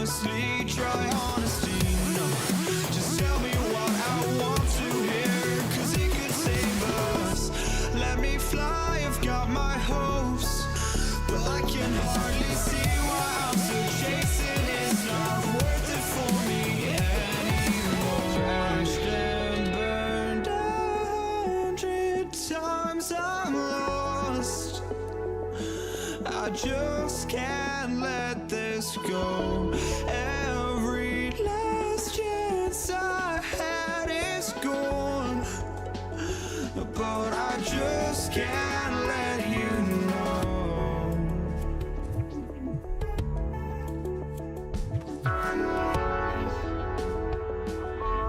honestly, try honesty. No, just tell me what I want to hear, 'cause it could save us. Let me fly, I've got my hopes, but I can hardly see why I'm still chasing. It's not worth it for me anymore. Crashed and burned 100 times, I'm lost. I just can't let this go. Every last chance I had is gone, but I just can't let you know.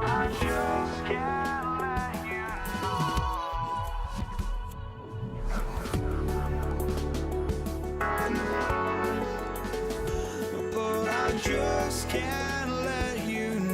I just can't let you know. But I just can't let you know.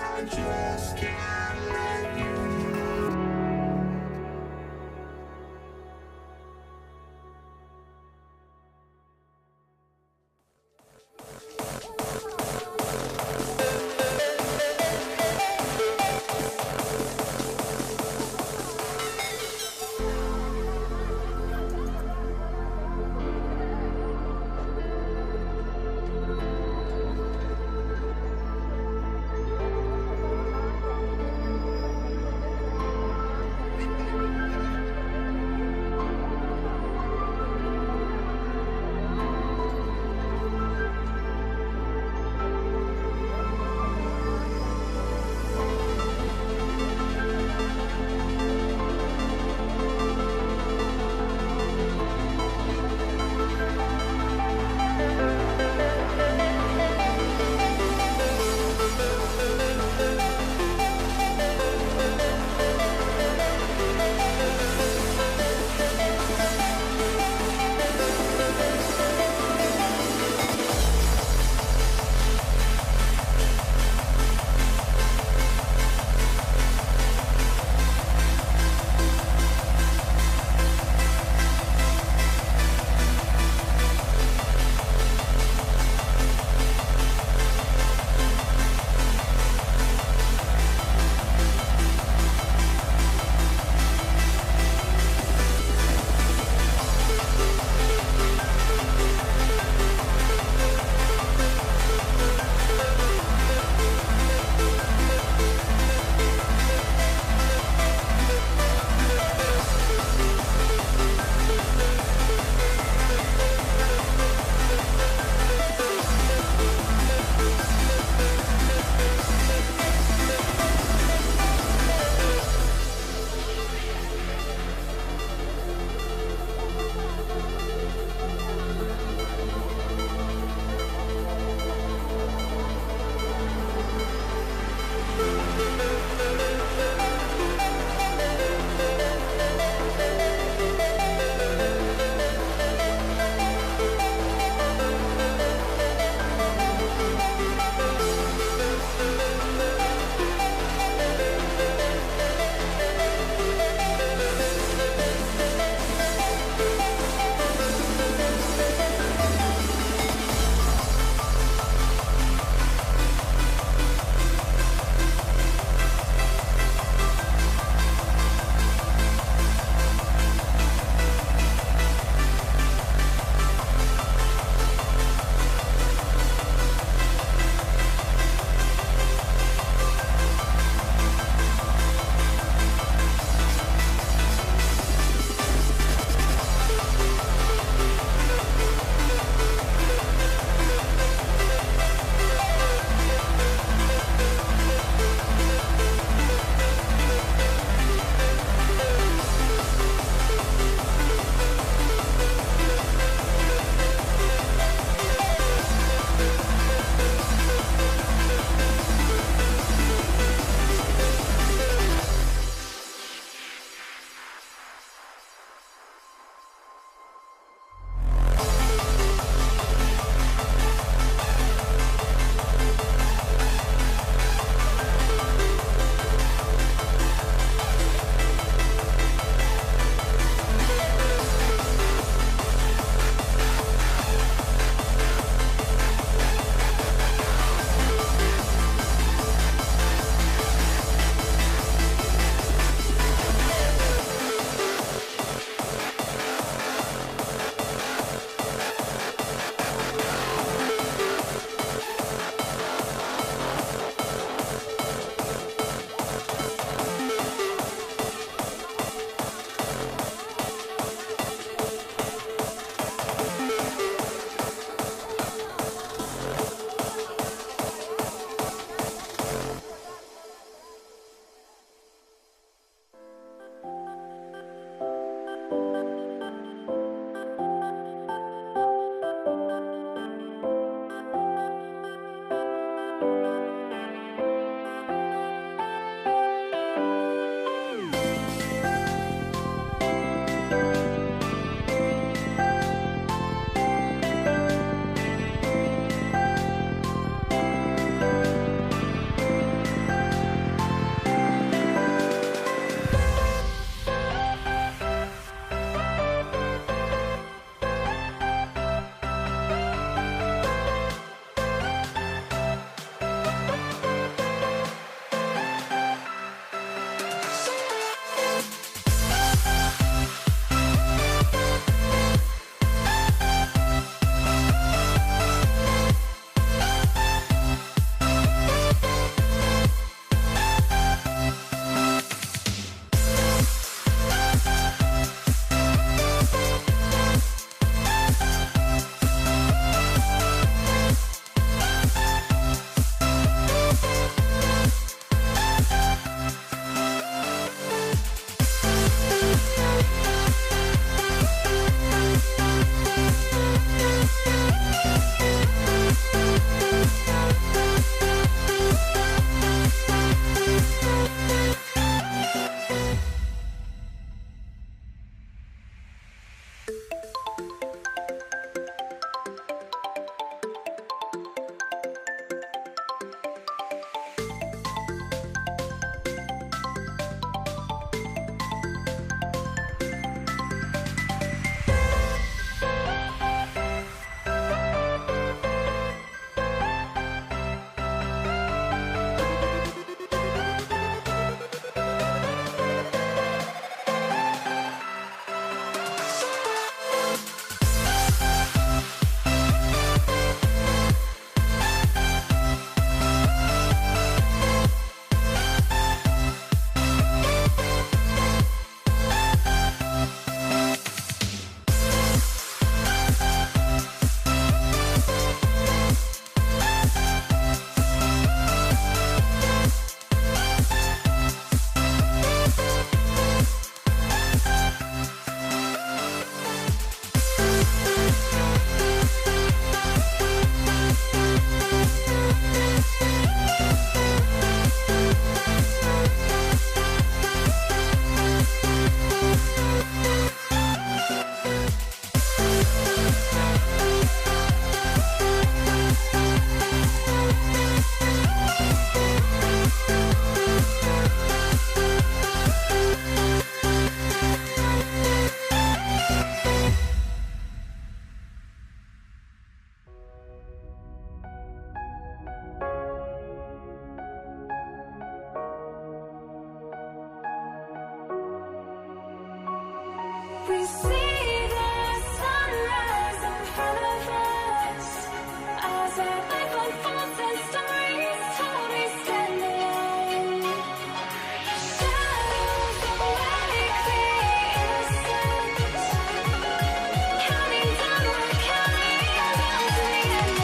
I just can't let you know. see the sunrise in front of us as our life unfolds and stories told we stand alone. Shadows awake the innocence, counting down, we're counting down to the end.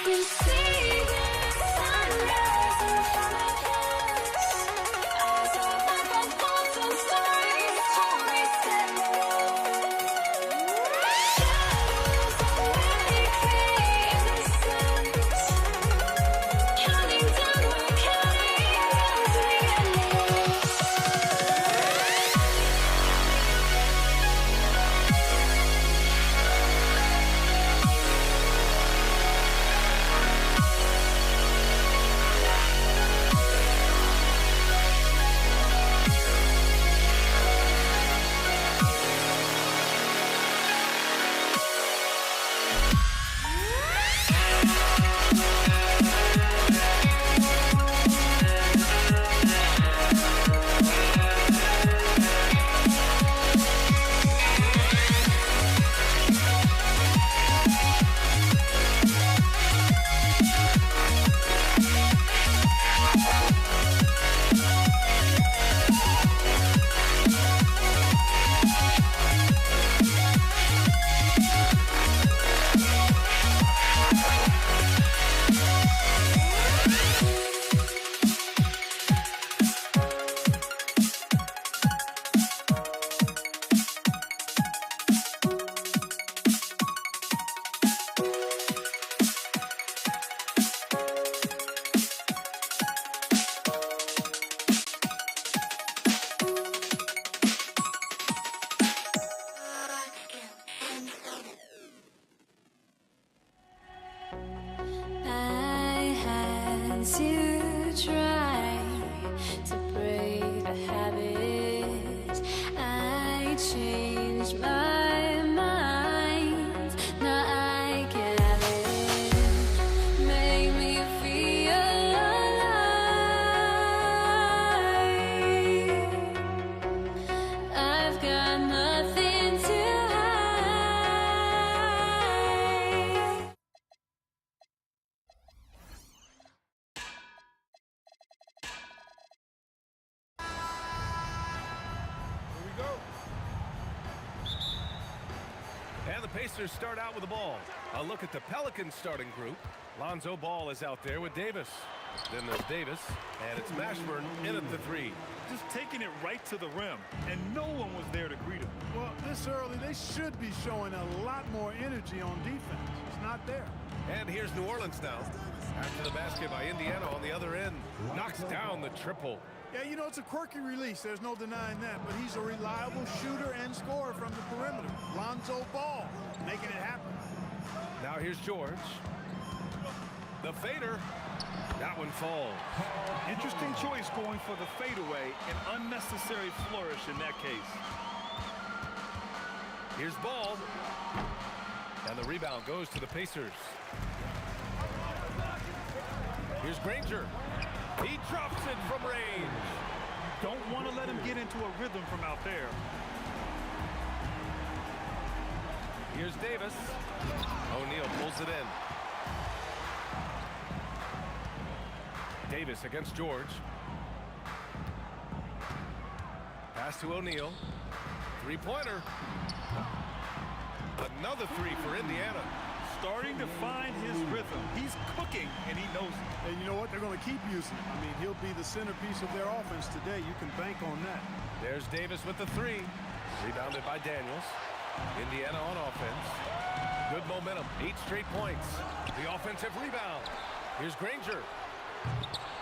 You see the sunrise in front of us as our life unfolds and stories told we stand alone. Shadows awake the innocence, counting down, we're counting down to the end. I had to try to break the habit. I changed my mind. Now I can have it. Make me feel alive. I've got nothing to hide. And the Pacers start out with the ball. A look at the Pelicans starting group. Lonzo Ball is out there with Davis. Then there's Davis, and it's Mashburn in at the three. Just taking it right to the rim, and no one was there to greet him. Well, this early, they should be showing a lot more energy on defense. It's not there. And here's New Orleans now. After the basket by Indiana on the other end. Knocks down the triple. Yeah, you know, it's a quirky release. There's no denying that. But he's a reliable shooter and scorer from the perimeter. Lonzo Ball making it happen. Now here's George. The fader. That one falls. Interesting choice going for the fadeaway. An unnecessary flourish in that case. Here's ball. And the rebound goes to the Pacers. Here's Granger. He drops it from range. Don't want to let him get into a rhythm from out there. Here's Davis. O'Neal pulls it in. Davis against George. Pass to O'Neal. Three-pointer. Another three for Indiana. Starting to find his rhythm. He's cooking, and he knows it. And you know what? They're going to keep using him. I mean, he'll be the centerpiece of their offense today. You can bank on that. There's Davis with the three. Rebounded by Daniels. Indiana on offense. Good momentum. 8 straight points. The offensive rebound. Here's Granger.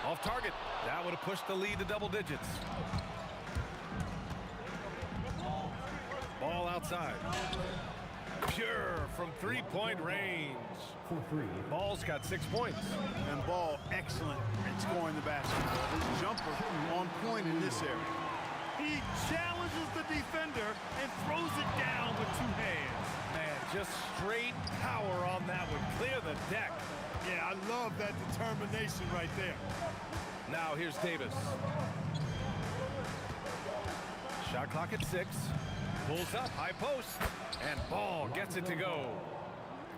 Off target. That would have pushed the lead to double digits. Ball outside. Pure from three-point range. Ball's got 6 points. And Ball excellent at scoring the basketball. His jumper on point in this area. He challenges the defender and throws it down with 2 hands. Man, just straight power on that one. Clear the deck. Yeah, I love that determination right there. Now here's Davis. Shot clock at 6. Pulls up, high post. And Ball gets it to go.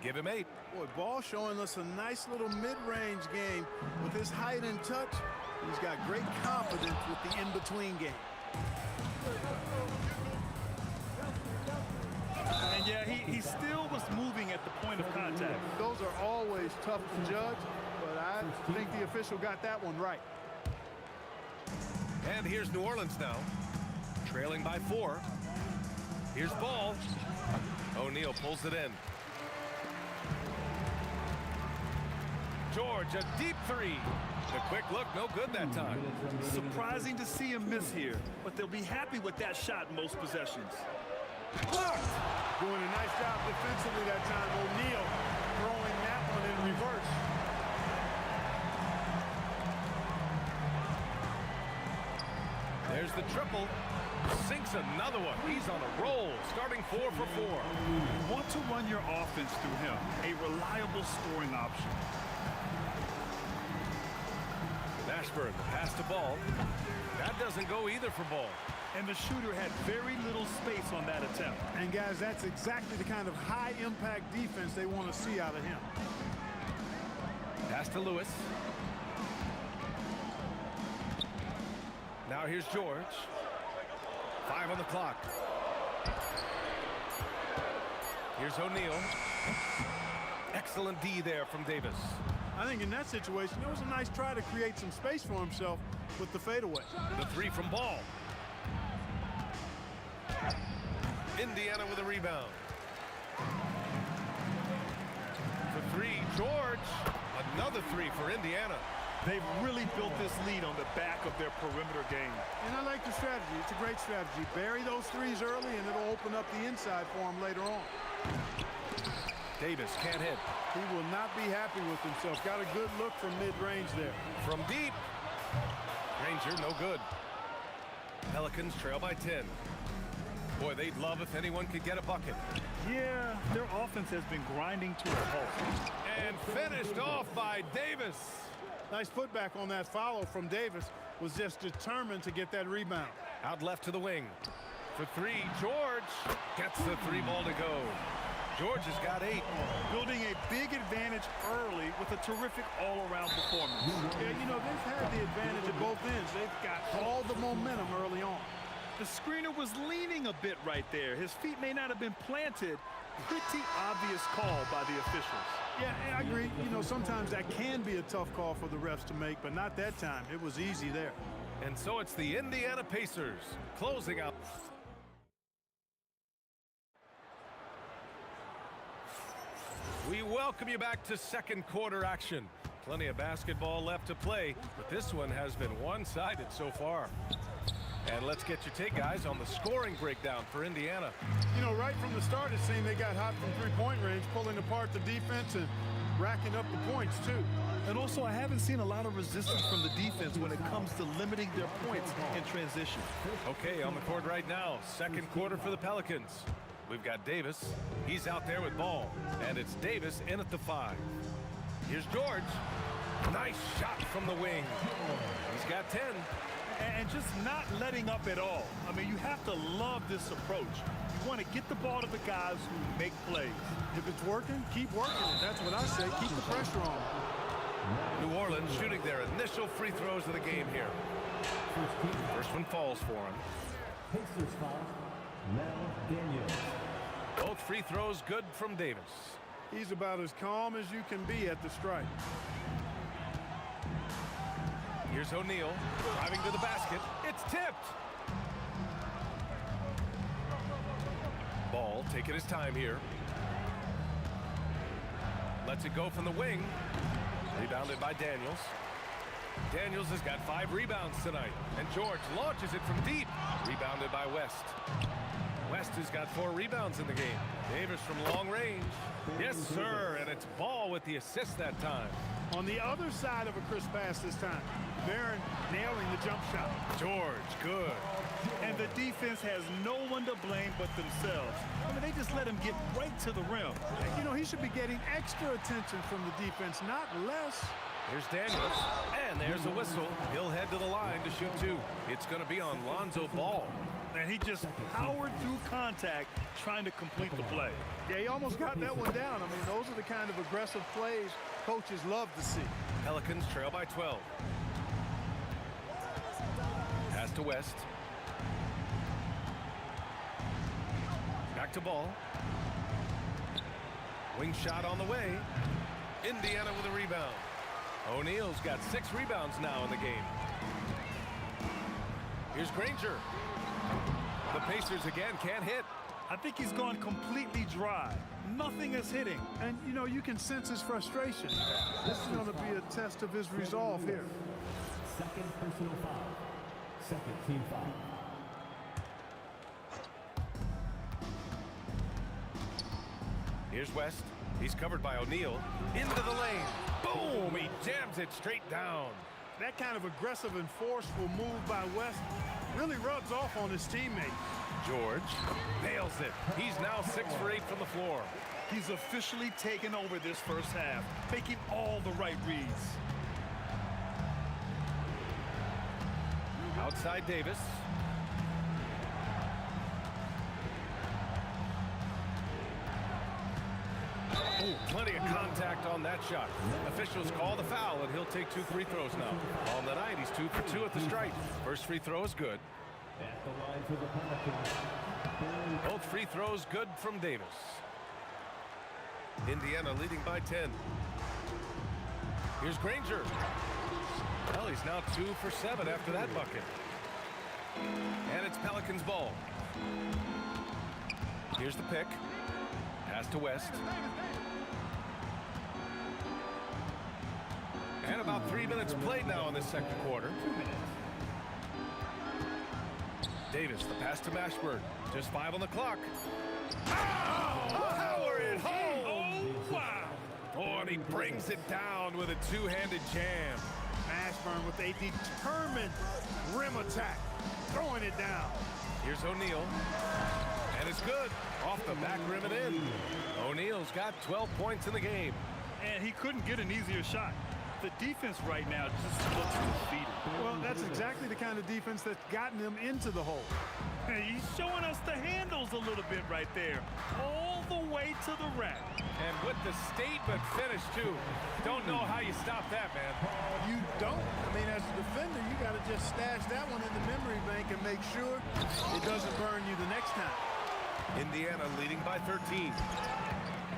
Give him 8. Boy, Ball showing us a nice little mid-range game with his height and touch. He's got great confidence with the in-between game. And yeah, he still was moving at the point of contact. Those are always tough to judge, but I think the official got that one right. And here's New Orleans now. Trailing by 4. Here's Ball. O'Neal pulls it in. George, a deep 3. The quick look, no good that time. Surprising to see him miss here, but they'll be happy with that shot in most possessions. Blocked. Doing a nice job defensively that time. O'Neal throwing that one in reverse. There's the triple. Sinks another one. He's on a roll, starting 4 for 4. You want to run your offense through him, a reliable scoring option. Ashburn, pass to Ball. That doesn't go either for Ball. And the shooter had very little space on that attempt. And guys, that's exactly the kind of high-impact defense they want to see out of him. Pass to Lewis. Now here's George. 5 on the clock. Here's O'Neal. Excellent D there from Davis. I think in that situation, it was a nice try to create some space for himself with the fadeaway. The 3 from Ball. Indiana with a rebound. For 3, George. Another 3 for Indiana. They've really built this lead on the back of their perimeter game. And I like the strategy. It's a great strategy. Bury those threes early, and it'll open up the inside for him later on. Davis can't hit. He will not be happy with himself. Got a good look from mid-range there. From deep. Ranger, no good. Pelicans trail by 10. Boy, they'd love if anyone could get a bucket. Yeah, their offense has been grinding to a halt. And finished off by Davis. Nice putback on that follow from Davis. Was just determined to get that rebound. Out left to the wing. For 3, George gets the 3 ball to go. George has got 8. Building a big advantage early with a terrific all-around performance. Yeah, you know, they've had the advantage at both ends. They've got all the momentum early on. The screener was leaning a bit right there. His feet may not have been planted. Pretty obvious call by the officials. Yeah, I agree. You know, sometimes that can be a tough call for the refs to make, but not that time. It was easy there. And so it's the Indiana Pacers closing out. We welcome you back to second quarter action. Plenty of basketball left to play, but this one has been one-sided so far. And let's get your take, guys, on the scoring breakdown for Indiana. You know, right from the start, it seemed they got hot from three-point range, pulling apart the defense and racking up the points, too. And also, I haven't seen a lot of resistance from the defense when it comes to limiting their points in transition. Okay, on the court right now, second quarter for the Pelicans. We've got Davis. He's out there with ball. And it's Davis in at the 5. Here's George. Nice shot from the wing. He's got 10. And just not letting up at all. I mean, you have to love this approach. You want to get the ball to the guys who make plays. If it's working, keep working it. That's what I say. Keep the pressure on. New Orleans shooting their initial free throws of the game here. First one falls for him. Pacers foul. Now Daniels. Both free throws good from Davis. He's about as calm as you can be at the strike. Here's O'Neal driving to the basket. It's tipped. Ball taking his time here. Lets it go from the wing. Rebounded by Daniels. Daniels has got 5 rebounds tonight. And George launches it from deep. Rebounded by West. West has got 4 rebounds in the game. Davis from long range. Yes, sir. And it's Ball with the assist that time. On the other side of a crisp pass this time. Barron nailing the jump shot. George, good. And the defense has no one to blame but themselves. I mean, they just let him get right to the rim. You know, he should be getting extra attention from the defense, not less. Here's Daniels, and there's a whistle. He'll head to the line to shoot 2. It's going to be on Lonzo Ball. And he just powered through contact trying to complete the play. Yeah, he almost got that one down. I mean, those are the kind of aggressive plays coaches love to see. Pelicans trail by 12. Pass to West. Back to Ball. Wing shot on the way. Indiana with a rebound. O'Neal's got 6 rebounds now in the game. Here's Granger. The Pacers again can't hit. I think he's gone completely dry. Nothing is hitting. And, you know, you can sense his frustration. This is going to be a test of his resolve here. Second personal foul. Second team foul. Here's West. He's covered by O'Neal. Into the lane. Boom! He jams it straight down. That kind of aggressive and forceful move by West really rubs off on his teammates. George nails it. He's now 6 for 8 from the floor. He's officially taken over this first half, making all the right reads. Outside Davis. Oh, plenty of contact on that shot. Officials call the foul, and he'll take 2 free throws now. On the night, he's 2 for 2 at the stripe. First free throw is good. At the line for the Pelicans. Both free throws good from Davis. Indiana leading by 10. Here's Granger. Well, he's now 2 for 7 after that bucket. And it's Pelicans ball. Here's the pick. Pass to West. And about 3 minutes played now in this second quarter. Davis, the pass to Mashburn. Just 5 on the clock. Power it home! Oh, wow! Oh, and he brings it down with a 2-handed jam. Mashburn with a determined rim attack, throwing it down. Here's O'Neal. And it's good. Off the back rim and in. O'Neal's got 12 points in the game. And he couldn't get an easier shot. The defense right now just looks defeated. Well, that's exactly the kind of defense that's gotten them into the hole. Hey, he's showing us the handles a little bit right there. All the way to the rack. And with the statement finish, too. Don't know how you stop that, man. You don't. I mean, as a defender, you got to just stash that one in the memory bank and make sure it doesn't burn you the next time. Indiana leading by 13.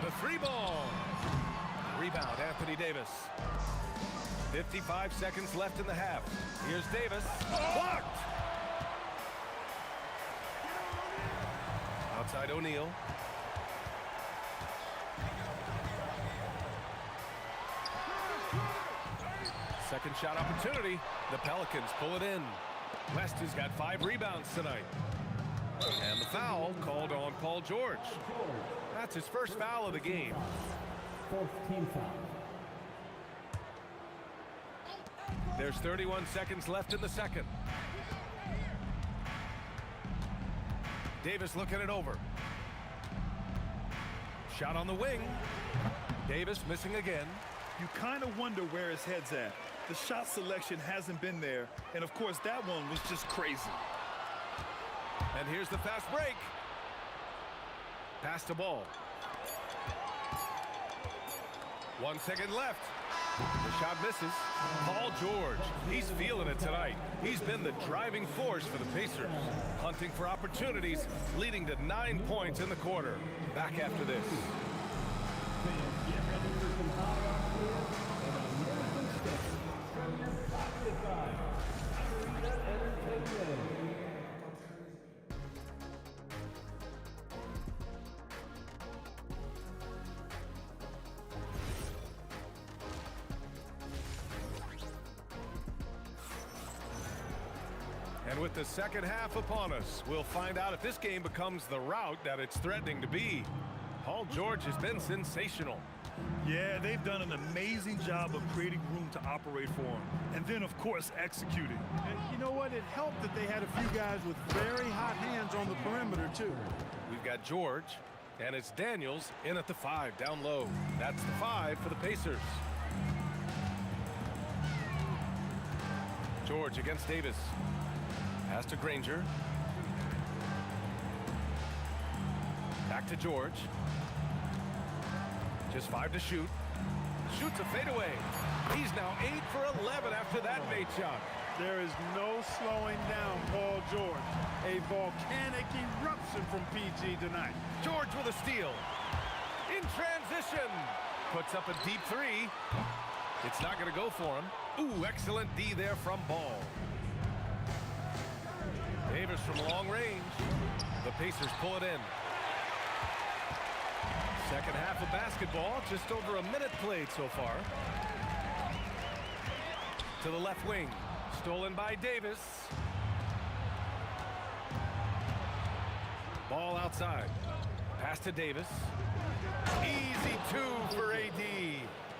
The 3 ball. Rebound, Anthony Davis. 55 seconds left in the half. Here's Davis. Blocked! Outside O'Neal. Second shot opportunity. The Pelicans pull it in. West has got 5 rebounds tonight. And the foul called on Paul George. That's his first foul of the game. Fourth team foul. There's 31 seconds left in the second. Davis looking it over. Shot on the wing. Davis missing again. You kind of wonder where his head's at. The shot selection hasn't been there, and of course that one was just crazy. And here's the fast break. Pass the ball. 1 second left. The shot misses. Paul George, he's feeling it tonight. He's been the driving force for the Pacers, hunting for opportunities, leading to 9 points in the quarter. Back after this. Get ready for some high and American State. From your pocket five, Arena Entertainment. And with the second half upon us, we'll find out if this game becomes the rout that it's threatening to be. Paul George has been sensational. Yeah, they've done an amazing job of creating room to operate for him. And then, of course, executing. And you know what? It helped that they had a few guys with very hot hands on the perimeter, too. We've got George, and it's Daniels in at the 5, down low. That's the 5 for the Pacers. George against Davis. Pass to Granger. Back to George. Just 5 to shoot. Shoots a fadeaway. He's now 8 for 11 after that made shot. There is no slowing down Paul George. A volcanic eruption from PG tonight. George with a steal. In transition. Puts up a deep 3. It's not going to go for him. Ooh, excellent D there from Ball. Davis from long range. The Pacers pull it in. Second half of basketball, just over a minute played so far. To the left wing, stolen by Davis. Ball outside. Pass to Davis. Easy 2 for AD.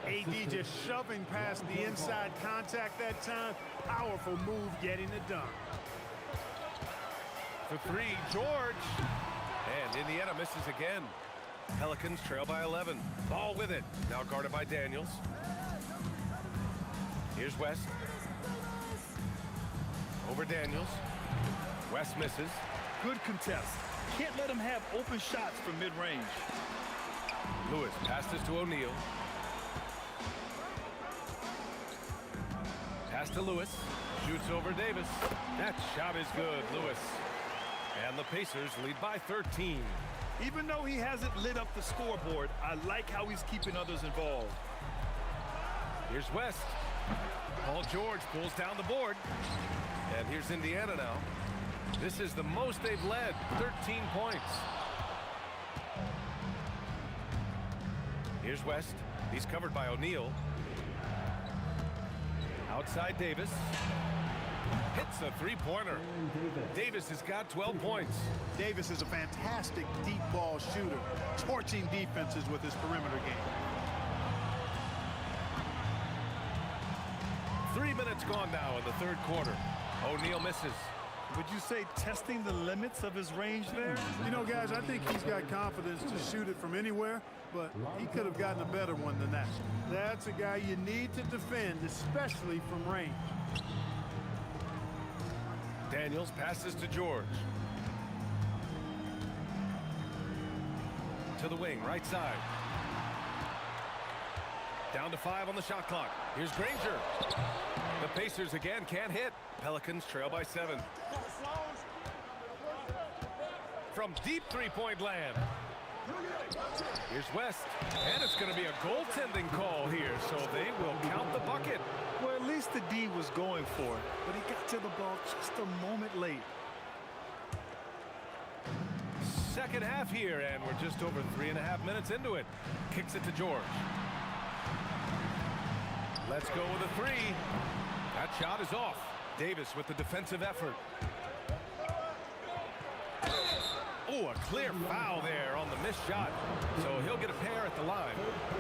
AD just shoving past the inside contact that time. Powerful move getting it done. For 3, George. And Indiana misses again. Pelicans trail by 11. Ball with it. Now guarded by Daniels. Here's West. Over Daniels. West misses. Good contest. Can't let him have open shots from mid-range. Lewis passes to O'Neal. Pass to Lewis. Shoots over Davis. That shot is good, Lewis. And the Pacers lead by 13. Even though he hasn't lit up the scoreboard, I like how he's keeping others involved. Here's West. Paul George pulls down the board. And here's Indiana now. This is the most they've led, 13 points. Here's West. He's covered by O'Neal. Outside Davis. Hits a three-pointer. Davis has got 12 points. Davis is a fantastic deep ball shooter, torching defenses with his perimeter game. 3 minutes gone now in the third quarter. O'Neal misses. Would you say testing the limits of his range there? You know, guys, I think he's got confidence to shoot it from anywhere, but he could have gotten a better one than that. That's a guy you need to defend, especially from range. Daniels passes to George. To the wing, right side. Down to 5 on the shot clock. Here's Granger. The Pacers again can't hit. Pelicans trail by 7. From deep three-point land. Here's West. And it's going to be a goaltending call here, so they will count the bucket. Well, at least the D was going for it, but he got to the ball just a moment late. Second half here, and we're just over 3.5 minutes into it. Kicks it to George. Let's go with a 3. That shot is off. Davis with the defensive effort. Oh, a clear foul there on the missed shot. So he'll get a pair at the line.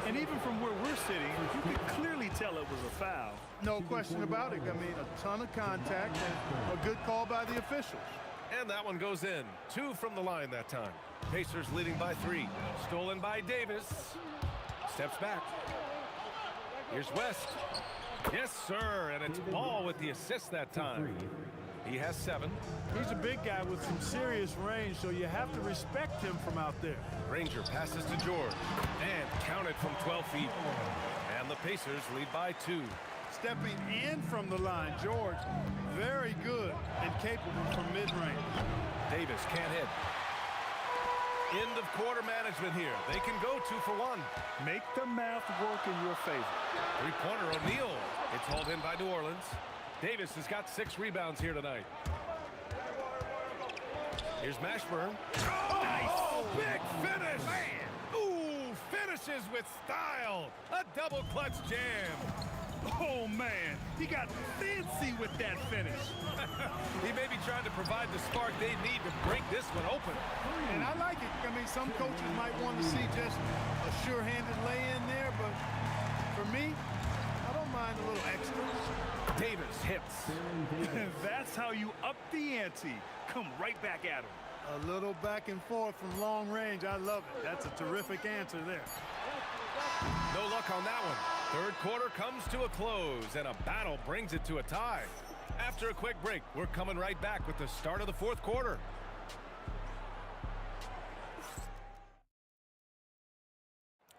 And even from where we're sitting, you can clearly tell it was a foul. No question about it. I mean, a ton of contact and a good call by the officials. And that one goes in. 2 from the line that time. Pacers leading by 3. Stolen by Davis. Steps back. Here's West. Yes, sir. And it's Ball with the assist that time. He has 7. He's a big guy with some serious range, so you have to respect him from out there. Granger passes to George. And counted from 12 feet. And the Pacers lead by 2. Stepping in from the line, George, very good and capable from mid-range. Davis can't hit. End of quarter management here. They can go 2 for 1. Make the math work in your favor. Three-pointer O'Neal. It's hauled in by New Orleans. Davis has got 6 rebounds here tonight. Here's Mashburn. Oh, big finish! Man. Ooh, finishes with style. A double clutch jam. Oh, man, he got fancy with that finish. He may be trying to provide the spark they need to break this one open. And I like it. I mean, some coaches might want to see just a sure-handed lay-in there, but for me, I don't mind a little extra. Davis hits. That's how you up the ante. Come right back at him. A little back and forth from long range. I love it. That's a terrific answer there. No luck on that one. Third quarter comes to a close, and a battle brings it to a tie. After a quick break, we're coming right back with the start of the fourth quarter.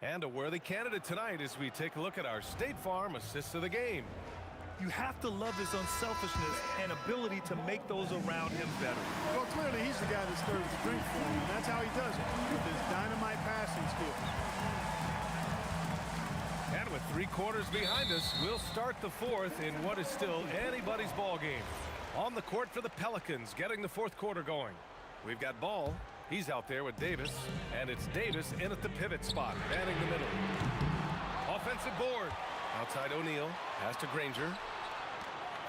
And a worthy candidate tonight as we take a look at our State Farm assists of the game. You have to love his unselfishness and ability to make those around him better. Well, clearly he's the guy that stirs the drink for him, and that's how he does it, with his dynamite passing skill. And with 3 quarters behind us, we'll start the fourth in what is still anybody's ball game. On the court for the Pelicans, getting the fourth quarter going. We've got Ball. He's out there with Davis, and it's Davis in at the pivot spot, manning the middle. Offensive board. Outside O'Neal, pass to Granger.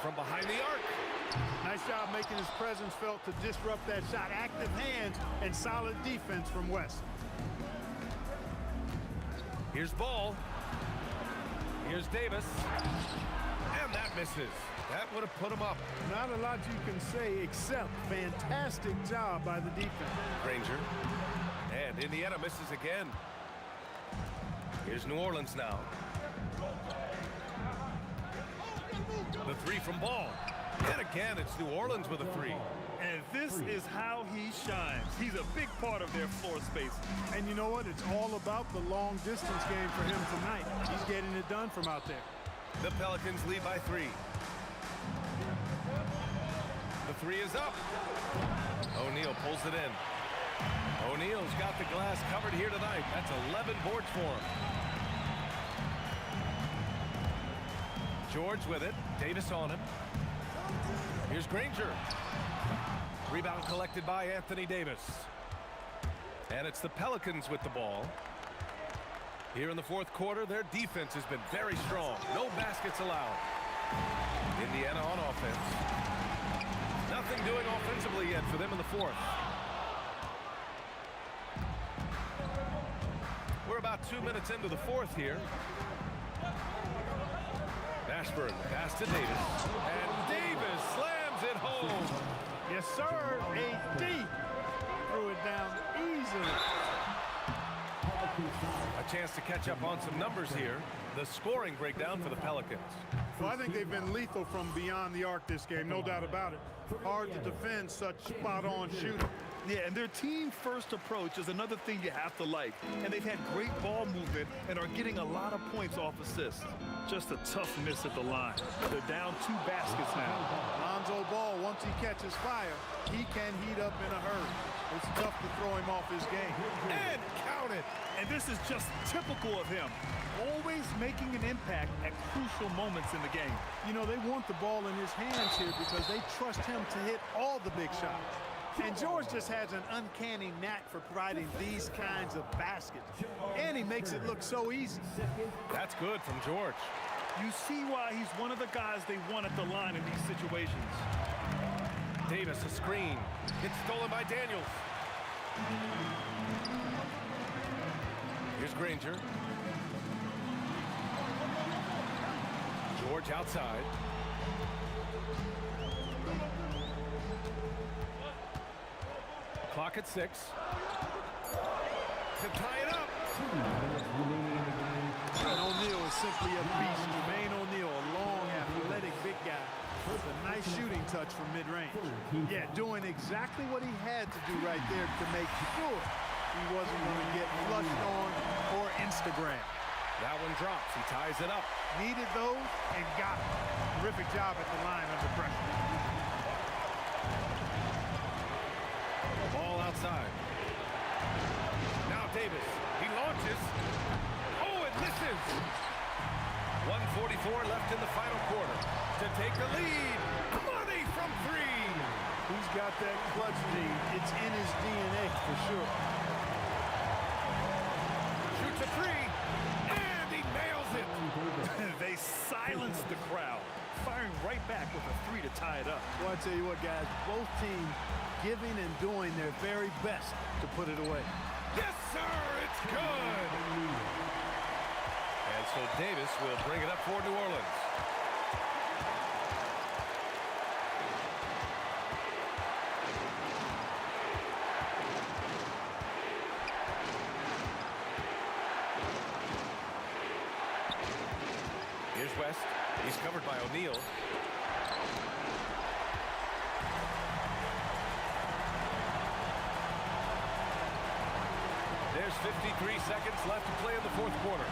From behind the arc. Nice job making his presence felt to disrupt that shot. Active hands and solid defense from West. Here's Ball. Here's Davis. And that misses. That would have put him up. Not a lot you can say except fantastic job by the defense. Granger. And Indiana misses again. Here's New Orleans now. The 3 from Ball. And again, it's New Orleans with a 3. And this is how he shines. He's a big part of their floor space. And you know what? It's all about the long distance game for him tonight. He's getting it done from out there. The Pelicans lead by 3. The 3 is up. O'Neal pulls it in. O'Neal's got the glass covered here tonight. That's 11 boards for him. George with it. Davis on him. Here's Granger. Rebound collected by Anthony Davis. And it's the Pelicans with the ball. Here in the fourth quarter, their defense has been very strong. No baskets allowed. Indiana on offense. Nothing doing offensively yet for them in the fourth. We're about 2 minutes into the fourth here. Mashburn pass to Davis. And Davis slams it home. Yes, sir. AD threw it down easily. A chance to catch up on some numbers here. The scoring breakdown for the Pelicans. Well, I think they've been lethal from beyond the arc this game, no doubt about it. Hard to defend such spot-on shooting. Yeah, and their team-first approach is another thing you have to like. And they've had great ball movement and are getting a lot of points off assists. Just a tough miss at the line. They're down 2 baskets now. Lonzo Ball, once he catches fire, he can heat up in a hurry. It's tough to throw him off his game. And count it. And this is just typical of him. Always making an impact at crucial moments in the game. You know, they want the ball in his hands here because they trust him to hit all the big shots. And George just has an uncanny knack for providing these kinds of baskets. And he makes it look so easy. That's good from George. You see why he's one of the guys they want at the line in these situations. Davis a screen. It's stolen by Daniels. Here's Granger. George outside. Clock at 6. To tie it up. And O'Neal is simply a beast. Jermaine O'Neal, a long, athletic, big guy. With a nice shooting touch from mid-range. Yeah, doing exactly what he had to do right there to make sure he wasn't going to get flushed on or Instagram. That one drops. He ties it up. Needed those and got it. Terrific job at the line under pressure. Ball outside. Now Davis. He launches. Oh, it misses. 1:44 left in the final quarter to take the lead. Money from 3. He's got that clutch lead. It's in his DNA for sure. Shoots a 3, and he nails it. They silenced the crowd, firing right back with a 3 to tie it up. Well, I tell you what, guys, both teams giving and doing their very best to put it away. Yes, sir, it's good. And so Davis will bring it up for New Orleans. Here's West. He's covered by O'Neal. There's 53 seconds left to play in the 4th quarter.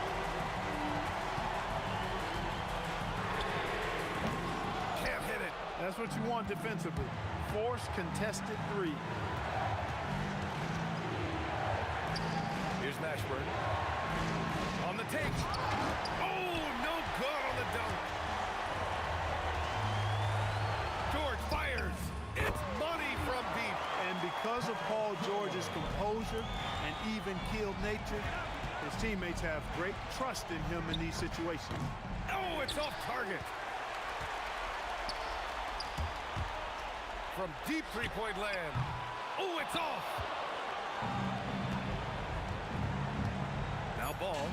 Can't hit it. That's what you want defensively. Force contested 3. Here's Mashburn. On the take. Oh, no good on the dunk. George fires. It's money from deep. And because of Paul George's composure and even-keeled nature, his teammates have great trust in him in these situations. Oh, it's off target. From deep three-point land. Oh, it's off. Now ball.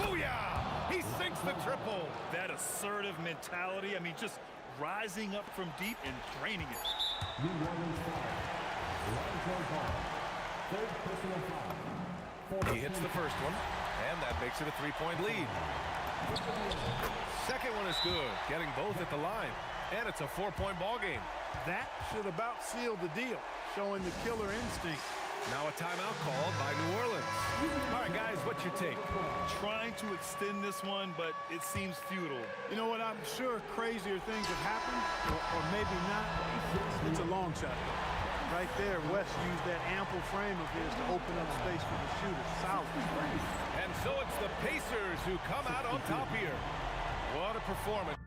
Booyah! He sinks the triple. That assertive mentality, I mean, just rising up from deep and draining it. New Orleans foul. Lonzo Ball. Third personal foul. He hits the first one, and that makes it a 3-point lead. Second one is good, getting both at the line, and it's a 4-point ball game. That should about seal the deal, showing the killer instinct. Now a timeout called by New Orleans. All right, guys, what's your take? Trying to extend this one, but it seems futile. You know what? I'm sure crazier things have happened, or maybe not. It's a long shot. Right there, West used that ample frame of his to open up space for the shooter. Solid. And so it's the Pacers who come out on top here. What a performance.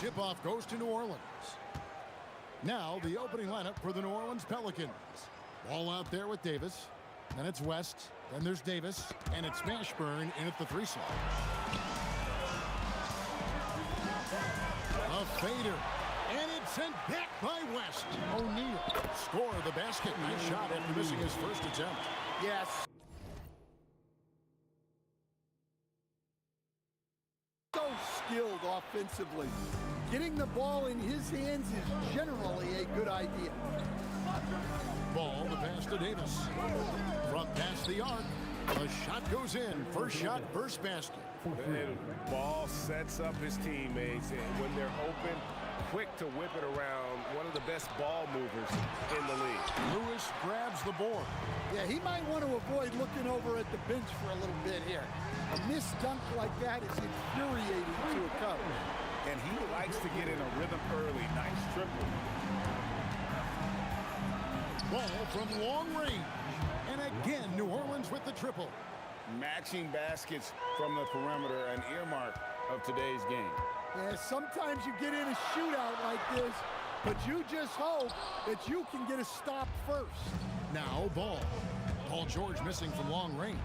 tip-off goes to New Orleans. Now the opening lineup for the New Orleans Pelicans. Ball out there with Davis. Then it's West. Then there's Davis. And it's Mashburn in at the 3 slot. A fader. And it's sent back by West. O'Neal score the basket. Nice shot after missing his first attempt. Yes. So skilled offensively. Getting the ball in his hands is generally a good idea. Ball the pass to Davis. From past the arc. The shot goes in. First shot, first basket. And ball sets up his teammates, and when they're open, quick to whip it around. One of the best ball movers in the league. Lewis grabs the board. Yeah, he might want to avoid looking over at the bench for a little bit here. A missed dunk like that is infuriating to a coach. And he likes to get in a rhythm early. Nice triple. Ball from long range. And again, New Orleans with the triple. Matching baskets from the perimeter, an earmark of today's game. Yeah, sometimes you get in a shootout like this, but you just hope that you can get a stop first. Now Ball. Paul George missing from long range.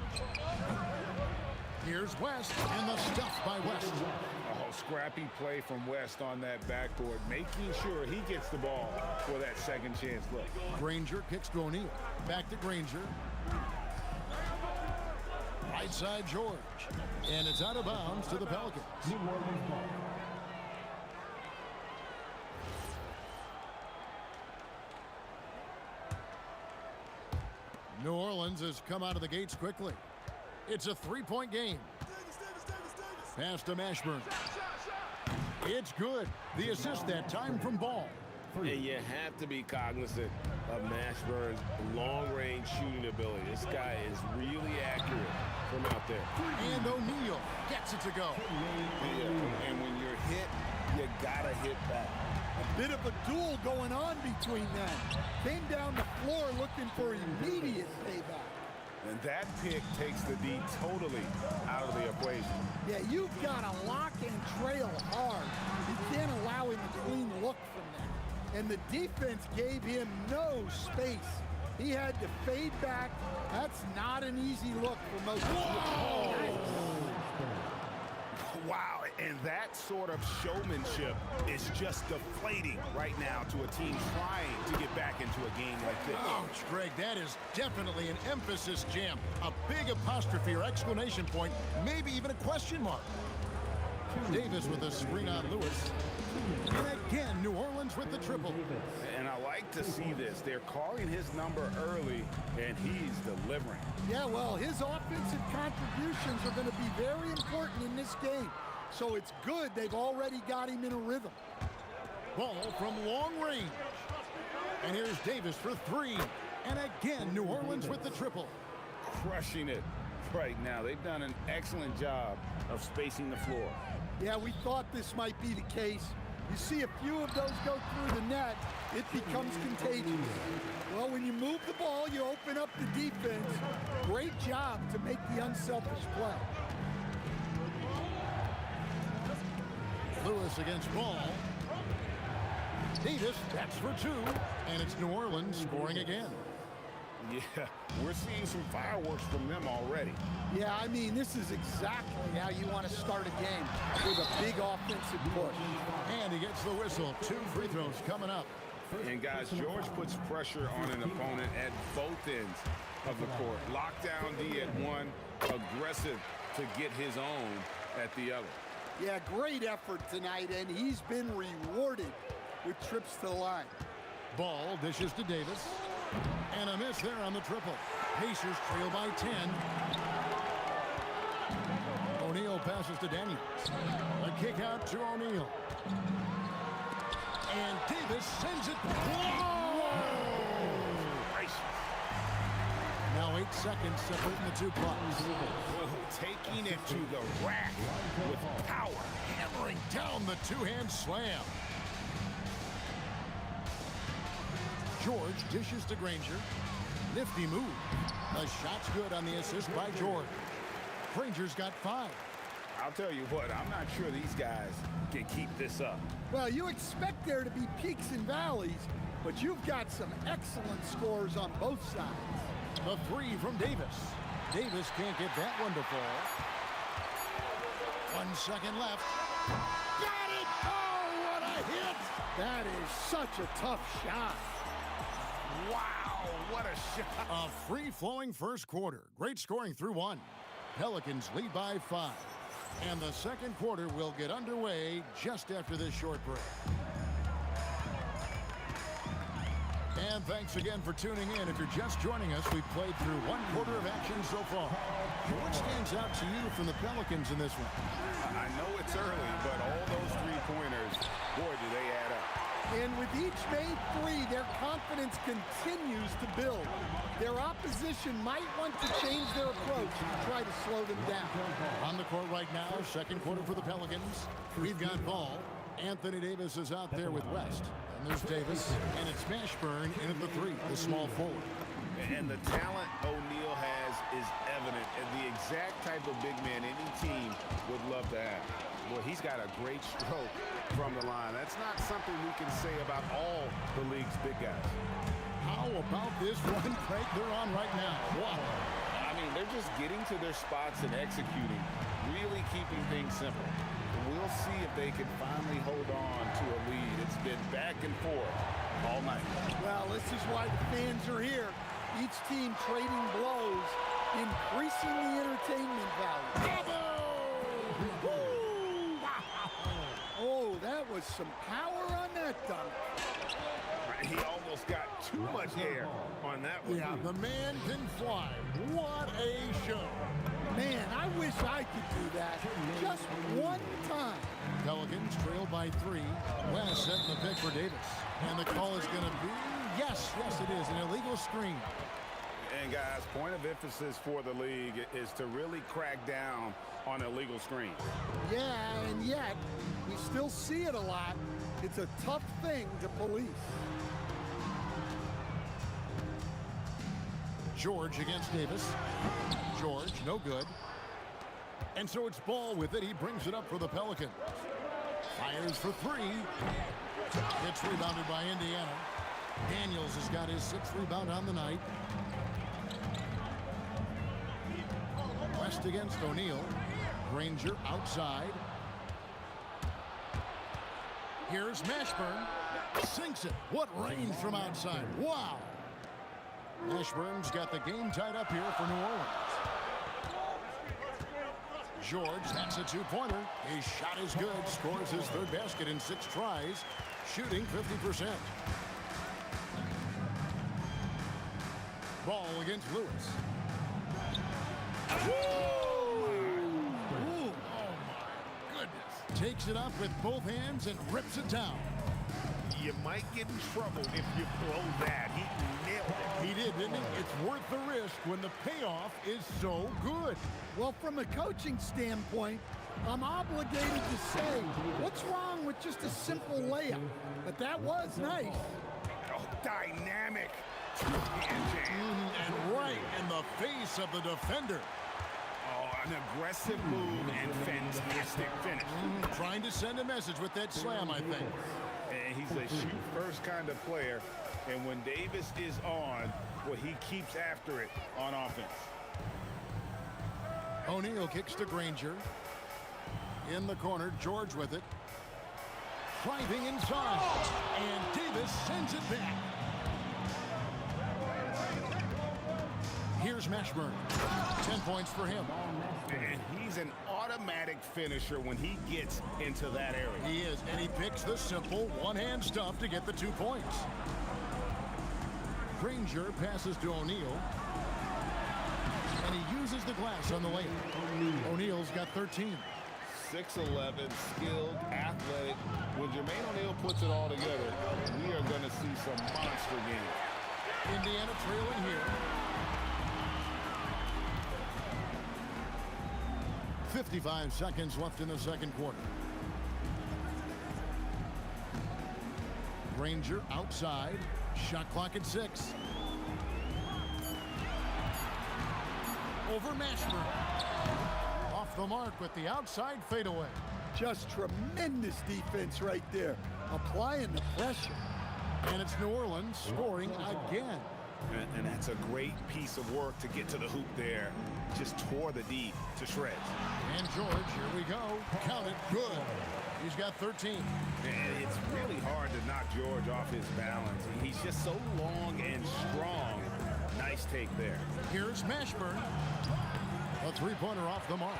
Here's West, and the stuff by West. Oh, scrappy play from West on that backboard, making sure he gets the ball for that second chance look. Granger kicks to O'Neal. Back to Granger. Right side George. And it's out of bounds to the Pelicans. New Orleans has come out of the gates quickly. It's a 3-point game. Pass to Mashburn. It's good. The assist that time from Ball. And you have to be cognizant of Mashburn's long-range shooting ability. This guy is really accurate from out there. And O'Neal gets it to go. Yeah, and when you're hit, you gotta hit back. A bit of a duel going on between them. Came down the floor looking for immediate payback. And that pick takes the D totally out of the equation. Yeah, you've got to lock and trail hard. You can't allow him a clean look from that. And the defense gave him no space. He had to fade back. That's not an easy look for most Whoa! Wow, and that sort of showmanship is just deflating right now to a team trying to get back into a game like this. Ouch, Greg, that is definitely an emphasis jam. A big apostrophe or exclamation point, maybe even a question mark. Davis with a screen on Lewis. And again, New Orleans with the triple. And I like to see this. They're calling his number early, and he's delivering. Yeah, well, his offensive contributions are going to be very important in this game. So it's good they've already got him in a rhythm. Ball from long range. And here's Davis for 3. And again, New Orleans with the triple. Crushing it right now. They've done an excellent job of spacing the floor. Yeah, we thought this might be the case. You see a few of those go through the net, it becomes contagious. Well, when you move the ball, you open up the defense. Great job to make the unselfish play. Lewis against Ball. Davis, that's for 2. And it's New Orleans scoring again. Yeah, we're seeing some fireworks from them already. Yeah, I mean, this is exactly how you want to start a game, with a big offensive push. And he gets the whistle. 2 free throws coming up. And guys, George puts pressure on an opponent at both ends of the court. Lockdown D at one, aggressive to get his own at the other. Yeah, great effort tonight, and he's been rewarded with trips to the line. Ball dishes to Davis. And a miss there on the triple. Pacers trail by 10. O'Neal passes to Daniels. A kick out to O'Neal. And Davis sends it. Whoa! Now 8 seconds separating the 2 blocks. Taking it to the rack with power. Hammering down the 2-hand slam. George dishes to Granger. Nifty move. The shot's good on the assist by George. Granger's got 5. I'll tell you what, I'm not sure these guys can keep this up. Well, you expect there to be peaks and valleys, but you've got some excellent scores on both sides. The three from Davis. Davis can't get that one to fall. 1 second left. Got it! Oh, what a hit! That is such a tough shot. Wow, what a shot. A free-flowing first quarter. Great scoring through 1. Pelicans lead by 5. And the second quarter will get underway just after this short break. And thanks again for tuning in. If you're just joining us, we've played through 1 quarter of action so far. What stands out to you from the Pelicans in this one? I know it's early, but all those three-pointers, boy, do they add up. And with each made three, their confidence continues to build. Their opposition might want to change their approach to try to slow them down. On the court right now, second quarter for the Pelicans. We've got ball. Anthony Davis is out there with West. And there's Davis. And it's Mashburn in at the 3, the small forward. And the talent O'Neal has is evident, and the exact type of big man any team would love to have. Boy, he's got a great stroke from the line. That's not something we can say about all the league's big guys. How about this run break they're on right now? Wow. I mean, they're just getting to their spots and executing, really keeping things simple. We'll see if they can finally hold on to a lead. It's been back and forth all night. Well, this is why the fans are here. Each team trading blows, increasing the entertainment value. Oh, that was some power on that dunk. He almost got too much air on that one. Yeah, the man can fly. What a show. Man, I wish I could do that just one time. Pelicans trail by 3. West setting the pick for Davis. And the call is going to be, yes, it is, an illegal screen. And guys, point of emphasis for the league is to really crack down on illegal screens. Yeah, and yet, we still see it a lot. It's a tough thing to police. George against Davis. George, no good. And so it's Ball with it. He brings it up for the Pelicans. Fires for 3. It's rebounded by Indiana. Daniels has got his 6th rebound on the night. West against O'Neal. Granger outside. Here's Mashburn. Sinks it. What range from outside. Wow. Mashburn's got the game tied up here for New Orleans. George, that's a 2-pointer. His shot is good. Scores his 3rd basket in 6 tries. Shooting 50%. Ball against Lewis. Ooh, oh my goodness. Takes it up with both hands and rips it down. You might get in trouble if you blow that. He nailed it. He did, didn't he? It's worth the risk when the payoff is so good. Well, from a coaching standpoint, I'm obligated to say, what's wrong with just a simple layup? But that was nice. Oh, dynamic. And right in the face of the defender. Oh, an aggressive move and fantastic finish. Trying to send a message with that slam, I think. And he's a shoot-first kind of player. And when Davis is on, well, he keeps after it on offense. O'Neal kicks to Granger. In the corner, George with it. Driving inside. And Davis sends it back. Here's Mashburn. 10 points for him. And he's an automatic finisher when he gets into that area. He is, and he picks the simple one-hand stuff to get the 2 points. Granger passes to O'Neal. And he uses the glass on the lane. O'Neal's got 13. 6'11", skilled, athletic. When Jermaine O'Neal puts it all together, we are going to see some monster games. Indiana trailing here. 55 seconds left in the second quarter. Granger outside. Shot clock at 6. Over Mashburn. Off the mark with the outside fadeaway. Just tremendous defense right there, applying the pressure. And it's New Orleans scoring again. And that's a great piece of work to get to the hoop there. Just tore the D to shreds. And George, here we go. Count it. Good. He's got 13. And it's really hard to knock George off his balance. He's just so long and strong. Nice take there. Here's Mashburn. A three-pointer off the mark.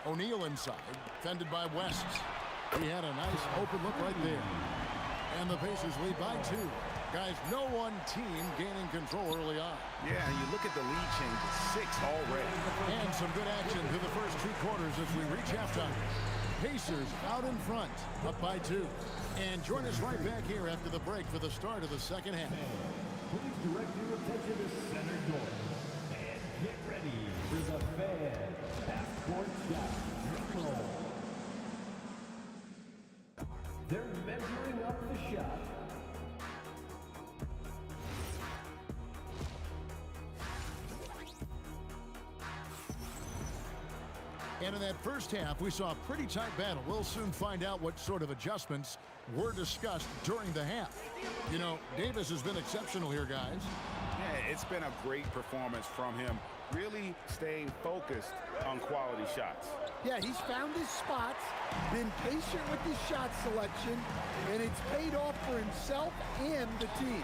O'Neal inside, fended by West. He had a nice open look right there. And the Pacers lead by 2. Guys, no one team gaining control early on. Yeah, and you look at the lead change, it's 6 already. And some good action through the first 2 quarters as we reach halftime. Pacers out in front, up by 2. And join us right back here after the break for the start of the second half. Please direct your attention to center court. And get ready for the fan half-court shot. Control. They're measuring up the shot. And in that first half, we saw a pretty tight battle. We'll soon find out what sort of adjustments were discussed during the half. You know, Davis has been exceptional here, guys. Yeah, it's been a great performance from him. Really staying focused on quality shots. Yeah, he's found his spots, been patient with his shot selection, and it's paid off for himself and the team.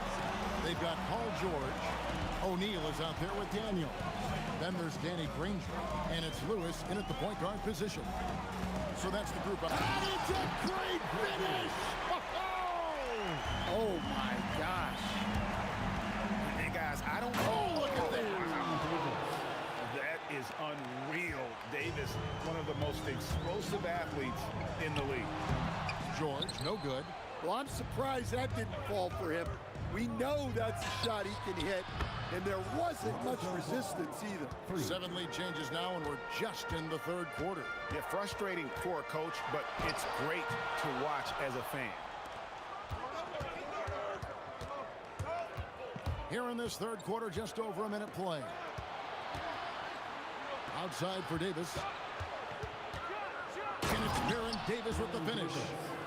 They've got Paul George. O'Neal is out there with Daniel. Then there's Danny Granger, and it's Lewis in at the point guard position. So that's the group. And it's a great finish! Oh my gosh. Hey guys, I don't know. Oh, look at that. That is unreal. Davis, one of the most explosive athletes in the league. George, no good. Well, I'm surprised that didn't fall for him. We know that's a shot he can hit, and there wasn't much resistance either. 7 lead changes now, and we're just in the third quarter. Yeah, frustrating for a coach, but it's great to watch as a fan. Here in this third quarter, just over a minute play. Outside for Davis. And it's Baron Davis with the finish.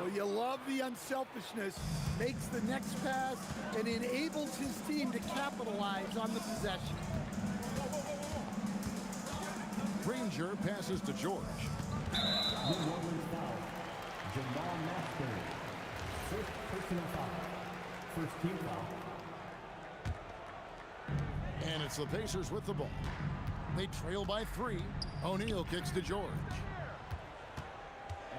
Well, you love the unselfishness, makes the next pass, and enables his team to capitalize on the possession. Granger passes to George. New Orleans foul. Jamal Mashburn. First personal foul. First team foul. And it's the Pacers with the ball. They trail by 3. O'Neal kicks to George.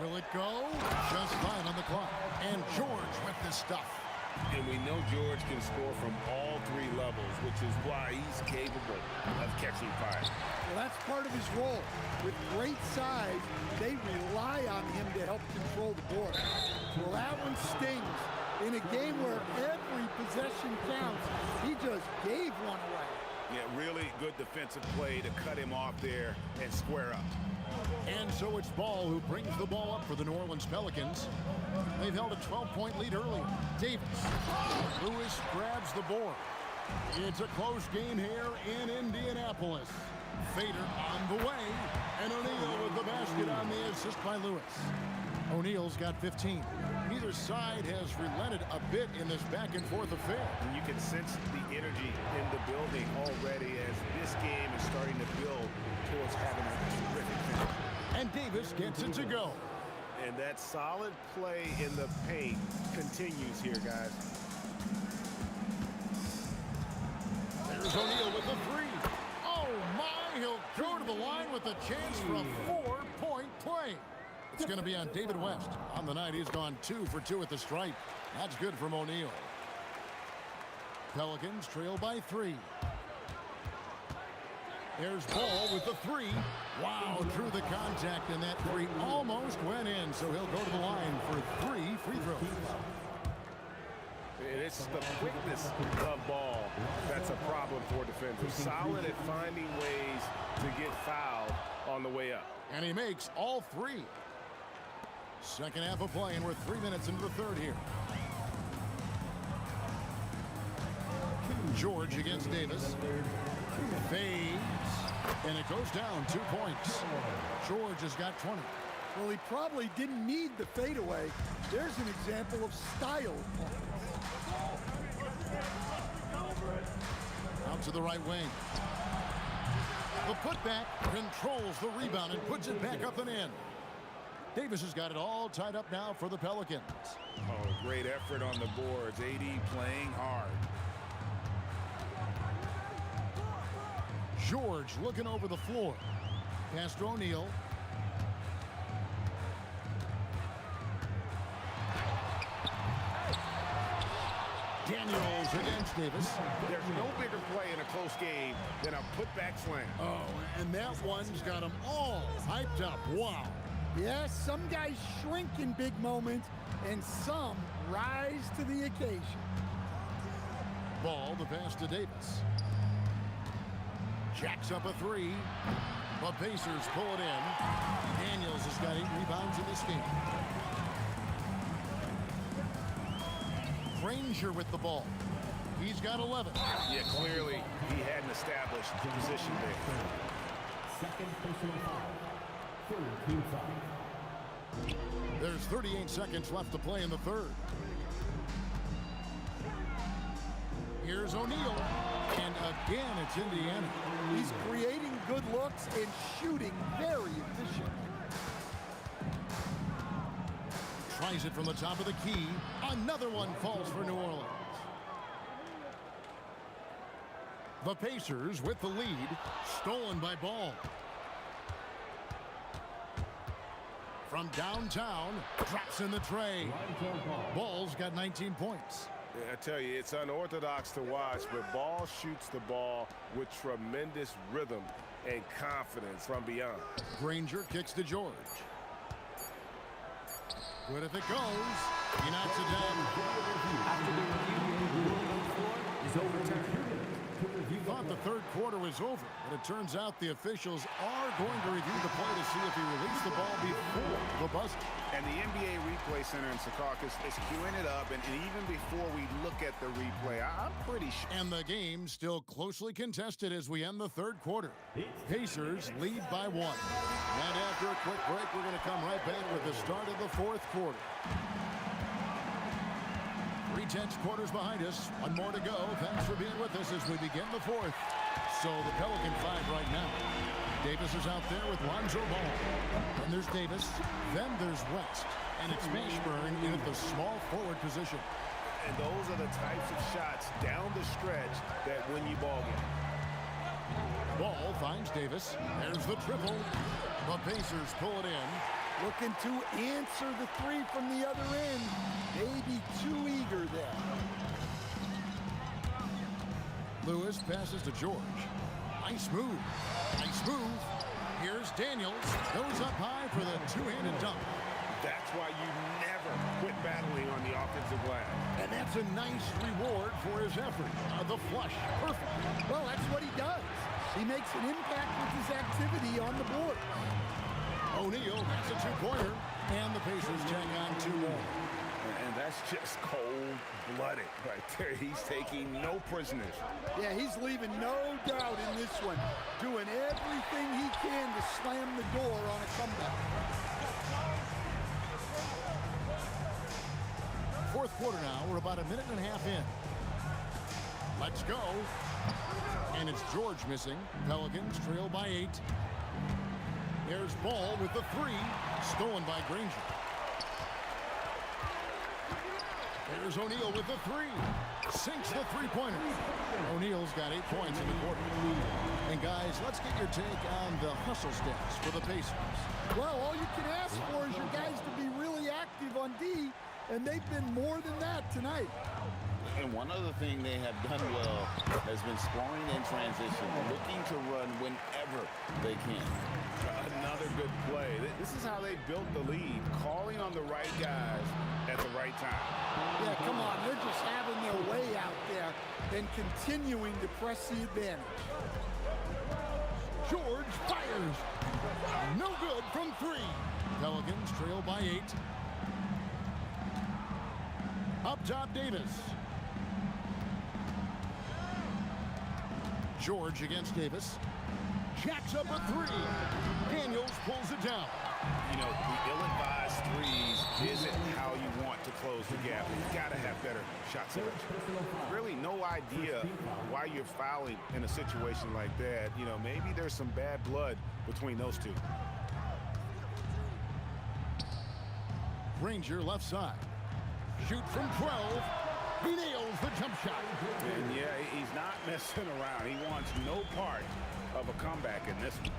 Will it go? Just 5 on the clock. And George with the stuff. And we know George can score from all 3 levels, which is why he's capable of catching fire. Well, that's part of his role. With great size, they rely on him to help control the board. Well, that one stings. In a game where every possession counts, he just gave one away. Yeah, really good defensive play to cut him off there and square up. And so it's Ball who brings the ball up for the New Orleans Pelicans. They've held a 12-point lead early. Davis. Lewis grabs the board. It's a close game here in Indianapolis. Fader on the way. And O'Neal with the basket on the assist by Lewis. O'Neal's got 15. Neither side has relented a bit in this back-and-forth affair. And you can sense the energy in the building already as this game is starting to build towards having a terrific finish. And Davis gets it to go. And that solid play in the paint continues here, guys. There's O'Neal with the 3. Oh, my! He'll go to the line with a chance for a 4-point play. It's going to be on David West. On the night, he's gone 2 for 2 at the stripe. That's good from O'Neal. Pelicans trail by 3. There's Ball with the 3. Wow, through the contact, and that 3 almost went in, so he'll go to the line for 3 free throws. It's the quickness of Ball that's a problem for defenders. Solid at finding ways to get fouled on the way up. And he makes all 3. Second half of play, and we're 3 minutes into the third here. George against Davis. Fades. And it goes down 2 points. George has got 20. Well, he probably didn't need the fadeaway. There's an example of style. Out to the right wing. The putback controls the rebound and puts it back up and in. Davis has got it all tied up now for the Pelicans. Oh, great effort on the boards. AD playing hard. George looking over the floor. Pass to O'Neal. Daniels against Davis. There's no bigger play in a close game than a putback slam. Oh, and that one's got them all hyped up. Wow. Yes, some guys shrink in big moments, and some rise to the occasion. Ball, the pass to Davis. Jacks up a three. The Pacers pull it in. Daniels has got 8 rebounds in this game. Granger with the ball. He's got 11. Yeah, clearly he had an established position there. Second personal foul. Third team foul. There's 38 seconds left to play in the third. Here's O'Neal. And again, it's Indiana. He's creating good looks and shooting very efficient. Tries it from the top of the key. Another one falls for New Orleans. The Pacers with the lead. Stolen by Ball. From downtown, drops in the tray. Ball's got 19 points. I tell you, it's unorthodox to watch, but Ball shoots the ball with tremendous rhythm and confidence from beyond. Granger kicks to George. Good if it goes. He knocks it down. After the review, the ruling on the floor is overturned. Thought the third quarter was over, but it turns out the officials are going to review the play to see if he released the ball before the buzzer. And the NBA Replay Center in Secaucus is queuing it up, and even before we look at the replay, I'm pretty sure. And the game still closely contested as we end the third quarter. Pacers lead by 1. And after a quick break, we're going to come right back with the start of the fourth quarter. 3/10 quarters behind us. One more to go. Thanks for being with us as we begin the fourth. So the Pelican 5 right now. Davis is out there with Lonzo Ball. Then there's Davis. Then there's West. And it's Mashburn in at the small forward position. And those are the types of shots down the stretch that win you ball game. Ball finds Davis. There's the triple. The Pacers pull it in. Looking to answer the three from the other end. Maybe too eager there. Lewis passes to George. Nice move. Nice move. Here's Daniels. Goes up high for the two-handed dunk. That's why you never quit battling on the offensive glass. And that's a nice reward for his effort. The flush. Perfect. Well, that's what he does. He makes an impact with his activity on the board. O'Neal, that's a two-pointer. And the Pacers tack on 2 more. And that's just cold-blooded right there. He's taking no prisoners. Yeah, he's leaving no doubt in this one. Doing everything he can to slam the door on a comeback. Fourth quarter now. We're about a minute and a half in. Let's go. And it's George missing. Pelicans trail by 8. There's Ball with the 3. Stolen by Granger. There's O'Neal with the 3. Sinks the three-pointer. O'Neal's got 8 points in the quarter. And guys, let's get your take on the hustle stats for the Pacers. Well, all you can ask for is your guys to be really active on D, and they've been more than that tonight. And one other thing they have done well has been scoring in transition, looking to run whenever they can. Another good play. This is how they built the lead, calling on the right guys at the right time. Yeah, come on. They're just having their way out there and continuing to press the advantage. George fires. No good from 3. Pelicans trail by 8. Up top, Davis. George against Davis. Jacks up a three. Daniels pulls it down. You know, the ill-advised threes isn't how you want to close the gap. You got to have better shot selection. Really no idea why you're fouling in a situation like that. You know, maybe there's some bad blood between those two. Granger left side. Shoot from 12. He nails the jump shot. And yeah, he's not messing around. He wants no part of a comeback in this one.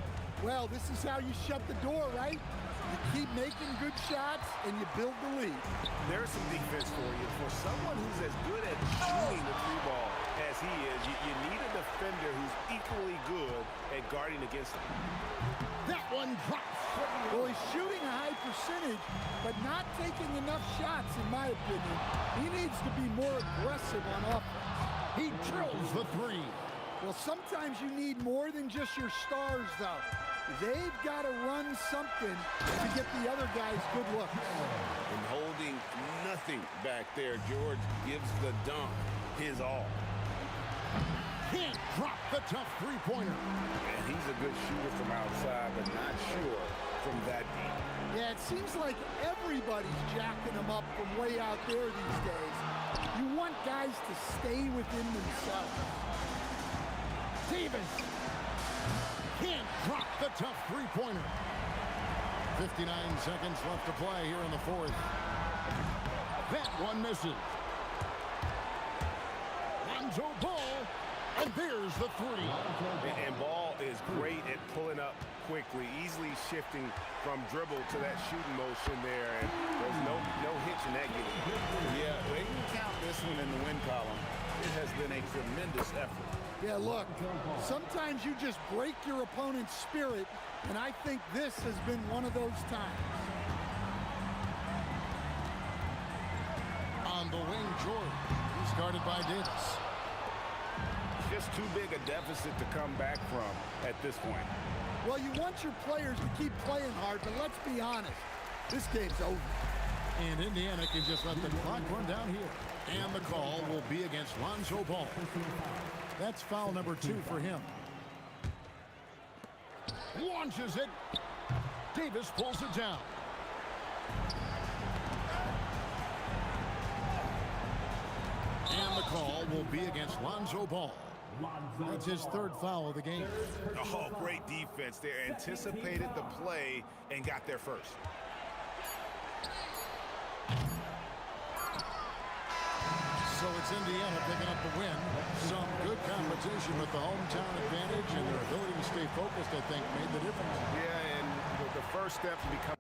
Well, this is how you shut the door, right? You keep making good shots and you build the lead. There's some defense for you. For someone who's as good at shooting the three ball as he is, you need a defender who's equally good at guarding against him. That one drops. Well, he's shooting a high percentage, but not taking enough shots, in my opinion. He needs to be more aggressive on offense. He drills the three. Well, sometimes you need more than just your stars, though. They've got to run something to get the other guys good looks. And holding nothing back there, George gives the dunk his all. Can't drop the tough three-pointer. And he's a good shooter from outside, but not sure from that deep. Yeah, it seems like everybody's jacking them up from way out there these days. You want guys to stay within themselves. Davis can't drop the tough three-pointer. 59 seconds left to play here in the fourth. That one misses. Lonzo Ball, and there's the three. And Ball is great at pulling up quickly, easily shifting from dribble to that shooting motion there, and there's no hitch in that game. Yeah, they can count this one in the win column. It has been a tremendous effort. Yeah, look, sometimes you just break your opponent's spirit, and I think this has been one of those times. On the wing, George. He's guarded by Davis. Just too big a deficit to come back from at this point. Well, you want your players to keep playing hard, but let's be honest, this game's over. And Indiana can just let the clock run down here. And the call will be against Lonzo Ball. That's foul number 2 for him. Launches it. Davis pulls it down. And the call will be against Lonzo Ball. That's his third foul of the game. Oh, great defense there. Anticipated the play and got there first. So it's Indiana picking up the win. Some good competition with the hometown advantage and their ability to stay focused, I think, made the difference. Yeah, and the first step to become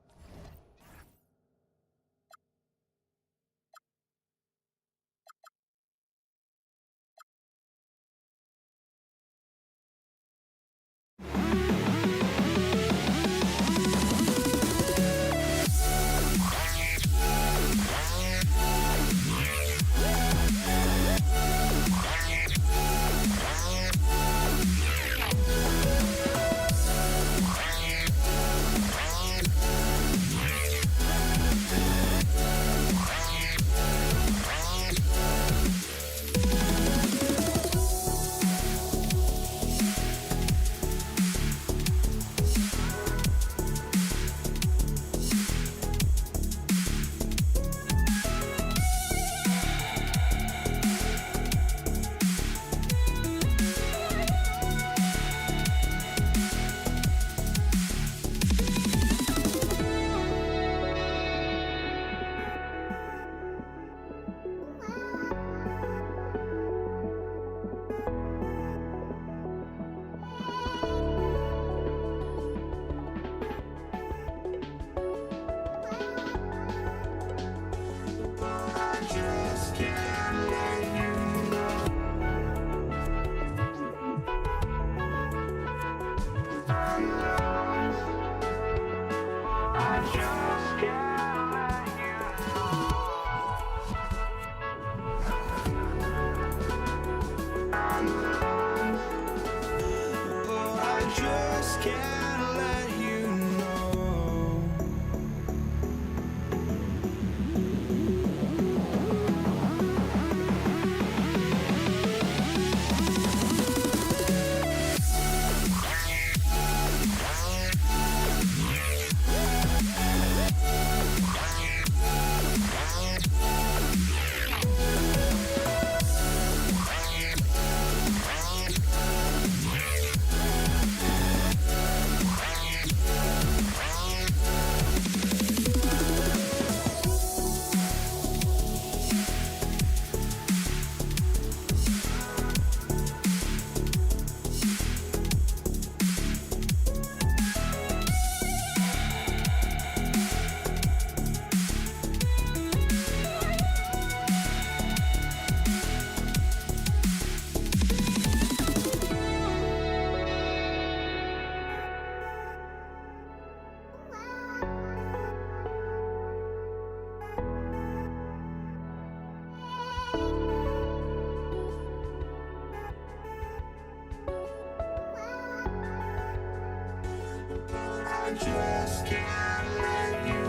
just can't let you.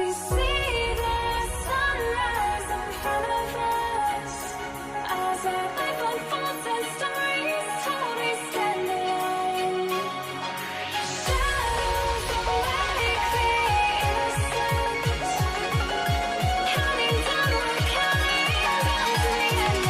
We see the sunrise in front of us as our life unfolds and stories told. We stand alone. Shadows awake the innocent, counting down, we're counting down to the end.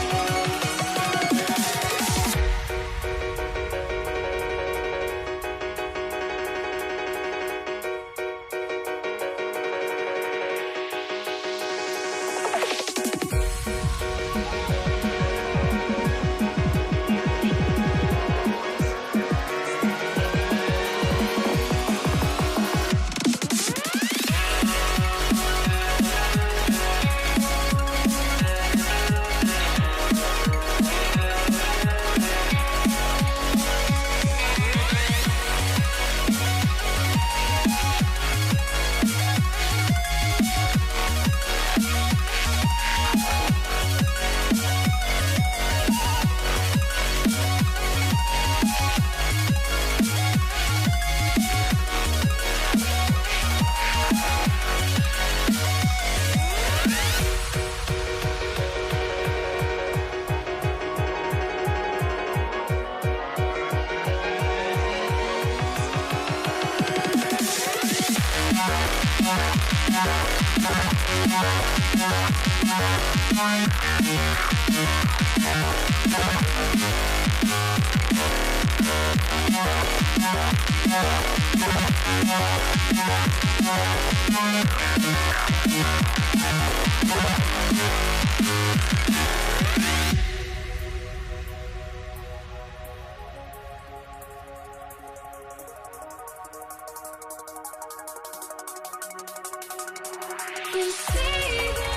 We see the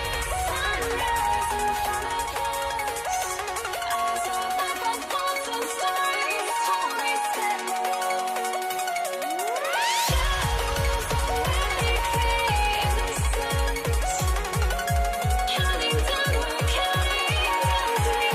sunrise in front of us as our life unfolds and stories told. We stand alone. Shadows awake the innocent, counting down, we're counting down to the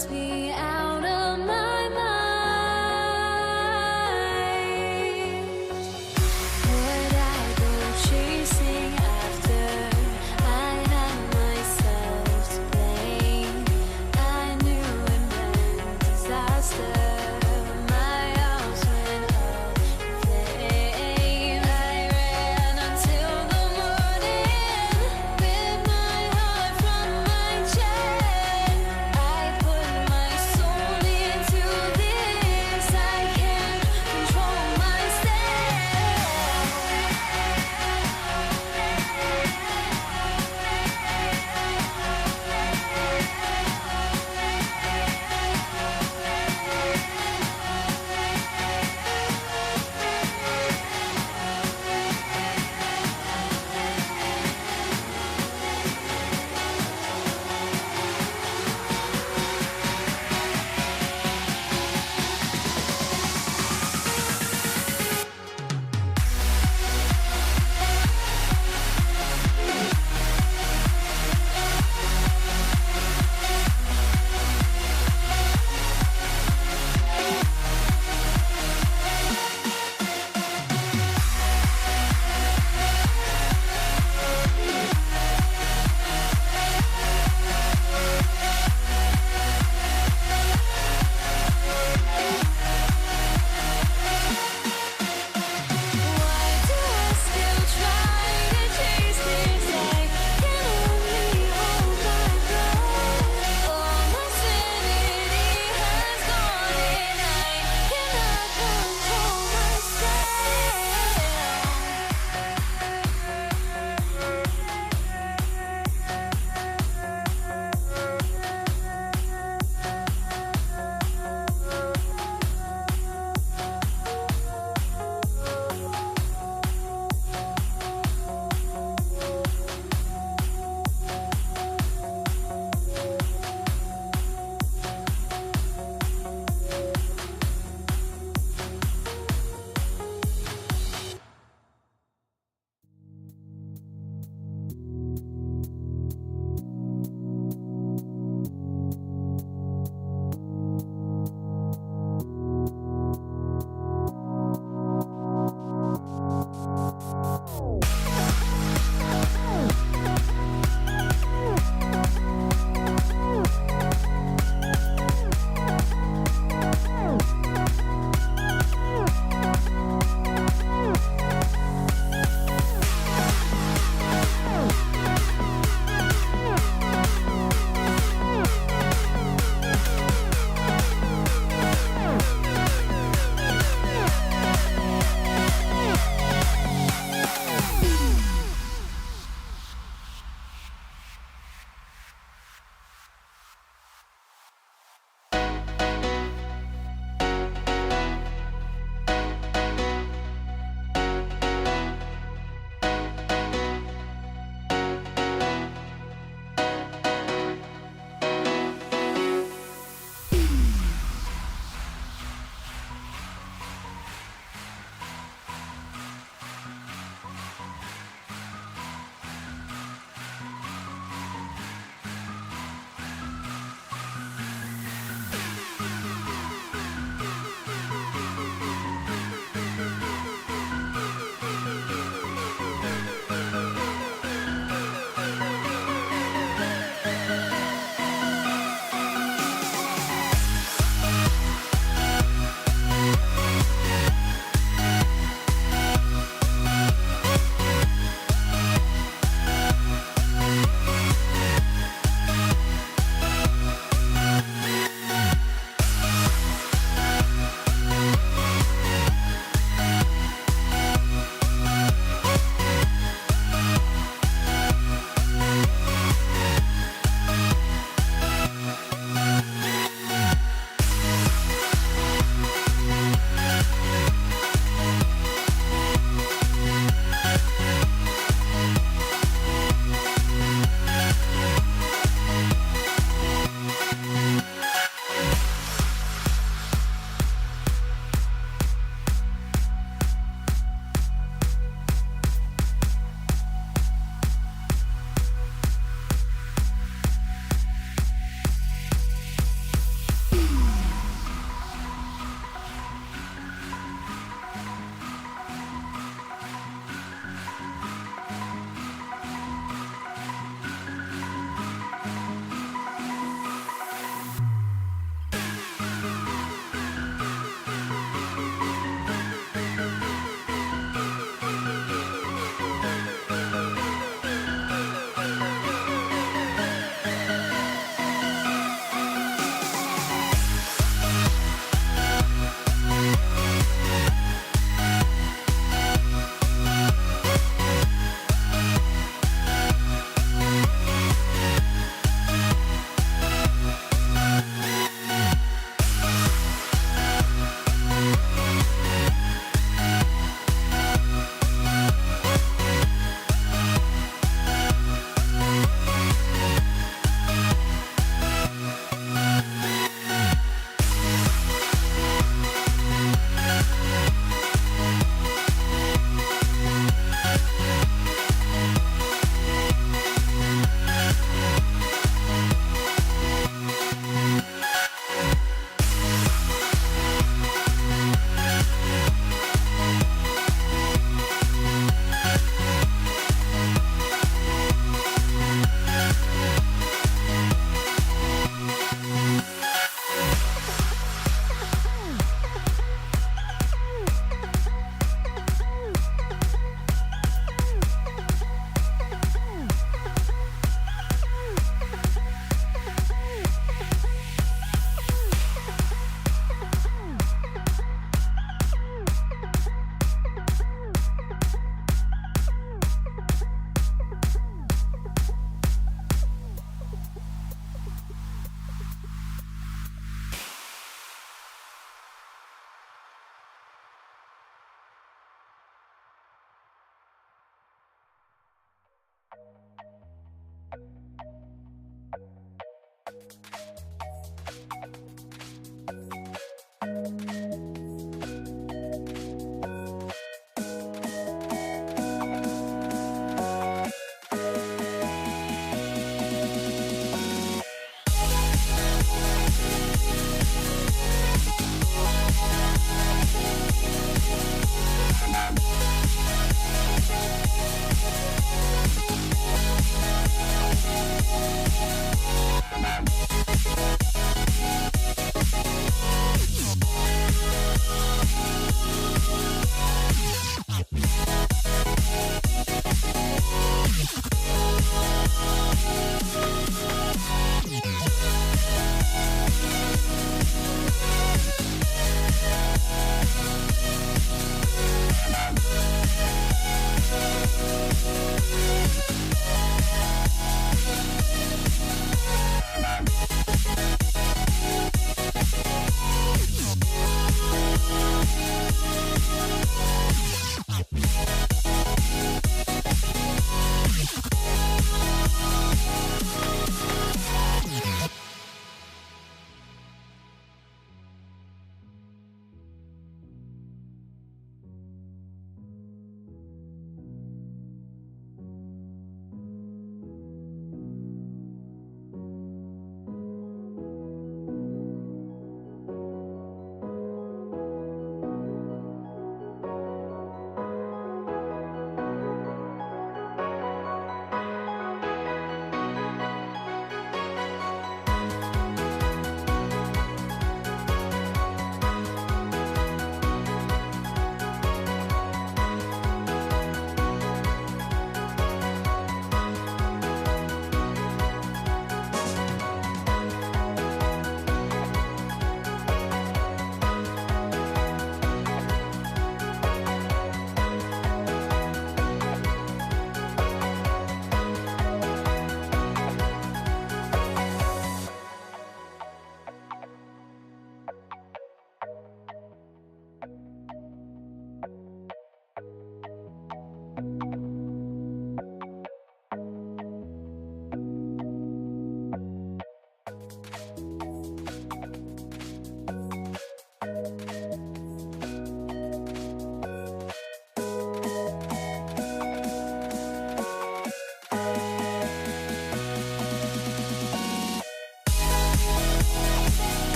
must be out of my mind. Would I go chasing after? I had myself to blame. I knew it meant disaster. My arms went up in flames. I ran until the morning with my heart from my chest. I put my soul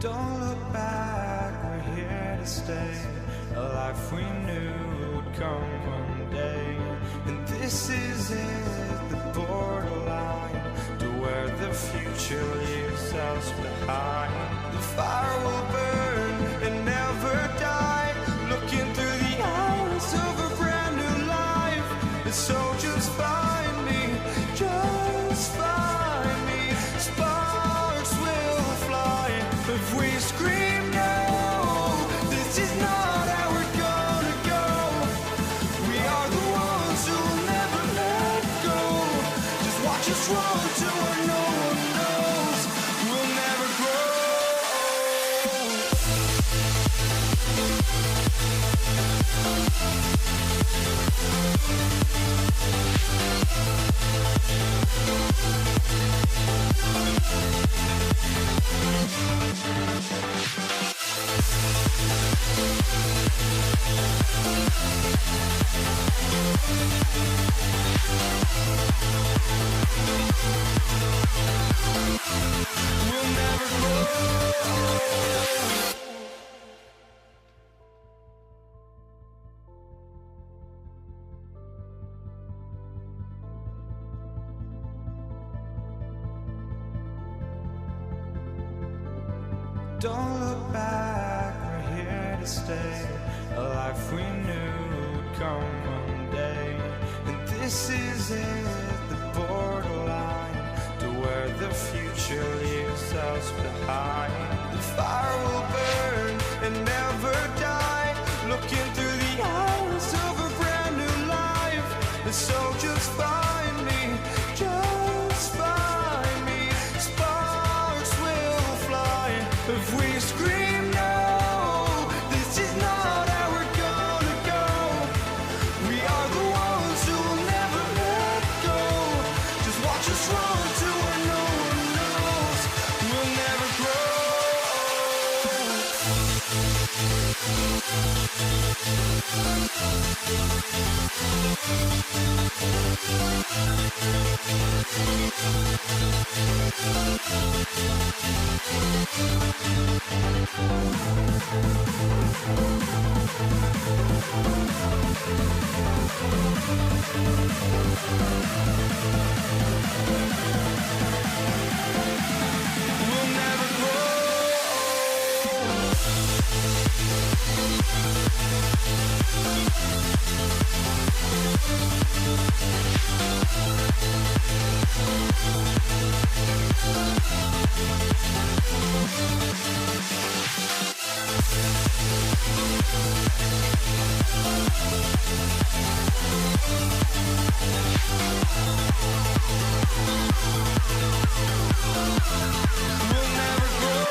Don't look back, we're here to stay. A life we knew would come one day. And this is it, the borderline to where the future leaves us behind. The fire will burn and never die, looking through the eyes of a brand new life. And so just find me, just find me. Sparks will fly. If we scream no, this is not how we're gonna go. We are the ones who'll never let go. Just watch us run to where no one knows. We'll never grow. We'll never grow. Don't look back, we're here to stay. A life we knew would come one day. And this is it, the borderline to where the future leaves us behind. The fire will burn and never die, looking through the eyes of a brand new life. And so just find me, just find me. Sparks will fly if we scream no. This is not how we're gonna go. We are the ones who will never let go. Just watch us run to where no one knows. We'll never grow. We'll never grow. We'll never grow.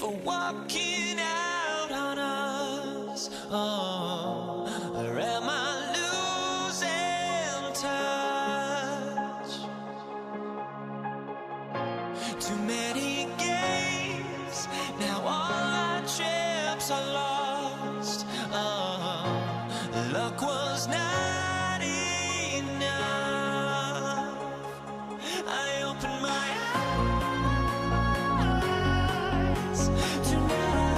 for walking out on us? Oh, or am I losing touch? Too many games, now all our chips are lost. Oh, luck was not enough. I opened my eyes tonight.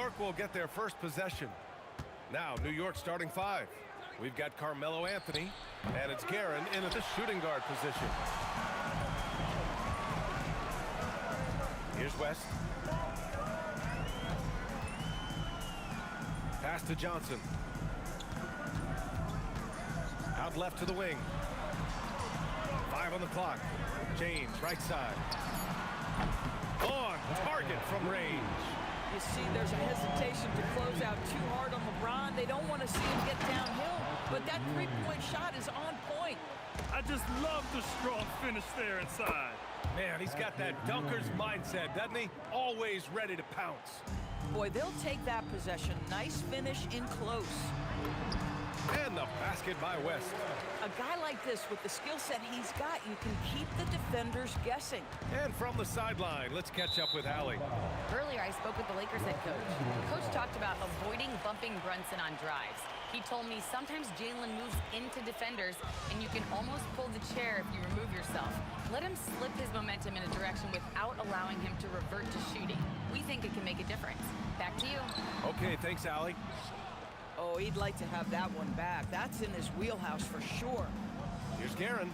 York will get their first possession. Now, New York starting 5. We've got Carmelo Anthony, and it's Guerin in at the shooting guard position. Here's West. Pass to Johnson. Out left to the wing. 5 on the clock. James, right side. On target from range. You see there's a hesitation to close out too hard on LeBron. They don't want to see him get downhill, but that three-point shot is on point. I just love the strong finish there inside. Man, he's got that dunker's mindset, doesn't he? Always ready to pounce. Boy, they'll take that possession. Nice finish in close. And the basket by West. A guy like this, with the skill set he's got, you can keep the defenders guessing. And from the sideline, let's catch up with Allie. Earlier, I spoke with the Lakers head coach. Coach talked about avoiding bumping Brunson on drives. He told me sometimes Jalen moves into defenders, and you can almost pull the chair if you remove yourself. Let him slip his momentum in a direction without allowing him to revert to shooting. We think it can make a difference. Back to you. Okay, thanks, Allie. Oh, he'd like to have that one back. That's in his wheelhouse for sure. Here's Guerin.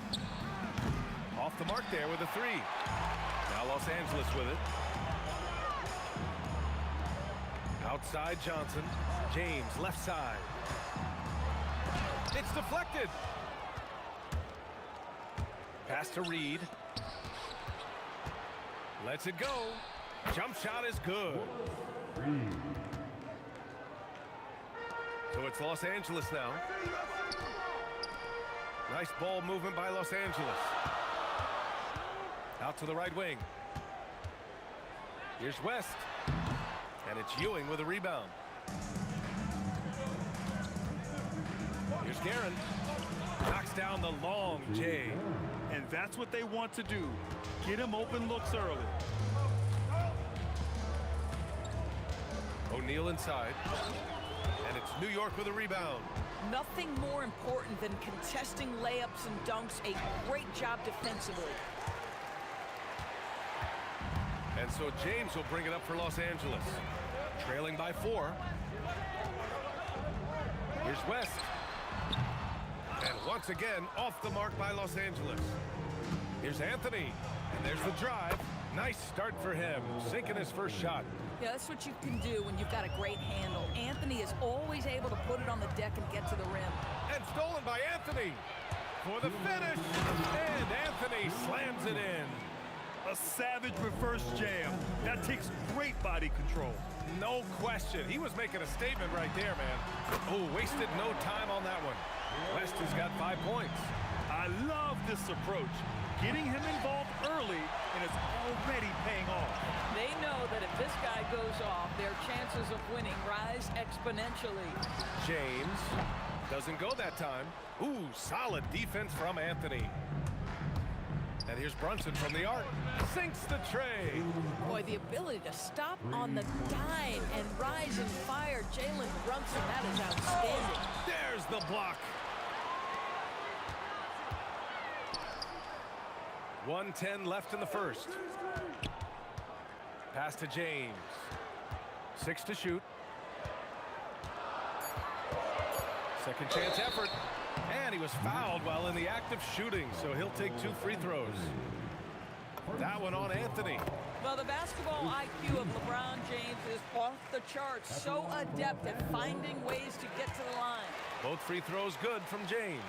Off the mark there with a 3. Now Los Angeles with it. Outside Johnson. James, left side. It's deflected. Pass to Reed. Lets it go. Jump shot is good. So it's Los Angeles now. Nice ball movement by Los Angeles. Out to the right wing. Here's West. And it's Ewing with a rebound. Here's Guerin. Knocks down the long J. And that's what they want to do. Get him open looks early. O'Neal inside. And it's New York with a rebound. Nothing more important than contesting layups and dunks. A great job defensively. And so James will bring it up for Los Angeles. Trailing by 4. Here's West. And once again, off the mark by Los Angeles. Here's Anthony. And there's the drive. Nice start for him. Sinking his first shot. Yeah, that's what you can do when you've got a great handle. Anthony is always able to put it on the deck and get to the rim. And stolen by Anthony for the finish. And Anthony slams it in. A savage reverse jam. That takes great body control. No question. He was making a statement right there, man. Oh, wasted no time on that one. West has got 5 points. I love this approach. Getting him involved early, and it's already paying off. They know that if this guy goes off, their chances of winning rise exponentially. James doesn't go that time. Ooh, solid defense from Anthony. And here's Brunson from the arc. Sinks the tray. Boy, the ability to stop on the dime and rise and fire Jalen Brunson, that is outstanding. There's the block. 1:10 left in the first. Pass to James. 6 to shoot. Second chance effort. And he was fouled while in the act of shooting, so he'll take 2 free throws. That one on Anthony. Well, the basketball IQ of LeBron James is off the charts. So adept at finding ways to get to the line. Both free throws good from James.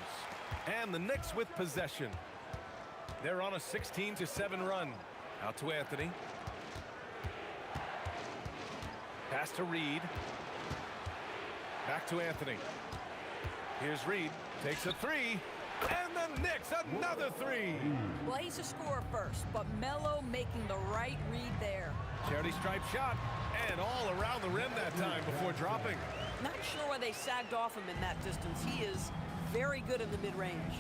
And the Knicks with possession. They're on a 16-7 run. Out to Anthony. Pass to Reed. Back to Anthony. Here's Reed. Takes a 3. And the Knicks, another 3. Well, he's a scorer first, but Melo making the right read there. Charity stripe shot. And all around the rim that time before dropping. Not sure why they sagged off him in that distance. He is very good in the mid-range.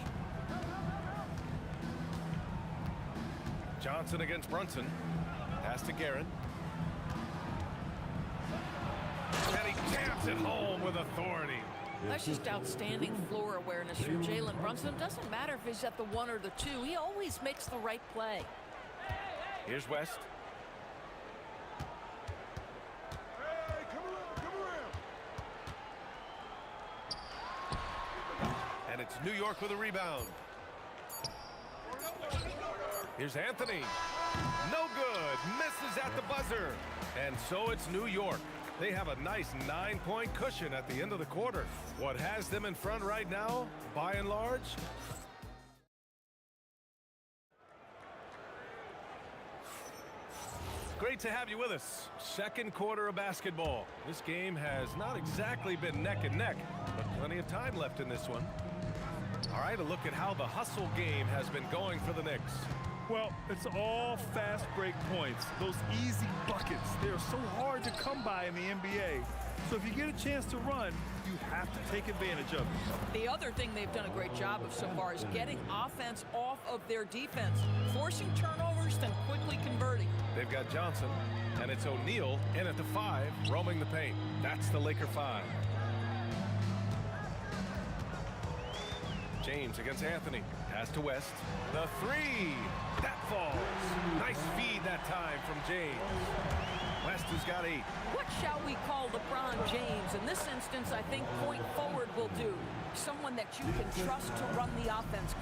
Johnson against Brunson. Pass to Guerin. And he jams it home with authority. That's just outstanding floor awareness from Jalen Brunson. Doesn't matter if he's at the 1 or the 2. He always makes the right play. Here's West. It's New York with a rebound. Here's Anthony. No good. Misses at the buzzer. And so it's New York. They have a nice 9-point cushion at the end of the quarter. What has them in front right now, by and large? Great to have you with us. Second quarter of basketball. This game has not exactly been neck and neck, but plenty of time left in this one. All right, a look at how the hustle game has been going for the Knicks. Well, it's all fast break points. Those easy buckets, they're so hard to come by in the NBA. So if you get a chance to run, you have to take advantage of it. The other thing they've done a great job of so far is getting offense off of their defense, forcing turnovers, then quickly converting. They've got Johnson, and it's O'Neal in at the 5, roaming the paint. That's the Laker 5. James against Anthony. Pass to West. The 3. That falls. Nice feed that time from James. West has got 8. What shall we call LeBron James? In this instance, I think point forward will do. Someone that you can trust to run the offense.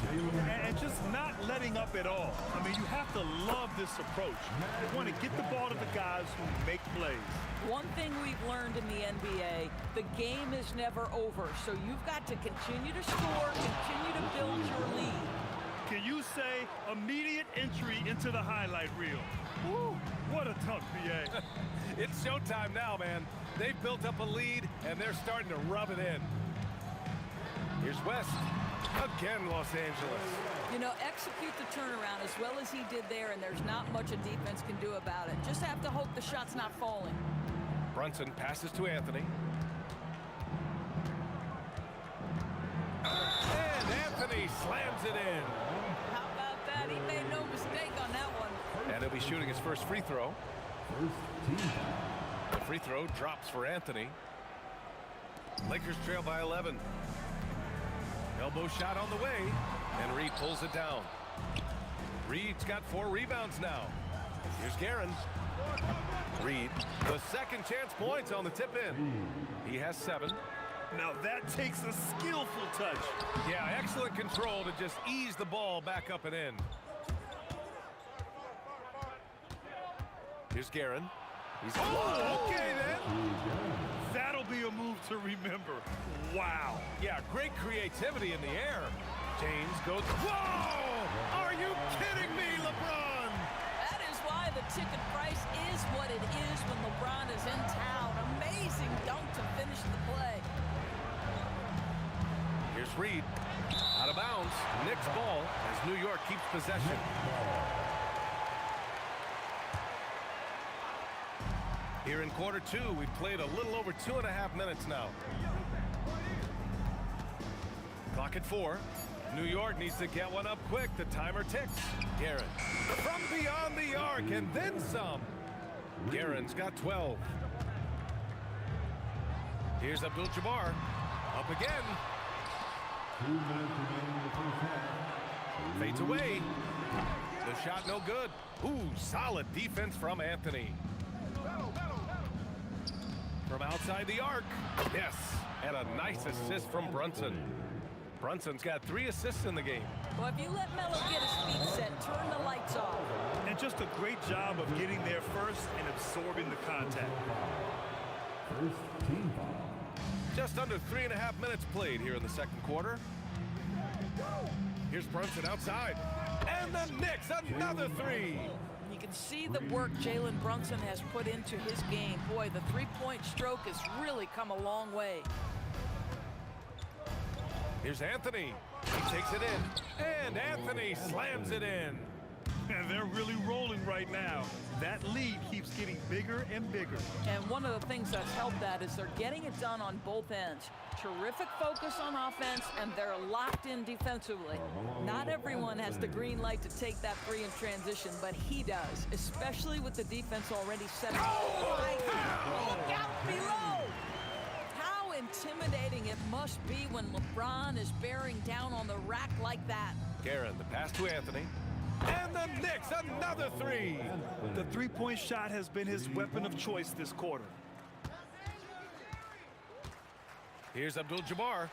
And just not letting up at all. I mean, you have to love this approach. You want to get the ball to the guys who make plays. One thing we've learned in the NBA, the game is never over. So you've got to continue to score, continue to build your lead. Can you say immediate entry into the highlight reel? Woo, what a dunk, PA. It's showtime now, man. They've built up a lead, and they're starting to rub it in. Here's West. Again, Los Angeles. You know, execute the turnaround as well as he did there, and there's not much a defense can do about it. Just have to hope the shot's not falling. Brunson passes to Anthony. And Anthony slams it in. How about that? He made no mistake on that one. And he'll be shooting his first free throw. The free throw drops for Anthony. Lakers trail by 11. Elbow shot on the way, and Reed pulls it down. Reed's got 4 rebounds now. Here's Guerin. Reed, the second chance points on the tip in. He has 7. Now that takes a skillful touch. Yeah, excellent control to just ease the ball back up and in. Here's Guerin. He's okay then. That'll be a move to remember. Wow. Yeah, great creativity in the air. James goes, whoa! Are you kidding me, LeBron? That is why the ticket price is what it is when LeBron is in town. Amazing dunk to finish the play. Here's Reed. Out of bounds. Knicks ball as New York keeps possession. Here in quarter 2, we've played a little over 2.5 minutes now. Clock at 4. New York needs to get one up quick. The timer ticks. Guerin from beyond the arc and then some. Guerin's got 12. Here's Abdul-Jabbar. Up again. 2 minutes remaining in the first half. Fades away. The shot no good. Ooh, solid defense from Anthony. From outside the arc. Yes, and a nice assist from Brunson. Brunson's got 3 assists in the game. Well, if you let Melo get his feet set, turn the lights off. And just a great job of getting there first and absorbing the contact. First team foul. Just under 3.5 minutes played here in the second quarter. Here's Brunson outside. And the Knicks, another 3. You can see the work Jalen Brunson has put into his game. Boy, the three-point stroke has really come a long way. Here's Anthony. He takes it in. And Anthony slams it in. And they're really rolling right now. That lead keeps getting bigger and bigger. And one of the things that's helped that is they're getting it done on both ends. Terrific focus on offense, and they're locked in defensively. Not everyone has the green light to take that 3 in transition, but he does, especially with the defense already set up. Oh, my God! Look out below! How intimidating it must be when LeBron is bearing down on the rack like that. Guerin, the pass to Anthony. And the Knicks, another 3. The three-point shot has been his weapon of choice this quarter. Here's Abdul-Jabbar.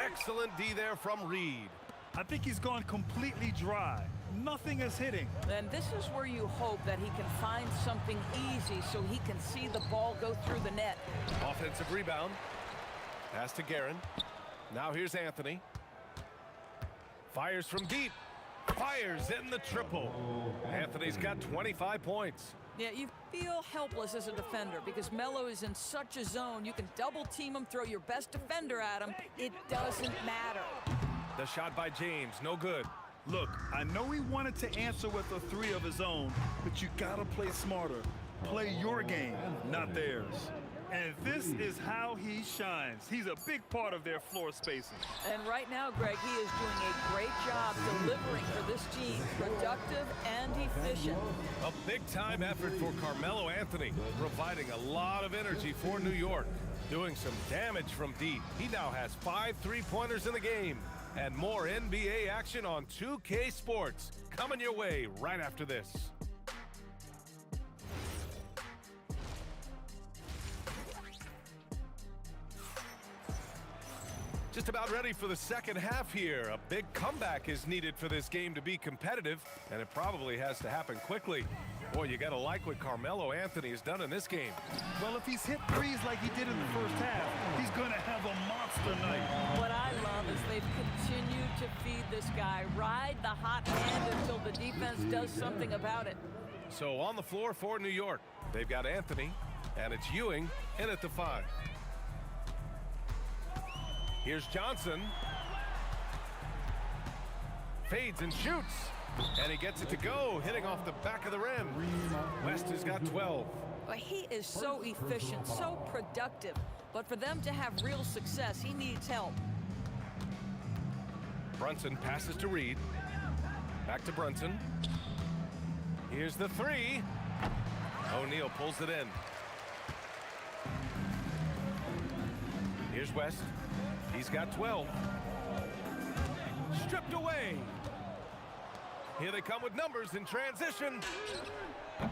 Excellent D there from Reed. I think he's gone completely dry. Nothing is hitting. And this is where you hope that he can find something easy so he can see the ball go through the net. Offensive rebound. Pass to Guerin. Now here's Anthony. Fires from deep. Fires in the triple. Anthony's got 25 points. Yeah, you feel helpless as a defender because Melo is in such a zone. You can double team him, throw your best defender at him. It doesn't matter. The shot by James, no good. Look, I know he wanted to answer with a three of his own, but you gotta play smarter. Play your game, not theirs. And this is how he shines. He's a big part of their floor spacing. And right now, Greg, he is doing a great job delivering for this team. Productive and efficient. A big-time effort for Carmelo Anthony, providing a lot of energy for New York. Doing some damage from deep. He now has 5 3-pointers in the game. And more NBA action on 2K Sports. Coming your way right after this. Just about ready for the second half here. A big comeback is needed for this game to be competitive, and it probably has to happen quickly. Boy, you gotta like what Carmelo Anthony has done in this game. Well, if he's hit threes like he did in the first half, he's gonna have a monster night. What I love is they've continued to feed this guy, ride the hot hand until the defense does something about it. So on the floor for New York, they've got Anthony, and it's Ewing in at the 5. Here's Johnson. Fades and shoots. And he gets it to go, hitting off the back of the rim. West has got 12. But he is so efficient, so productive. But for them to have real success, he needs help. Brunson passes to Reed. Back to Brunson. Here's the 3. O'Neal pulls it in. Here's West. He's got 12. Stripped away. Here they come with numbers in transition.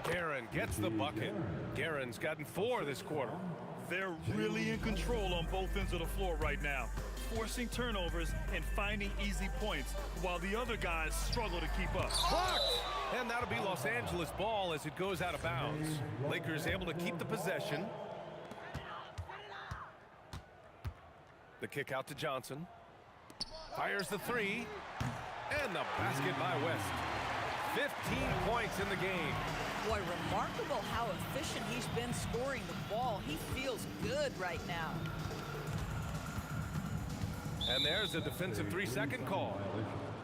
Guerin gets the bucket. Guerin's gotten 4 this quarter. They're really in control on both ends of the floor right now, forcing turnovers and finding easy points while the other guys struggle to keep up. Blocked! And that'll be Los Angeles ball as it goes out of bounds. Lakers able to keep the possession. The kick out to Johnson. Fires the 3. And the basket by West. 15 points in the game. Boy, remarkable how efficient he's been scoring the ball. He feels good right now. And there's a defensive 3-second call.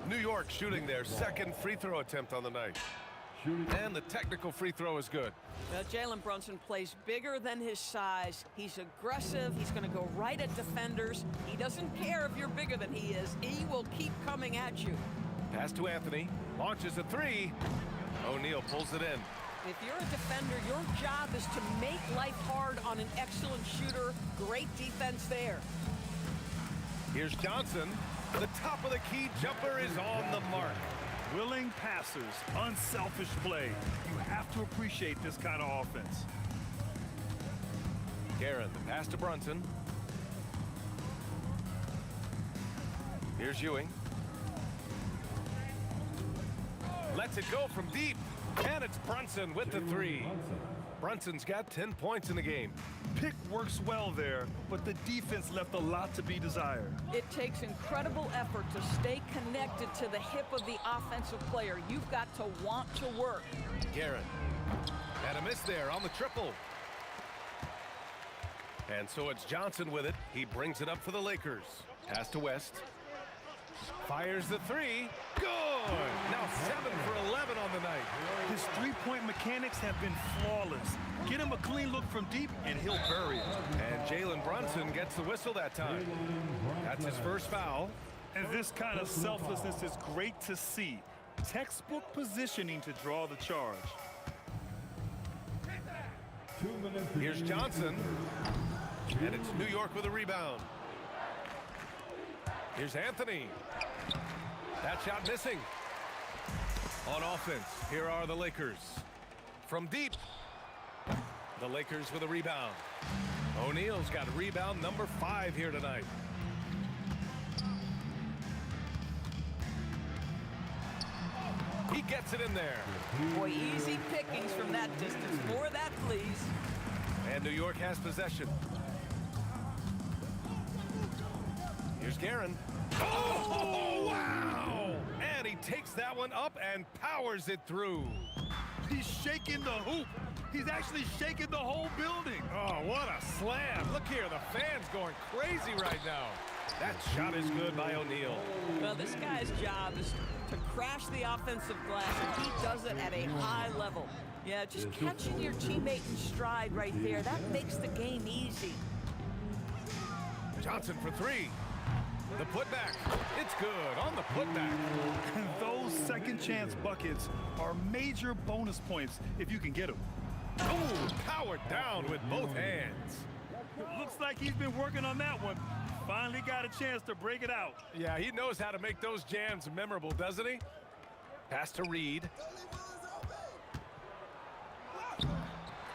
New York shooting their second free throw attempt on the night. And the technical free throw is good. Well, Jalen Brunson plays bigger than his size. He's aggressive. He's going to go right at defenders. He doesn't care if you're bigger than he is. He will keep coming at you. Pass to Anthony. Launches a 3. O'Neal pulls it in. If you're a defender, your job is to make life hard on an excellent shooter. Great defense there. Here's Johnson. The top of the key jumper is on the mark. Willing passers, unselfish play. You have to appreciate this kind of offense. Guerin, the pass to Brunson. Here's Ewing. Lets it go from deep. And it's Brunson with the 3. Brunson's got 10 points in the game. Pick works well there, but the defense left a lot to be desired. It takes incredible effort to stay connected to the hip of the offensive player. You've got to want to work. Guerin. And a miss there on the triple. And so it's Johnson with it. He brings it up for the Lakers. Pass to West. Fires the 3. Good! Now 7 for 11 on the night. His three-point mechanics have been flawless. Get him a clean look from deep, and he'll bury it. And Jalen Brunson gets the whistle that time. That's his first foul. And this kind of selflessness is great to see. Textbook positioning to draw the charge. Here's Johnson. And it's New York with a rebound. Here's Anthony. That shot missing. On offense, here are the Lakers. From deep, the Lakers with a rebound. O'Neal's got rebound number 5 here tonight. He gets it in there. Boy, easy pickings from that distance. More of that, please. And New York has possession. Here's Guerin. Oh, wow! And he takes that one up and powers it through. He's shaking the hoop. He's actually shaking the whole building. Oh, what a slam. Look here, the fans going crazy right now. That shot is good by O'Neal. Well, this guy's job is to crash the offensive glass, and he does it at a high level. Yeah, just catching your teammate in stride right there, that makes the game easy. Johnson for three. The putback. It's good on the putback. Those second chance buckets are major bonus points if you can get them. Oh, powered down with both hands. Looks like he's been working on that one. Finally got a chance to break it out. Yeah, he knows how to make those jams memorable, doesn't he? Pass to Reed.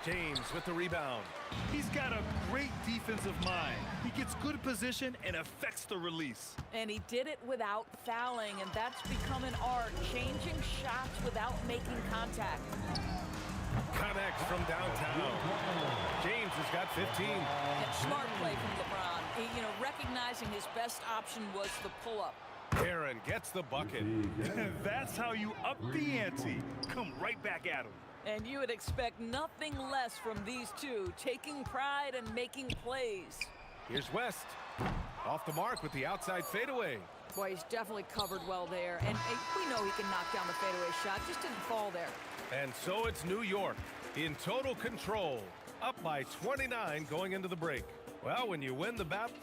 James with the rebound. He's got a great defensive mind. He gets good position and affects the release. And he did it without fouling, and that's become an art, changing shots without making contact. Connects from downtown. James has got 15. And smart play from LeBron. You know, recognizing his best option was the pull-up. Guerin gets the bucket. That's how you up the ante. Come right back at him. And you would expect nothing less from these two, taking pride and making plays. Here's West. Off the mark with the outside fadeaway. Boy, he's definitely covered well there. And we know he can knock down the fadeaway shot, just didn't fall there. And so it's New York in total control, up by 29 going into the break. Well, when you win the battle.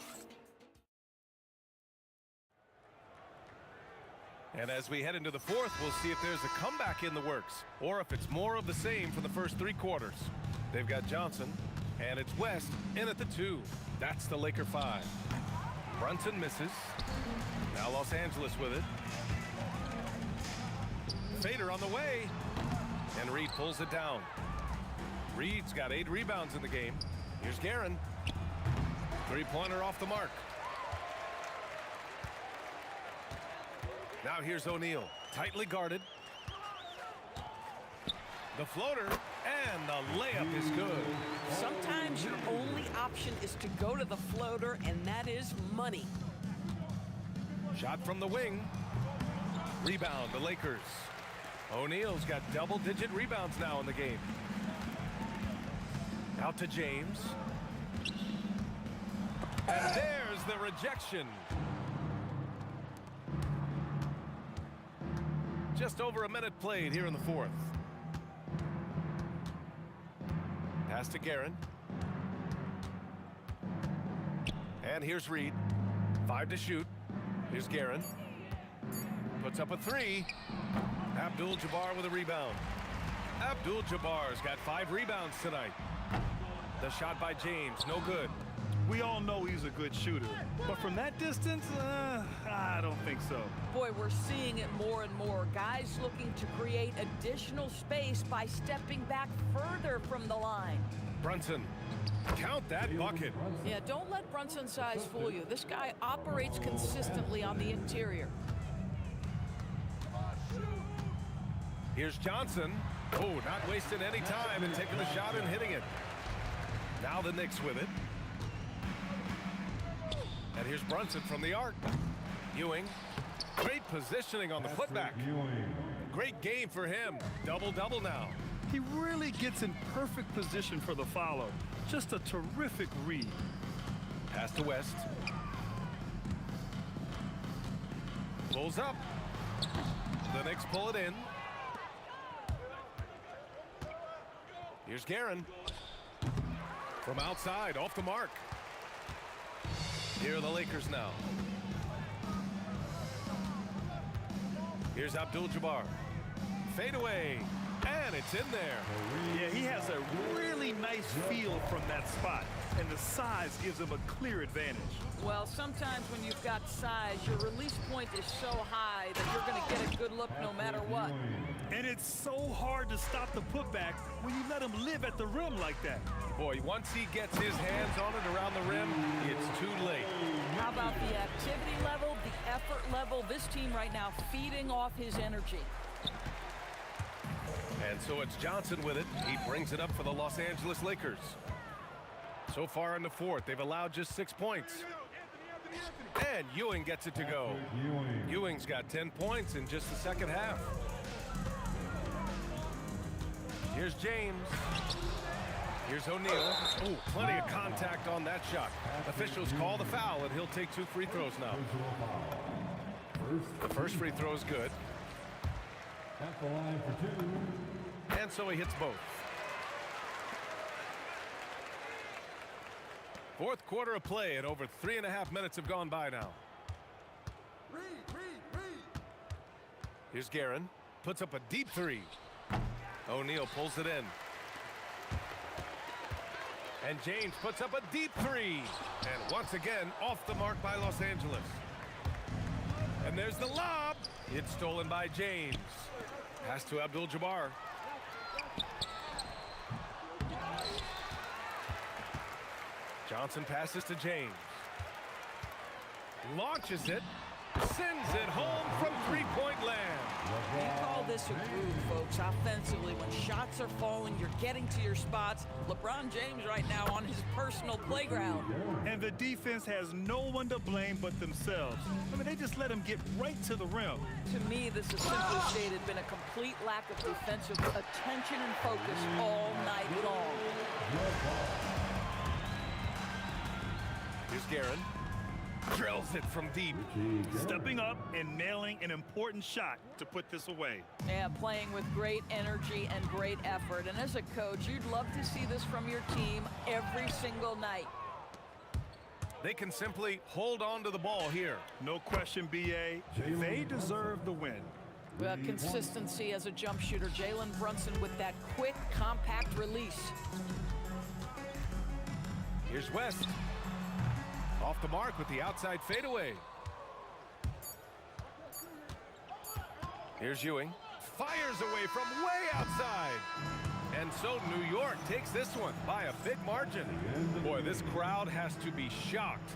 And as we head into the fourth, we'll see if there's a comeback in the works or if it's more of the same for the first three quarters. They've got Johnson, and it's West in at the 2. That's the Laker 5. Brunson misses. Now Los Angeles with it. Fader on the way. And Reed pulls it down. Reed's got 8 rebounds in the game. Here's Guerin. Three-pointer off the mark. Now here's O'Neal, tightly guarded. The floater, and the layup is good. Sometimes your only option is to go to the floater, and that is money. Shot from the wing. Rebound, the Lakers. O'Neal's got double-digit rebounds now in the game. Out to James. And there's the rejection. Just over a minute played here in the fourth. Pass to Guerin. And here's Reed. 5 to shoot. Here's Guerin. Puts up a 3. Abdul-Jabbar with a rebound. Abdul-Jabbar's got 5 rebounds tonight. The shot by James, no good. We all know he's a good shooter, but from that distance, I don't think so. Boy, we're seeing it more and more. Guys looking to create additional space by stepping back further from the line. Brunson, count that bucket. Yeah, don't let Brunson's size fool you. This guy operates consistently on the interior. Here's Johnson. Oh, not wasting any time and taking the shot and hitting it. Now the Knicks with it. And here's Brunson from the arc. Ewing. Great positioning on the putback. Great game for him. Double-double now. He really gets in perfect position for the follow. Just a terrific read. Pass to West. Pulls up. The Knicks pull it in. Here's Guerin. From outside, off the mark. Here are the Lakers now. Here's Abdul-Jabbar. Fade away. And it's in there. Yeah, he has a really nice feel from that spot, and the size gives him a clear advantage. Well, sometimes when you've got size, your release point is so high that you're going to get a good look no matter what. And it's so hard to stop the putback when you let him live at the rim like that. Boy, once he gets his hands on it around the rim, it's too late. How about the activity level unbelievable. This team right now feeding off his energy. And so it's Johnson with it. He brings it up for the Los Angeles Lakers. So far in the fourth, they've allowed just 6 points. And Ewing gets it to go. Ewing's got 10 points in just the second half. Here's James. Here's O'Neal. Oh, plenty of contact on that shot. Officials call the foul, and he'll take 2 free throws now. The first free throw is good. At the line for 2. And so he hits both. Fourth quarter of play, and over 3.5 minutes have gone by now. Here's Guerin. Puts up a deep 3. O'Neal pulls it in. And James puts up a deep 3. And once again, off the mark by Los Angeles. And there's the lob. It's stolen by James. Pass to Abdul-Jabbar. Johnson passes to James. Launches it. Sends it home from three-point land. You call this a groove, folks, offensively. When shots are falling, you're getting to your spots. LeBron James right now on his personal playground. And the defense has no one to blame but themselves. I mean, they just let him get right to the rim. To me, this has simply stated been a complete lack of defensive attention and focus all night long. Here's Guerin. Drills it from deep. Stepping up and nailing an important shot to put this away. Yeah, playing with great energy and great effort. And as a coach, you'd love to see this from your team every single night. They can simply hold on to the ball here. No question, B.A. They deserve the win. Well, consistency as a jump shooter. Jalen Brunson with that quick, compact release. Here's West. Off the mark with the outside fadeaway. Here's Ewing. Fires away from way outside. And so New York takes this one by a big margin. Boy, this crowd has to be shocked.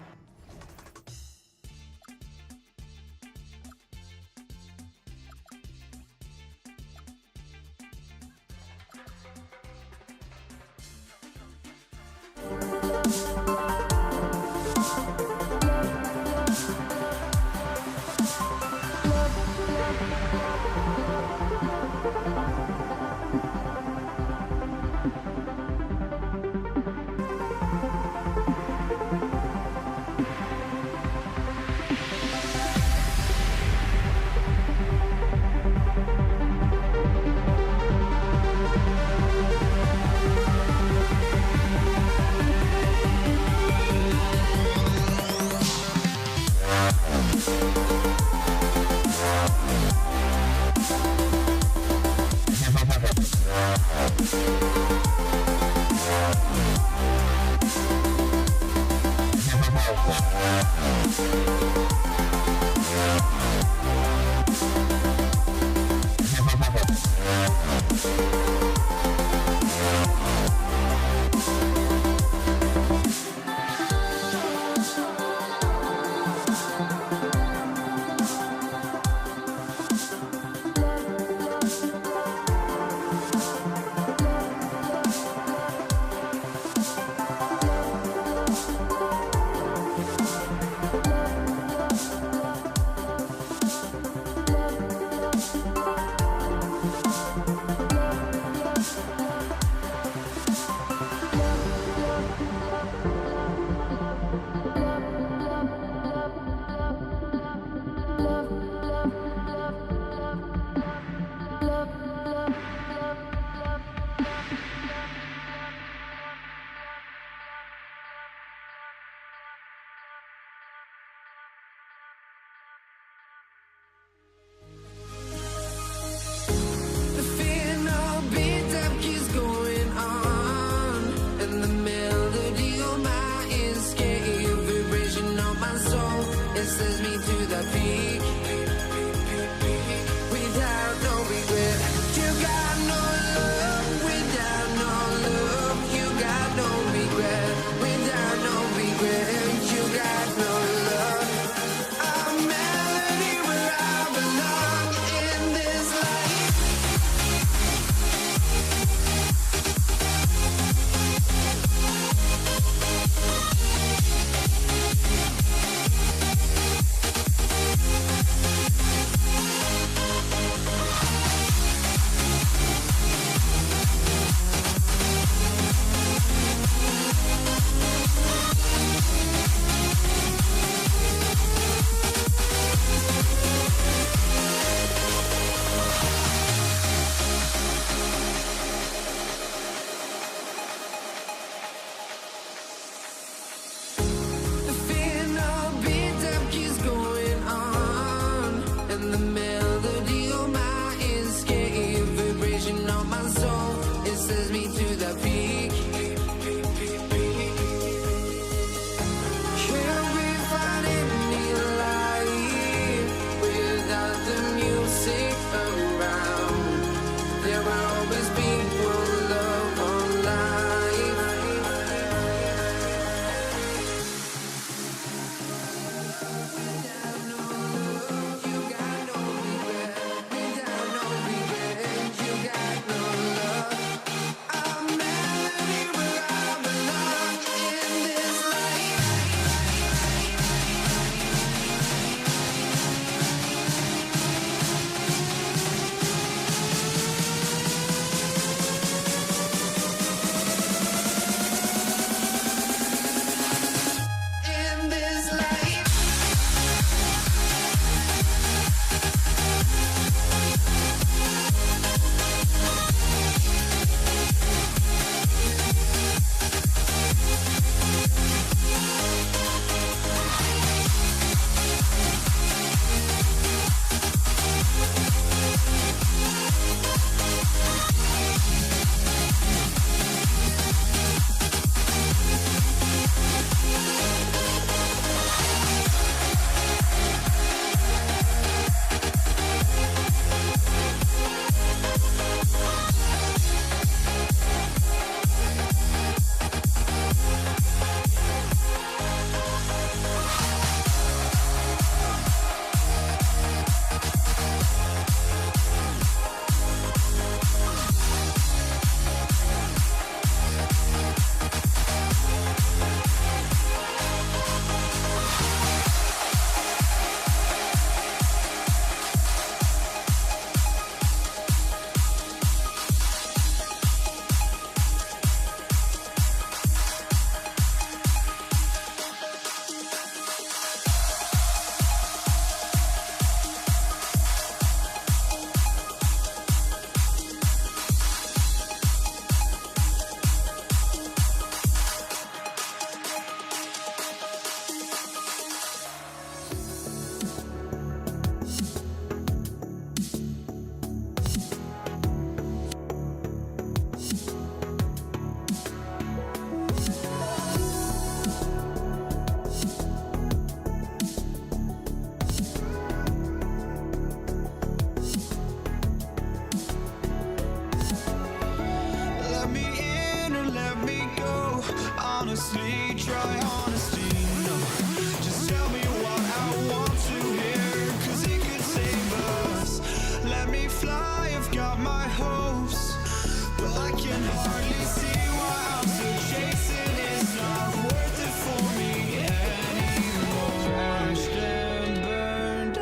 hardly see why I'm still chasing. It's not worth it for me anymore. Crashed and burned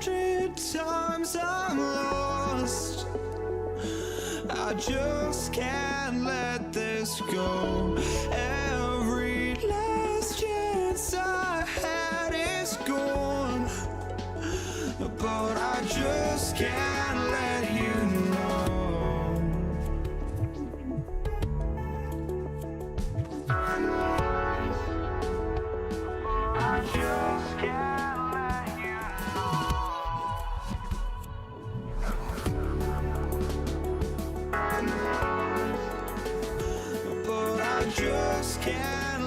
100 times. I'm lost. I just can't let this go. Every last chance I had is gone, but I just can't let you know. I just can't let you know. But I just can't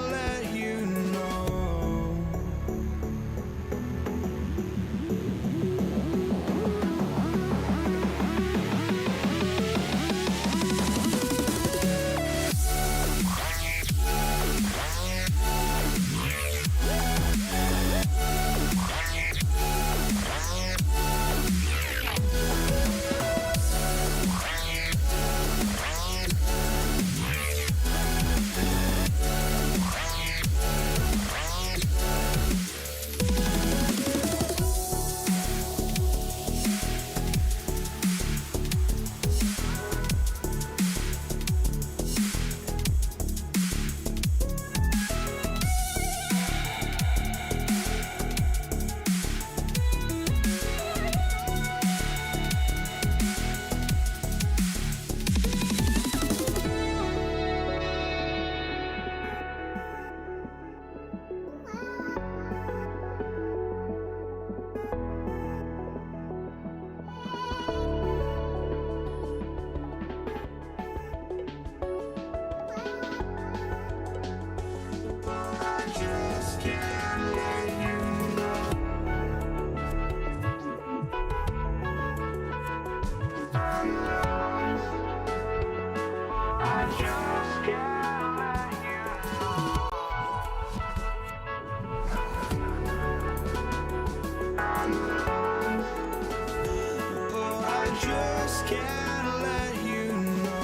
let you know.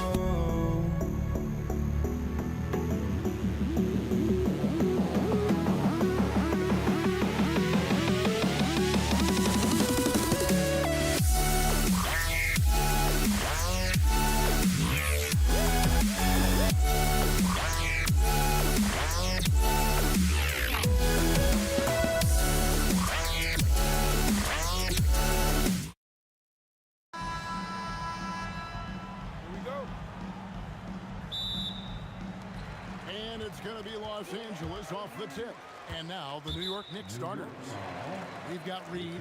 And it's going to be Los Angeles off the tip. And now the New York Knicks starters. We've got Reed.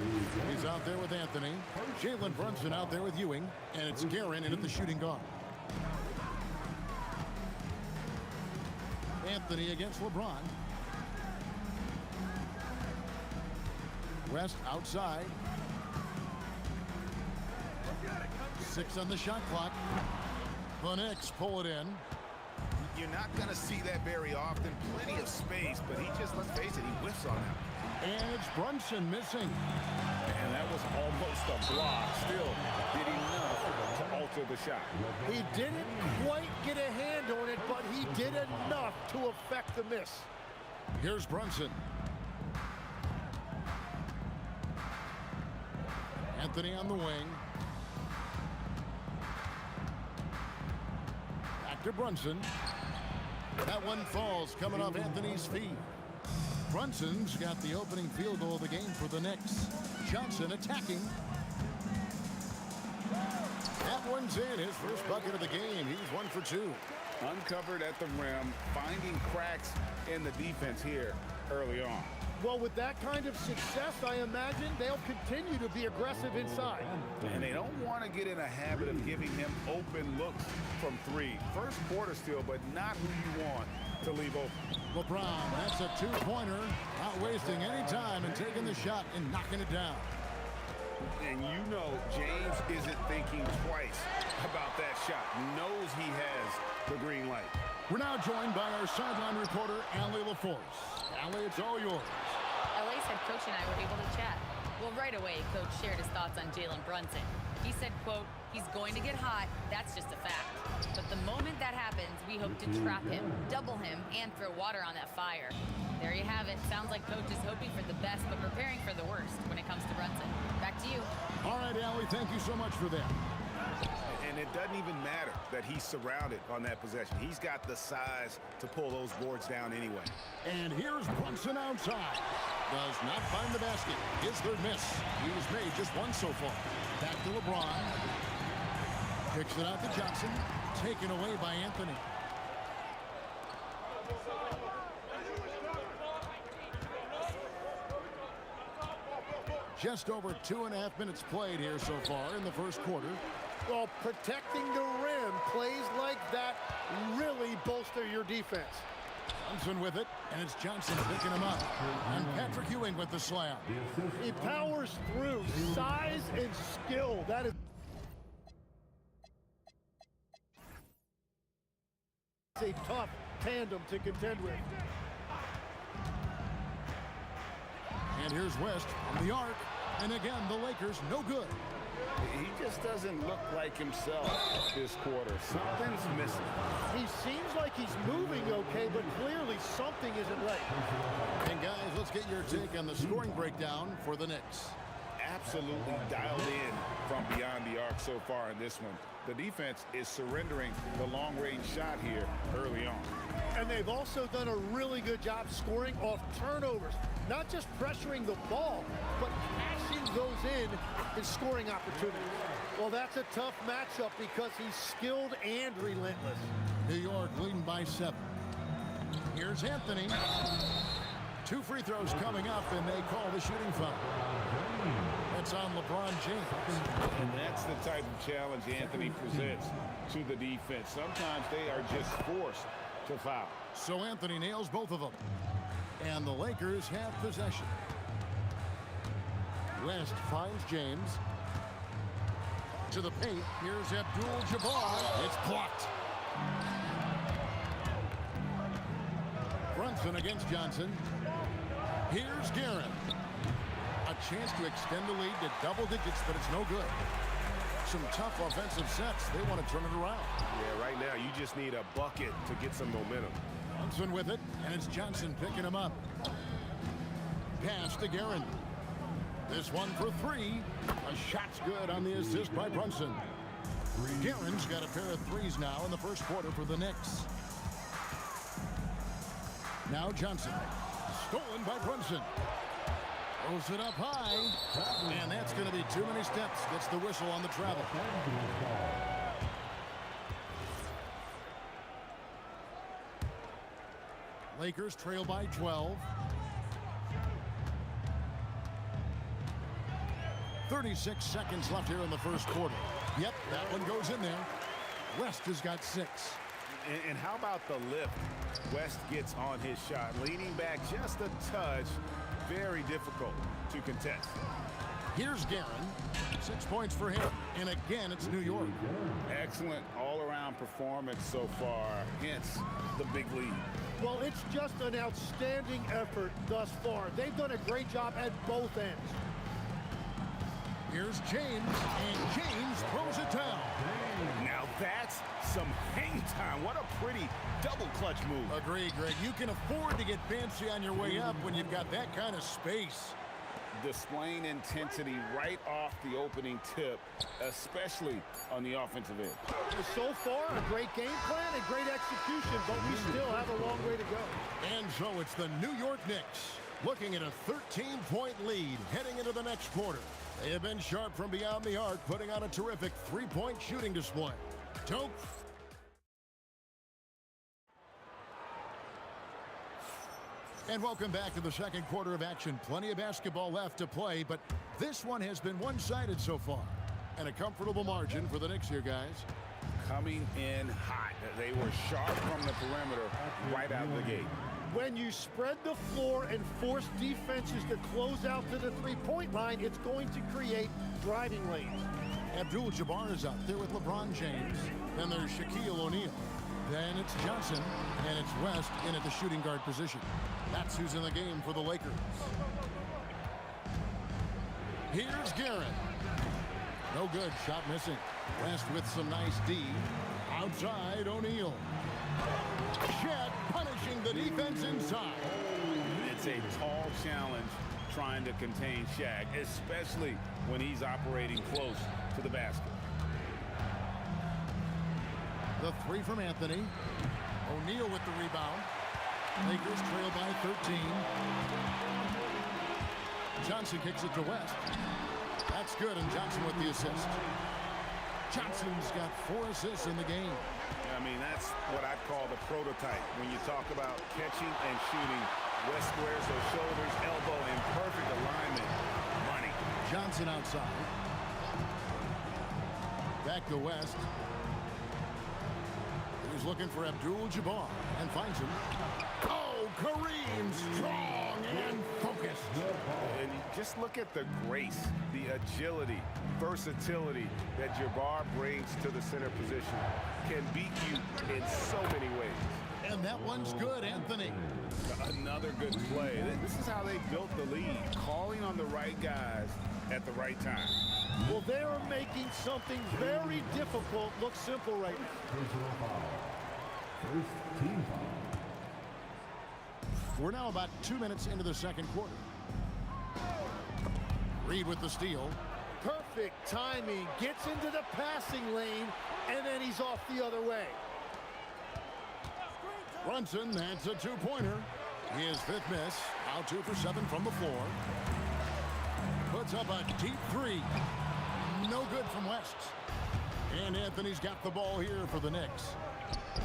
He's out there with Anthony. Jalen Brunson out there with Ewing. And it's Guerin in at the shooting guard. Anthony against LeBron. West outside. 6 on the shot clock. The Knicks pull it in. You're not going to see that very often. Plenty of space, but he just, let's face it, he whiffs on that. And it's Brunson missing. And that was almost a block. Still did enough to alter the shot. He didn't quite get a hand on it, but he did enough to affect the miss. Here's Brunson. Anthony on the wing. Back to Brunson. That one falls coming off Anthony's feet. Brunson's got the opening field goal of the game for the Knicks. Johnson attacking. That one's in. His first bucket of the game. He's 1 for 2. Uncovered at the rim, finding cracks in the defense here early on. Well, with that kind of success, I imagine they'll continue to be aggressive inside. And they don't want to get in a habit of giving him open looks from 3. First quarter still, but not who you want to leave open. LeBron, that's a 2-pointer. Not wasting any time and taking the shot and knocking it down. And you know James isn't thinking twice about that shot. Knows he has the green light. We're now joined by our sideline reporter, Allie LaForce. Allie, it's all yours. LA's head coach and I were able to chat. Well, right away, Coach shared his thoughts on Jalen Brunson. He said, quote, He's going to get hot. That's just a fact. But the moment that happens, we hope to trap him, double him, and throw water on that fire. There you have it. Sounds like Coach is hoping for the best, but preparing for the worst when it comes to Brunson. Back to you. All right, Allie, thank you so much for that. And it doesn't even matter that he's surrounded on that possession. He's got the size to pull those boards down anyway. And here's Brunson outside. Does not find the basket. His third miss. He's made just one so far. Back to LeBron. Kicks it out to Johnson. Taken away by Anthony. Just over 2.5 minutes played here so far in the first quarter. Well, protecting the rim, plays like that really bolster your defense. Johnson with it, and it's Johnson picking him up. And Patrick Ewing with the slam. He powers through. Size and skill. That is a tough tandem to contend with. And here's West from the arc. And again, the Lakers no good. He just doesn't look like himself this quarter. Something's missing. He seems like he's moving okay, but clearly something isn't right. And guys, let's get your take on the scoring breakdown for the Knicks. Absolutely dialed in from beyond the arc so far in this one. The defense is surrendering the long-range shot here early on. And they've also done a really good job scoring off turnovers. Not just pressuring the ball, but cashing those in scoring opportunities. Well, that's a tough matchup because he's skilled and relentless. New York leading by 7. Here's Anthony. 2 free throws coming up, and they call the shooting foul. That's on LeBron James. And that's the type of challenge Anthony presents to the defense. Sometimes they are just forced to foul. So Anthony nails both of them. And the Lakers have possession. West finds James. To the paint. Here's Abdul-Jabbar. It's blocked. Brunson against Johnson. Here's Guerin. A chance to extend the lead to double digits, but it's no good. Some tough offensive sets. They want to turn it around. Yeah, right now you just need a bucket to get some momentum. Brunson with it, and it's Johnson picking him up. Pass to Guerin. This one for 3. A shot's good on the assist by Brunson. Guerin's got a pair of 3s now in the first quarter for the Knicks. Now Johnson. Stolen by Brunson. Throws it up high. And that's going to be too many steps. Gets the whistle on the travel. Lakers trail by 12. 36 seconds left here in the first quarter. Yep, that one goes in there. West has got 6. And how about the lift West gets on his shot? Leaning back just a touch. Very difficult to contest. Here's Guerin. 6 points for him. And again, it's New York. Excellent all-around performance so far. Hence the big lead. Well, it's just an outstanding effort thus far. They've done a great job at both ends. Here's James, and James throws it down. Now that's some hang time. What a pretty double clutch move. Agreed, Greg. You can afford to get fancy on your way up when you've got that kind of space. Displaying intensity right off the opening tip, especially on the offensive end. So far, a great game plan and great execution, but we still have a long way to go. And so it's the New York Knicks looking at a 13-point lead heading into the next quarter. They have been sharp from beyond the arc, putting on a terrific 3-point shooting display. Don't. And welcome back to the second quarter of action. Plenty of basketball left to play, but this one has been one-sided so far. And a comfortable margin for the Knicks here, guys. Coming in hot. They were sharp from the perimeter right out of the gate. When you spread the floor and force defenses to close out to the three-point line, it's going to create driving lanes. Abdul-Jabbar is out there with LeBron James. Then there's Shaquille O'Neal. Then it's Johnson, and it's West in at the shooting guard position. That's who's in the game for the Lakers. Here's Guerin. No good. Shot missing. West with some nice D. Outside, O'Neal. Shed punishing the defense inside. It's a tall challenge trying to contain Shaq, especially when he's operating close to the basket. The three from Anthony. O'Neal with the rebound. Lakers trail by 13. Johnson kicks it to West. That's good, and Johnson with the assist. Johnson's got 4 assists in the game. I mean, that's what I'd call the prototype. When you talk about catching and shooting, West squares those shoulders, elbow in perfect alignment. Money. Johnson outside. Back to West. He's looking for Abdul-Jabbar and finds him. Oh, Kareem, strong and focused. And just look at the grace, the agility, versatility that Jabbar brings to the center position. Can beat you in so many ways. And that one's good, Anthony. Another good play. This is how they built the lead, calling on the right guys at the right time. Well, they are making something very difficult look simple right now. First team foul. We're now about 2 minutes into the second quarter. Reed with the steal. Perfect timing. Gets into the passing lane, and then he's off the other way. Brunson, that's a two-pointer. His 5th miss. Now 2 for 7 from the floor. Puts up a deep 3. No good from West. And Anthony's got the ball here for the Knicks.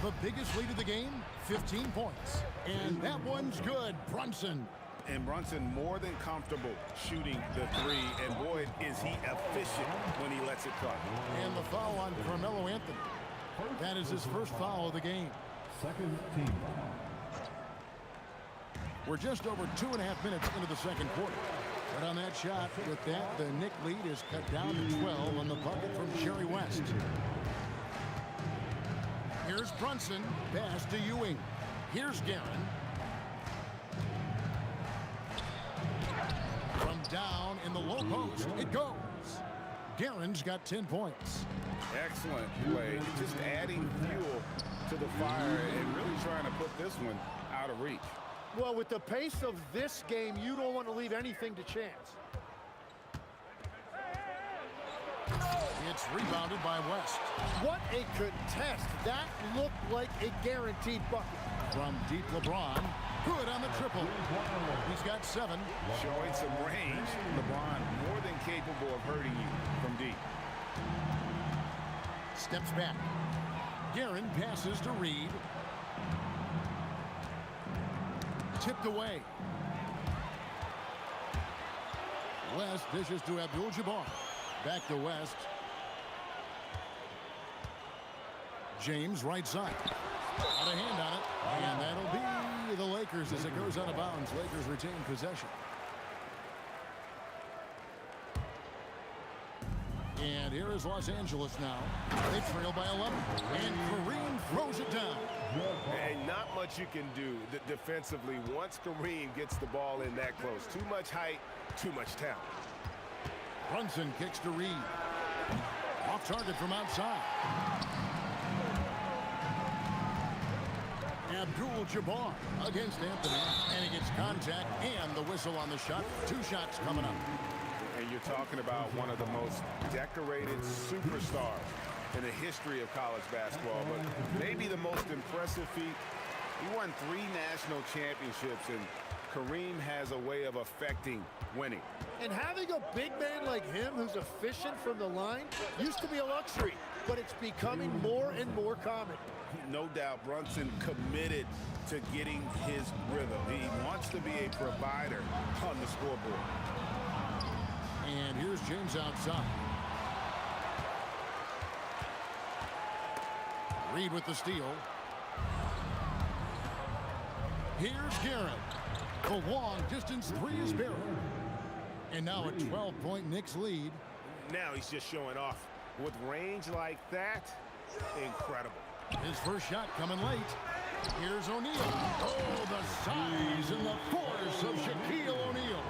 The biggest lead of the game, 15 points. And that one's good. Brunson. And Brunson more than comfortable shooting the 3. And boy, is he efficient when he lets it cut. And the foul on Carmelo Anthony. That is his first foul of the game. Second team foul. We're just over 2.5 minutes into the second quarter. But on that shot, with that, the Knick lead is cut down to 12 on the bucket from Jerry West. Here's Brunson. Pass to Ewing. Here's Guerin. From down in the low post, it goes. Guerin's got 10 points. Excellent play. Just adding fuel to the fire and really trying to put this one out of reach. Well, with the pace of this game, you don't want to leave anything to chance. It's rebounded by West. What a contest. That looked like a guaranteed bucket. From deep, LeBron. Good on the triple. He's got 7. Showing some range. LeBron more than capable of hurting you from deep. Steps back. Guerin passes to Reed. Tipped away. West dishes to Abdul-Jabbar. Back to West. James right side. Got a hand on it. And that'll be the Lakers as it goes out of bounds. Lakers retain possession. And here is Los Angeles now. They trail by 11. And Kareem throws it down. And not much you can do defensively once Kareem gets the ball in that close. Too much height, too much talent. Brunson kicks to Reed. Off target from outside. Abdul-Jabbar against Anthony. And he gets contact and the whistle on the shot. 2 shots coming up. And you're talking about one of the most decorated superstars in the history of college basketball, but maybe the most impressive feat. He won 3 national championships, and Kareem has a way of affecting winning. And having a big man like him who's efficient from the line used to be a luxury, but it's becoming more and more common. No doubt Brunson committed to getting his rhythm. He wants to be a provider on the scoreboard. And here's James outside. Reed with the steal. Here's Guerin. The long distance 3 is buried. And now a 12-point Knicks lead. Now he's just showing off. With range like that, incredible. His first shot coming late. Here's O'Neal. Oh, the size and the force of Shaquille O'Neal.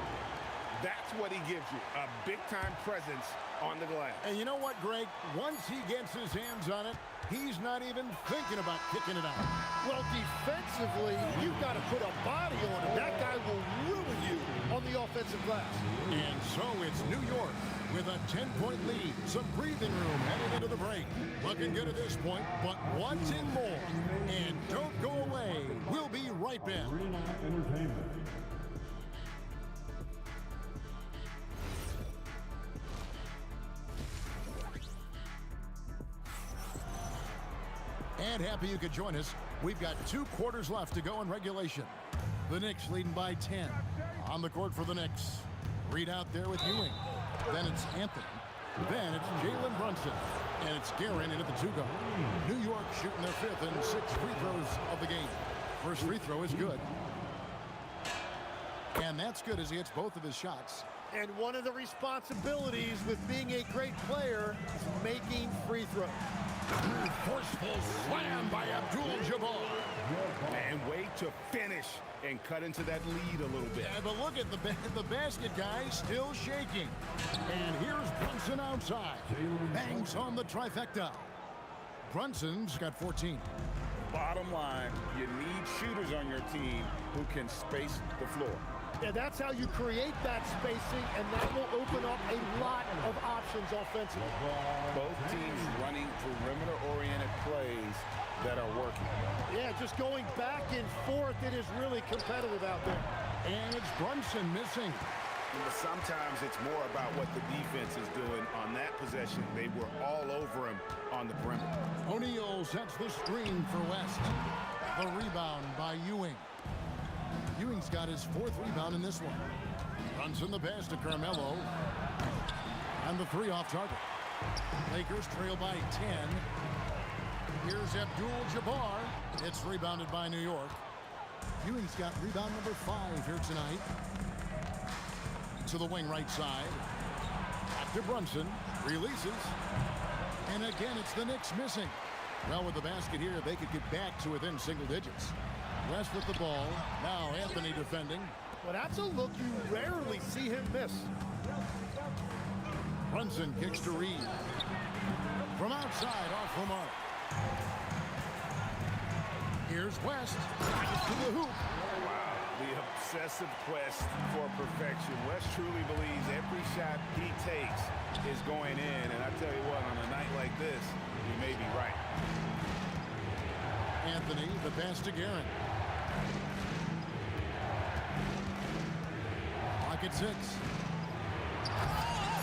That's what he gives you, a big big-time presence on the glass. And you know what, Greg? Once he gets his hands on it, he's not even thinking about kicking it out. Well, defensively, you've got to put a body on him. That guy will ruin you on the offensive glass. And so it's New York with a 10-point lead. Some breathing room heading into the break. Looking good at this point, but wanting more. And don't go away. We'll be right back. And happy you could join us. We've got 2 quarters left to go in regulation. The Knicks leading by 10. On the court for the Knicks. Reed out there with Ewing. Then it's Anthony. Then it's Jalen Brunson. And it's Guerin in at the 2-go. New York shooting their 5th and 6th free throws of the game. First free throw is good. And that's good as he hits both of his shots. And one of the responsibilities with being a great player is making free throws. Forceful slam by Abdul-Jabbar. And way to finish and cut into that lead a little bit. Yeah, but look at the basket guy still shaking. And here's Brunson outside. Bangs on the trifecta. Brunson's got 14. Bottom line, you need shooters on your team who can space the floor. Yeah, that's how you create that spacing, and that will open up a lot of options offensively. Both teams running perimeter-oriented plays that are working. Yeah, just going back and forth, it is really competitive out there. And it's Brunson missing. But sometimes it's more about what the defense is doing on that possession. They were all over him on the perimeter. O'Neal sets the screen for West. The rebound by Ewing. Ewing's got his 4th rebound in this one. Brunson the pass to Carmelo. And the 3 off target. Lakers trail by 10. Here's Abdul-Jabbar. It's rebounded by New York. Ewing's got rebound number 5 here tonight. To the wing right side. Back to Brunson. Releases. And again, it's the Knicks missing. Well, with the basket here, they could get back to within single digits. West with the ball. Now Anthony defending. Well, that's a look you rarely see him miss. Brunson kicks to Reed. From outside, off the mark. Here's West. To the hoop. Wow, the obsessive quest for perfection. West truly believes every shot he takes is going in. And I tell you what, on a night like this, he may be right. Anthony, the pass to Guerin. Pocket 6.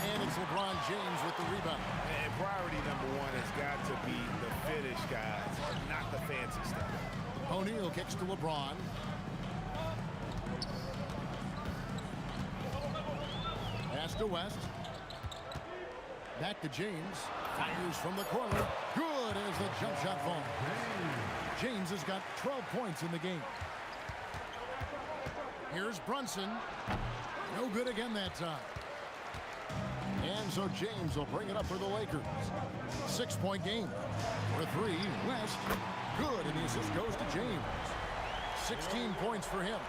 And it's LeBron James with the rebound. And priority number 1 has got to be the finish, guys, not the fancy stuff. O'Neal kicks to LeBron. Pass to West. Back to James. Fires from the corner. Good as the jump shot falls. James has got 12 points in the game. Here's Brunson. No good again that time. And so James will bring it up for the Lakers. 6-point game. For 3, West. Good, and the assist goes to James. 16 points for him.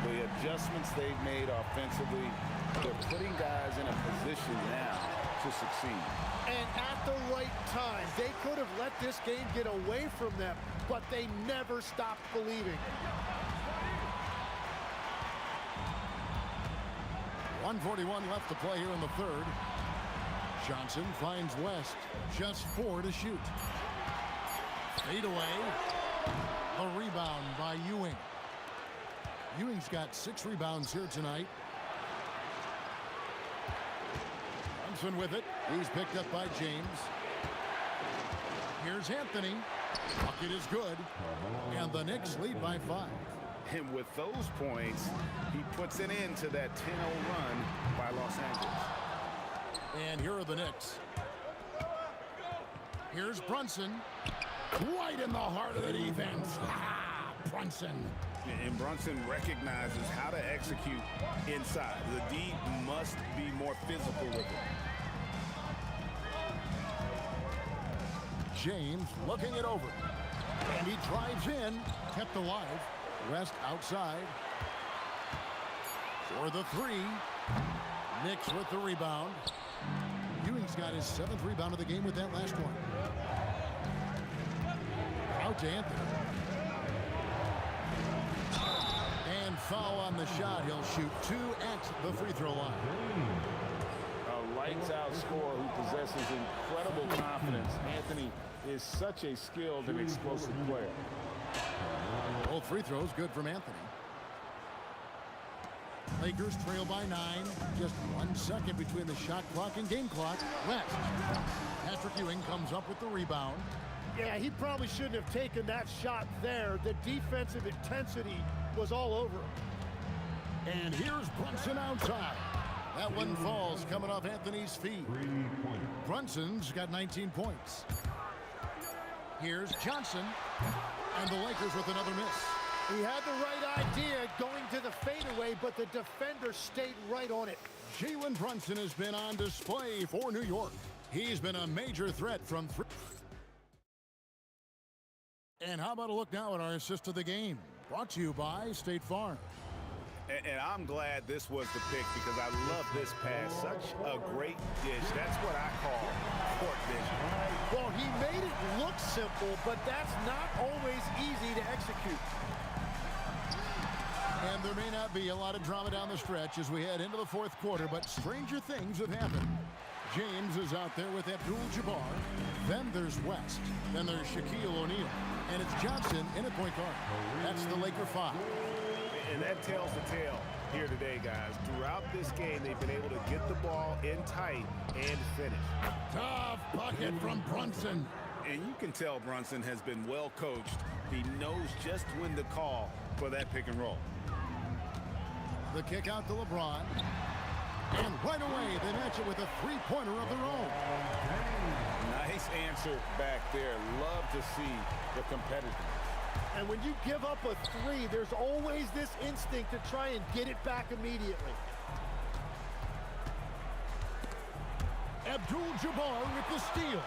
The adjustments they've made offensively, they're putting guys in a position now to succeed. And at the right time, they could have let this game get away from them, but they never stopped believing. 1:41 left to play here in the 3rd. Johnson finds West. Just 4 to shoot. Fade away. A rebound by Ewing. Ewing's got 6 rebounds here tonight. Brunson with it. He's picked up by James. Here's Anthony. Bucket is good. And the Knicks lead by 5. And with those points, he puts an end to that 10-0 run by Los Angeles. And here are the Knicks. Here's Brunson. Right in the heart of the defense. Ah, Brunson. And Brunson recognizes how to execute inside. The D must be more physical with it. James looking it over. And he drives in. Kept alive. West outside. For the 3. Knicks with the rebound. Ewing's got his 7th rebound of the game with that last one. Out to Anthony. And foul on the shot. He'll shoot 2 at the free throw line. A lights-out scorer who possesses incredible confidence. Anthony is such a skilled and explosive player. Both free throws good from Anthony. Lakers trail by 9. Just 1 second between the shot clock and game clock. West. Patrick Ewing comes up with the rebound. Yeah, he probably shouldn't have taken that shot there. The defensive intensity was all over him. And here's Brunson outside. That one falls coming off Anthony's feet. Brunson's got 19 points. Here's Johnson. And the Lakers with another miss. He had the right idea going to the fadeaway, but the defender stayed right on it. Jalen Brunson has been on display for New York. He's been a major threat from 3. And how about a look now at our assist of the game? Brought to you by State Farm. And I'm glad this was the pick because I love this pass. Such a great dish. That's what I call court vision. Well, he made it look simple, but that's not always easy to execute. And there may not be a lot of drama down the stretch as we head into the 4th quarter, but stranger things have happened. James is out there with Abdul-Jabbar. Then there's West. Then there's Shaquille O'Neal. And it's Johnson in at point guard. That's the Laker 5. And that tells the tale here today, guys. Throughout this game, they've been able to get the ball in tight and finish. Tough bucket from Brunson. And you can tell Brunson has been well coached. He knows just when to call for that pick and roll. The kick out to LeBron. And right away, they match it with a 3-pointer of their own. Nice answer back there. Love to see the competitiveness. And when you give up a 3, there's always this instinct to try and get it back immediately. Abdul-Jabbar with the steal.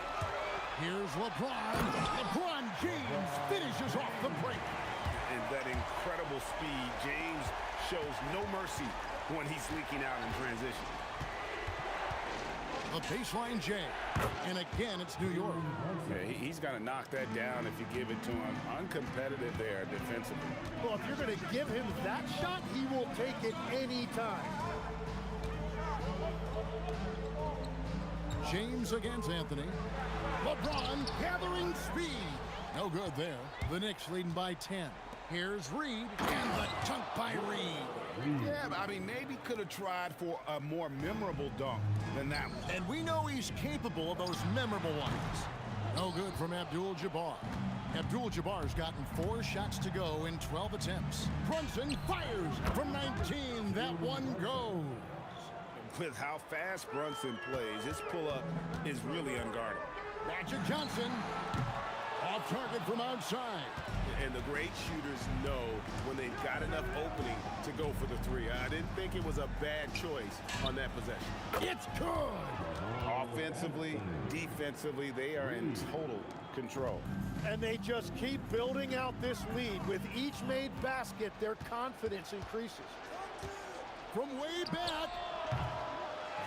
Here's LeBron. LeBron James finishes off the break. And that incredible speed, James shows no mercy when he's leaking out in transition. A baseline J. And again, it's New York. Yeah, he's got to knock that down if you give it to him. Uncompetitive there defensively. Well, if you're going to give him that shot, he will take it any time. James against Anthony. LeBron gathering speed. No good there. The Knicks leading by 10. Here's Reed, and the dunk by Reed. Yeah, but I mean, maybe could have tried for a more memorable dunk than that one. And we know he's capable of those memorable ones. No good from Abdul-Jabbar. Abdul-Jabbar's gotten 4 shots to go in 12 attempts. Brunson fires from 19. That one goes. With how fast Brunson plays, his pull-up is really unguarded. Magic Johnson. Off target from outside. And the great shooters know when they've got enough opening to go for the 3. I didn't think it was a bad choice on that possession. It's good. Offensively, defensively, they are in total control. And they just keep building out this lead. With each made basket, their confidence increases. From way back,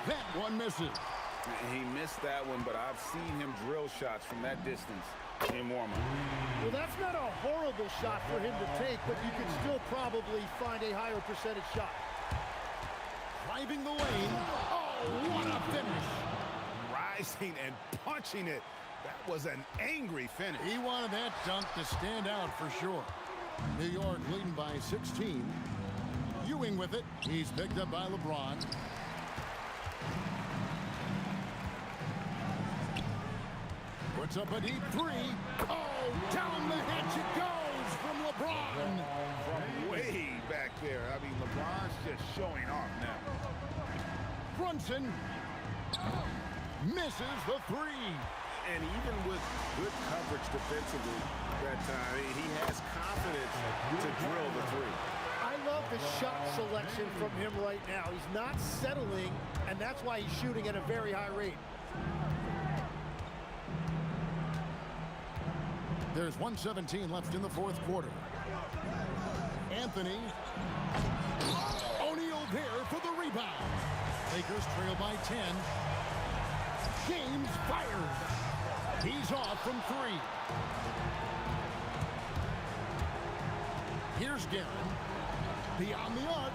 that one misses. He missed that one, but I've seen him drill shots from that distance in warm-up. Well, that's not a horrible shot for him to take, but you can still probably find a higher percentage shot. Driving the lane. Oh, what a finish. Rising and punching it. That was an angry finish. He wanted that dunk to stand out for sure. New York leading by 16. Ewing with it. He's picked up by LeBron. Puts up a deep 3. Oh, down the hatch it goes from LeBron. From way back there. I mean, LeBron's just showing off now. Brunson misses the 3. And even with good coverage defensively that time, he has confidence to drill the 3. I love the shot selection from him right now. He's not settling, and that's why he's shooting at a very high rate. There's 1:17 left in the 4th quarter. Anthony. O'Neal there for the rebound. Lakers trail by 10. James fires. He's off from 3. Here's Guerin. Beyond the arc.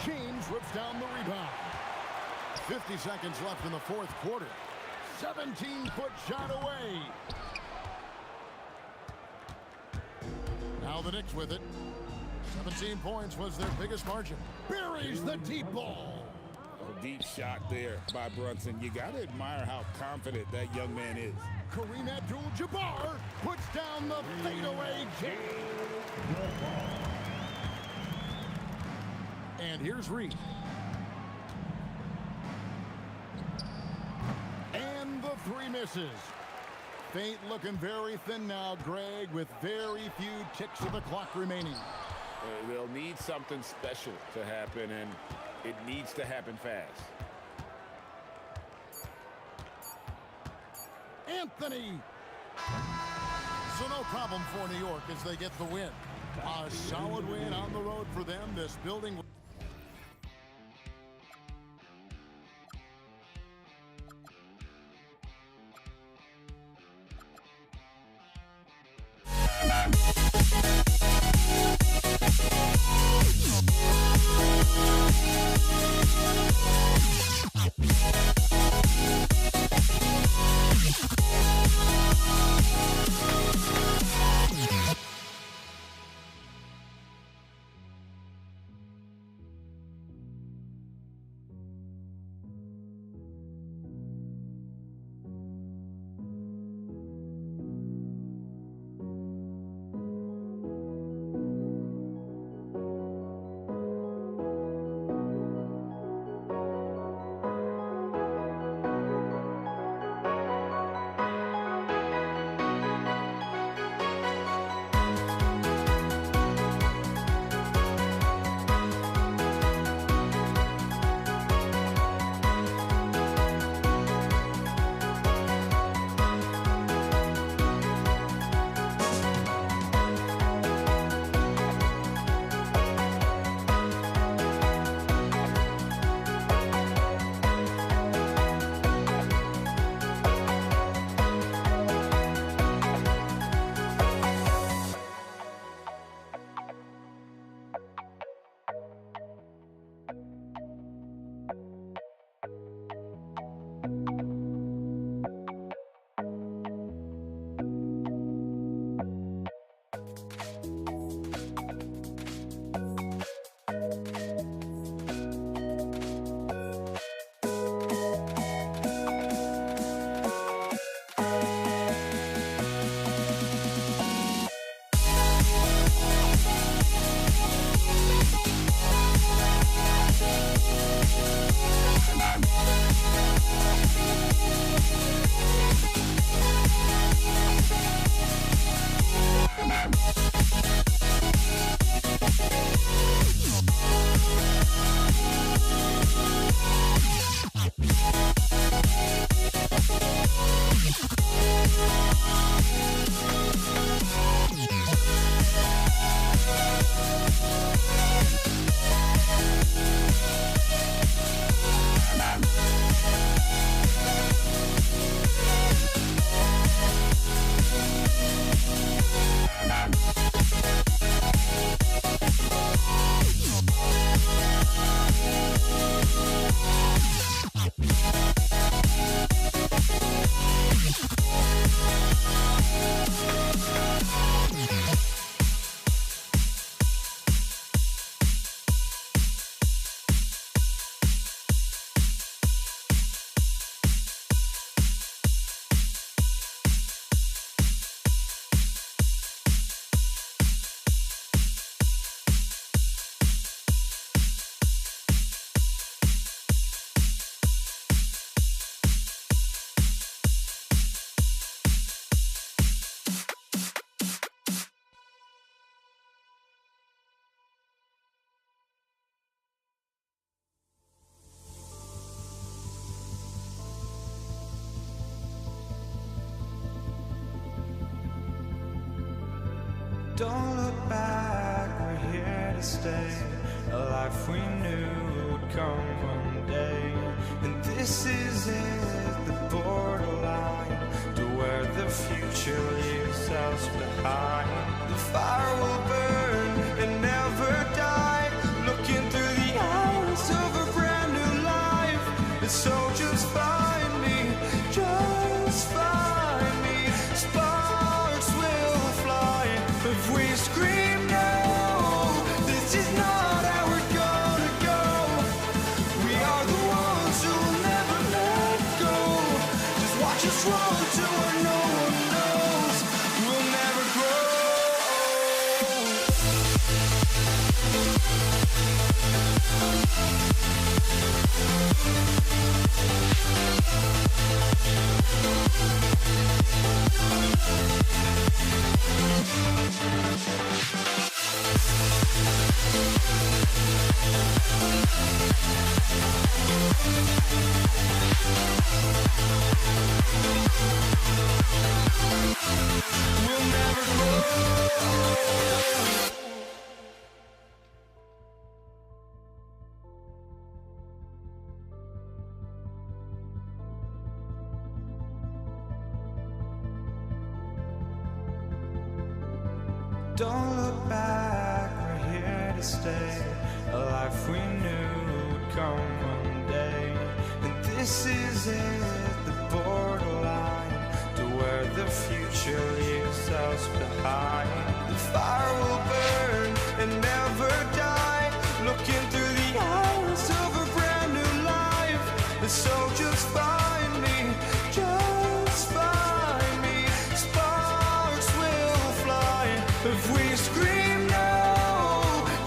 James rips down the rebound. 50 seconds left in the fourth quarter. 17-foot shot away. Now the Knicks with it. 17 points was their biggest margin. Buries the deep ball. A deep shot there by Brunson. You got to admire how confident that young man is. Kareem Abdul-Jabbar puts down the fadeaway jam. And here's Reed. And the 3 misses. Feint looking very thin now, Greg, with very few ticks of the clock remaining. They'll need something special to happen, and it needs to happen fast. Anthony. So no problem for New York as they get the win. A solid win on the road for them. This building... Don't look back, we're here to stay. A life we knew would come one day. this is it, the borderline to where the future leaves us behind. The fire will burn and never die, looking through the eyes of a brand new life. And so just find me, just find me. Sparks will fly if we scream no. This is not how we're gonna go. We are the ones who will never let go. Just watch us run to where no one knows. We'll never grow. We'll never grow. Don't look back, we're here to stay. A life we knew would come one day. And this is it, the borderline to where the future leaves us behind. The fire will burn and never die, looking through the eyes of a brand new life. And so just find me, just find me. Sparks will fly if we scream no.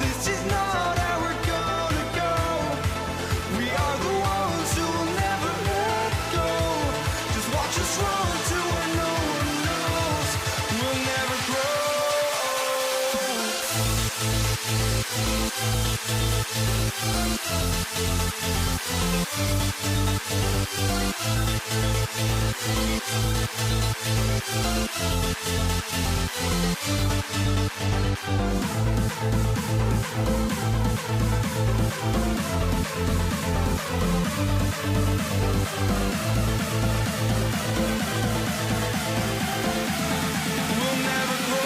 This is not how we're gonna go. We are the ones who will never let go. Just watch us run to where no one knows. We'll never grow. We'll never grow.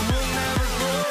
We'll never grow.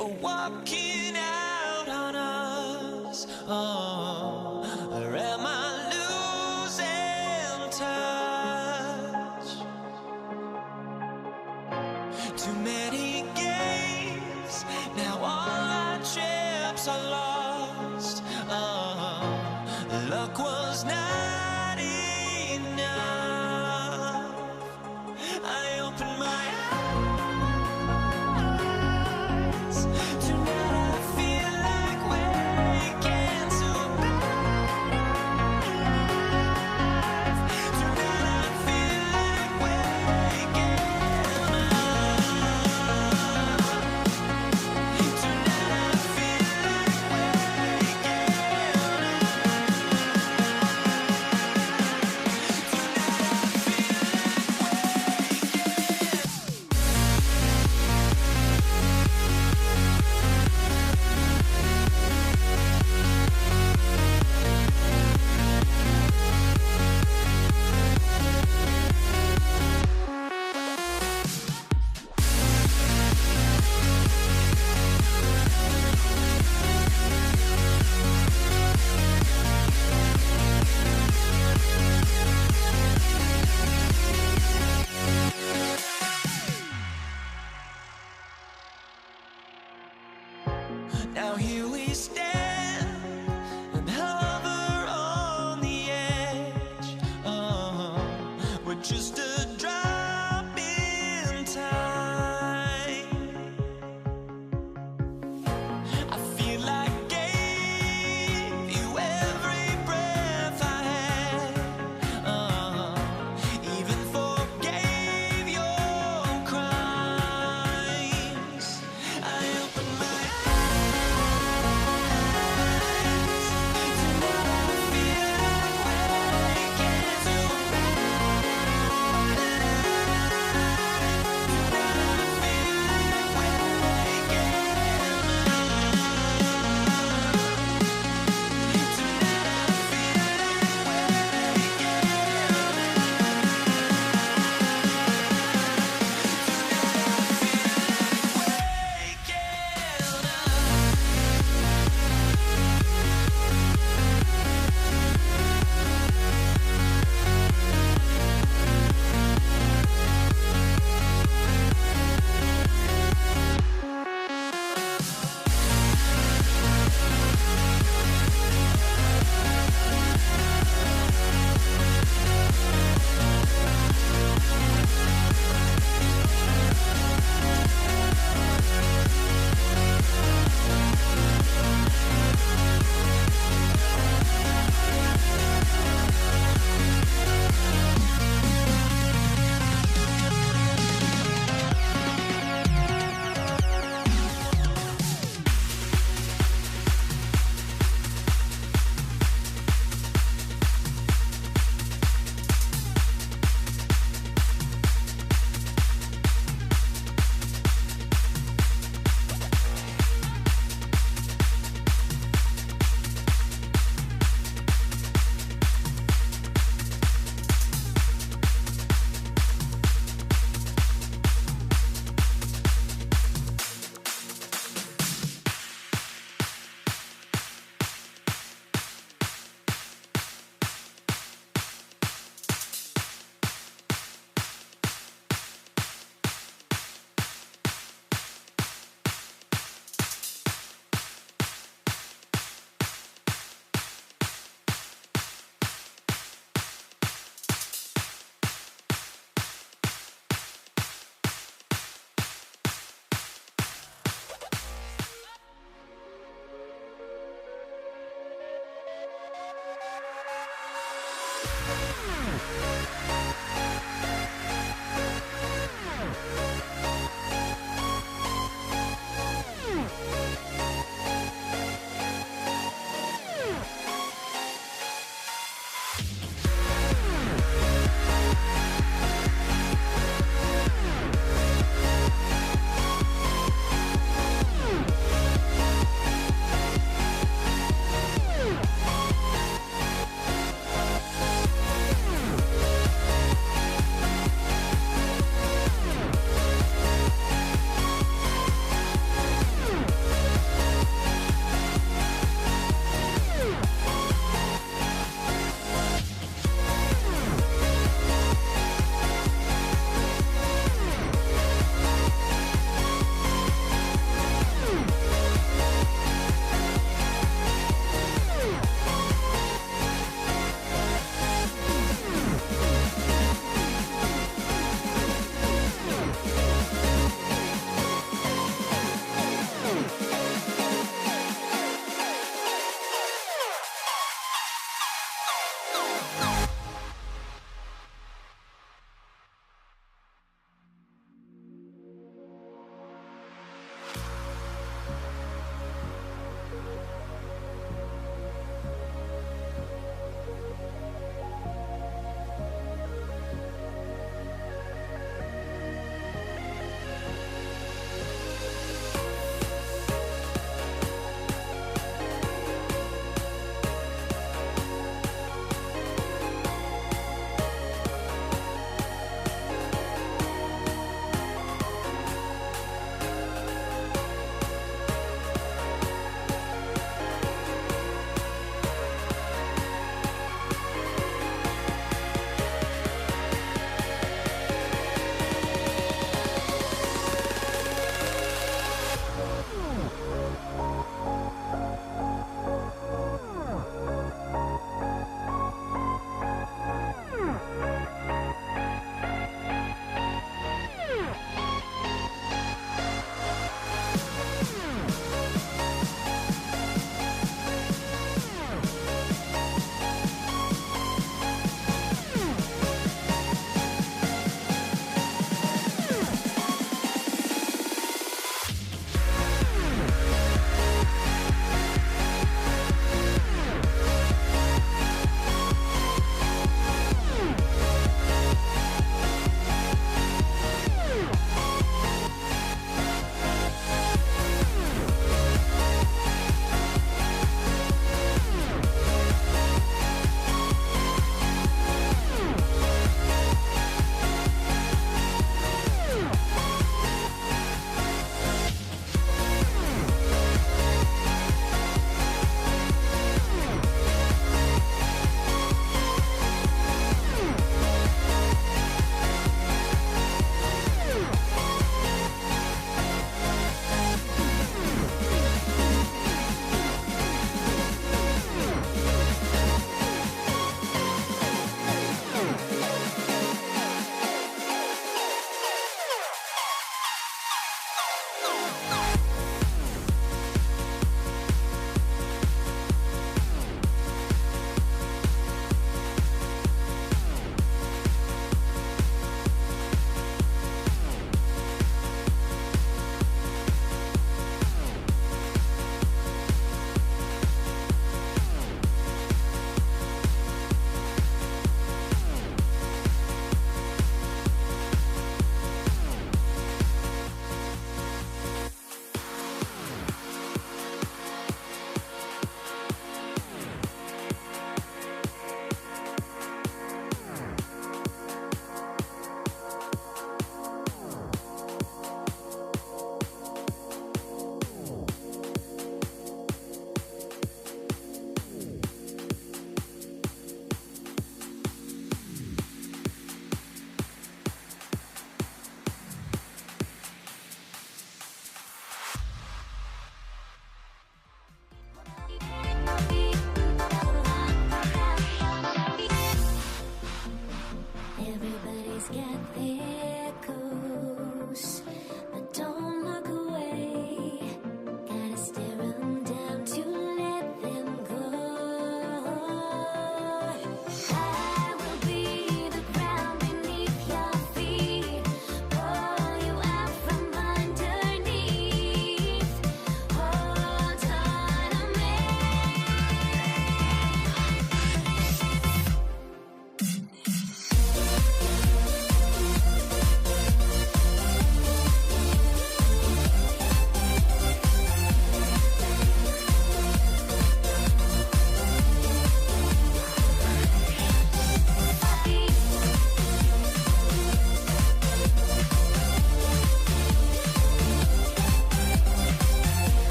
for walking out on us? Oh, or am I losing touch? Too many games, now all our chips are lost. Oh, luck was not enough. I opened my eyes, tonight I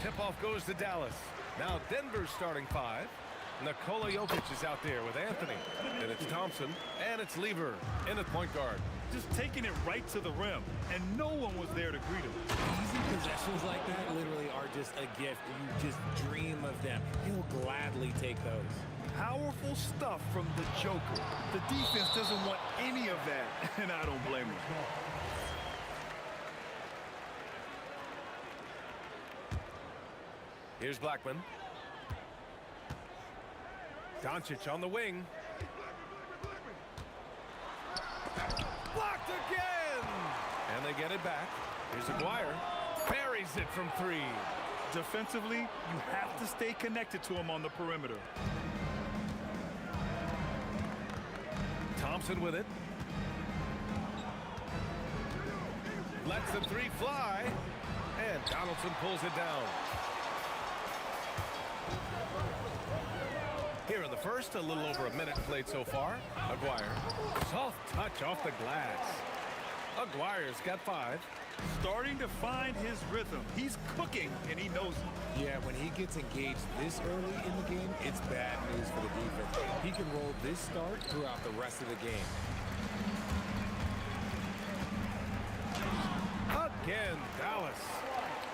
Tip-off goes to Dallas. Now Denver's starting five. Nikola Jokic is out there with Anthony. And it's Thompson. And it's Lever in at point guard. Just taking it right to the rim, and no one was there to greet him. Easy possessions like that literally are just a gift. You just dream of them. He'll gladly take those. Powerful stuff from the Joker. The defense doesn't want any of that, and I don't blame him. Here's Blackman. Doncic on the wing. Blocked again! And they get it back. Here's Aguirre. Buries it from three. Defensively, you have to stay connected to him on the perimeter. Thompson with it. Lets the three fly. And Donaldson pulls it down. Here in the first, a little over a minute played so far. Aguirre. Soft touch off the glass. Aguirre's got 5. Starting to find his rhythm. He's cooking, and he knows it. Yeah, when he gets engaged this early in the game, it's bad news for the defense. He can roll this start throughout the rest of the game. Again, Dallas.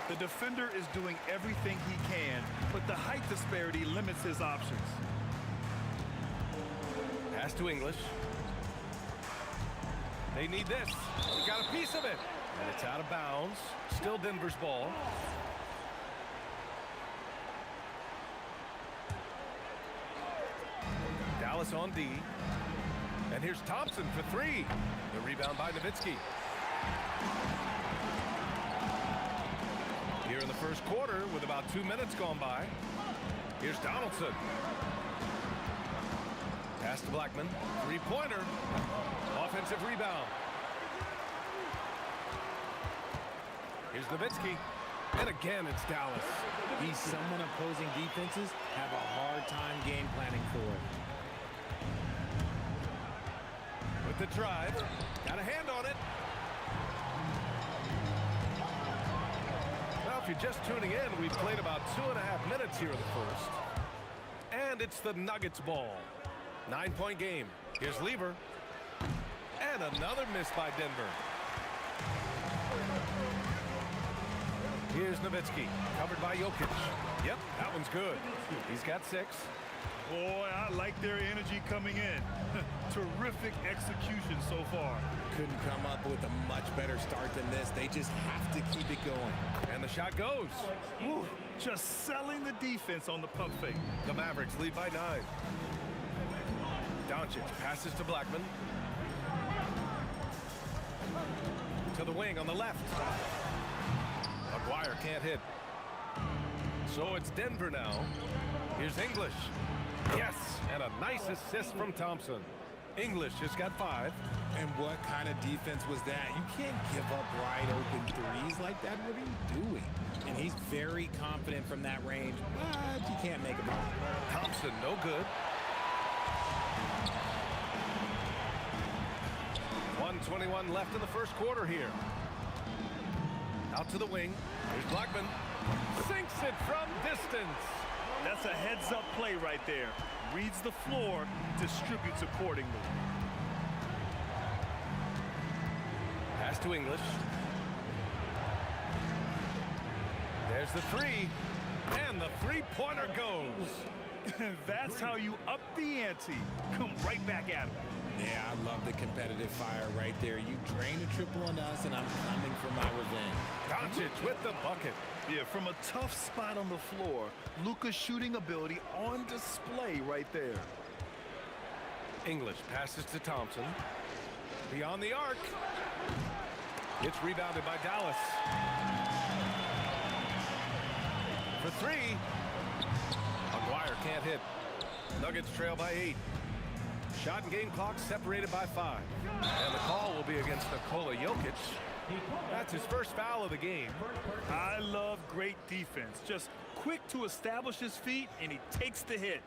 The defender is doing everything he can, but the height disparity limits his options. Pass to English. They need this. He got a piece of it. And it's out of bounds. Still Denver's ball. Dallas on D. And here's Thompson for 3. The rebound by Nowitzki. Here in the first quarter with about 2 minutes gone by. Here's Donaldson. Pass to Blackman. Three-pointer. Offensive rebound. Here's Nowitzki. And again, it's Dallas. He's someone opposing defenses have a hard time game planning for. With the drive. Got a hand on it. Well, if you're just tuning in, we've played about 2.5 minutes here in the first. And it's the Nuggets ball. 9-point game. Here's Lever. And another miss by Denver. Here's Nowitzki, covered by Jokic. Yep, that one's good. He's got 6. Boy, I like their energy coming in. Terrific execution so far. Couldn't come up with a much better start than this. They just have to keep it going. And the shot goes. Whew, just selling the defense on the pump fake. The Mavericks lead by 9. Doncic passes to Blackman. To the wing on the left. Maguire can't hit. So it's Denver now. Here's English. Yes, and a nice assist from Thompson. English just got 5. And what kind of defense was that? You can't give up wide open threes like that. What are you doing? And he's very confident from that range, but you can't make a ball. Thompson, no good. 1:21 left in the first quarter here. Out to the wing. Here's Blackman. Sinks it from distance. That's a heads-up play right there. Reads the floor, distributes accordingly. Pass to English. There's the 3. And the three-pointer goes. That's how you up the ante. Come right back at him. Yeah, I love the competitive fire right there. You drain a triple on us, and I'm coming for my revenge. Doncic with the bucket. Yeah, from a tough spot on the floor, Luka's shooting ability on display right there. English passes to Thompson. Beyond the arc. It's rebounded by Dallas. For 3. Maguire can't hit. Nuggets trail by 8. Shot and game clock separated by 5. And the call will be against Nikola Jokic. That's his first foul of the game. I love great defense. Just quick to establish his feet, and he takes the hit.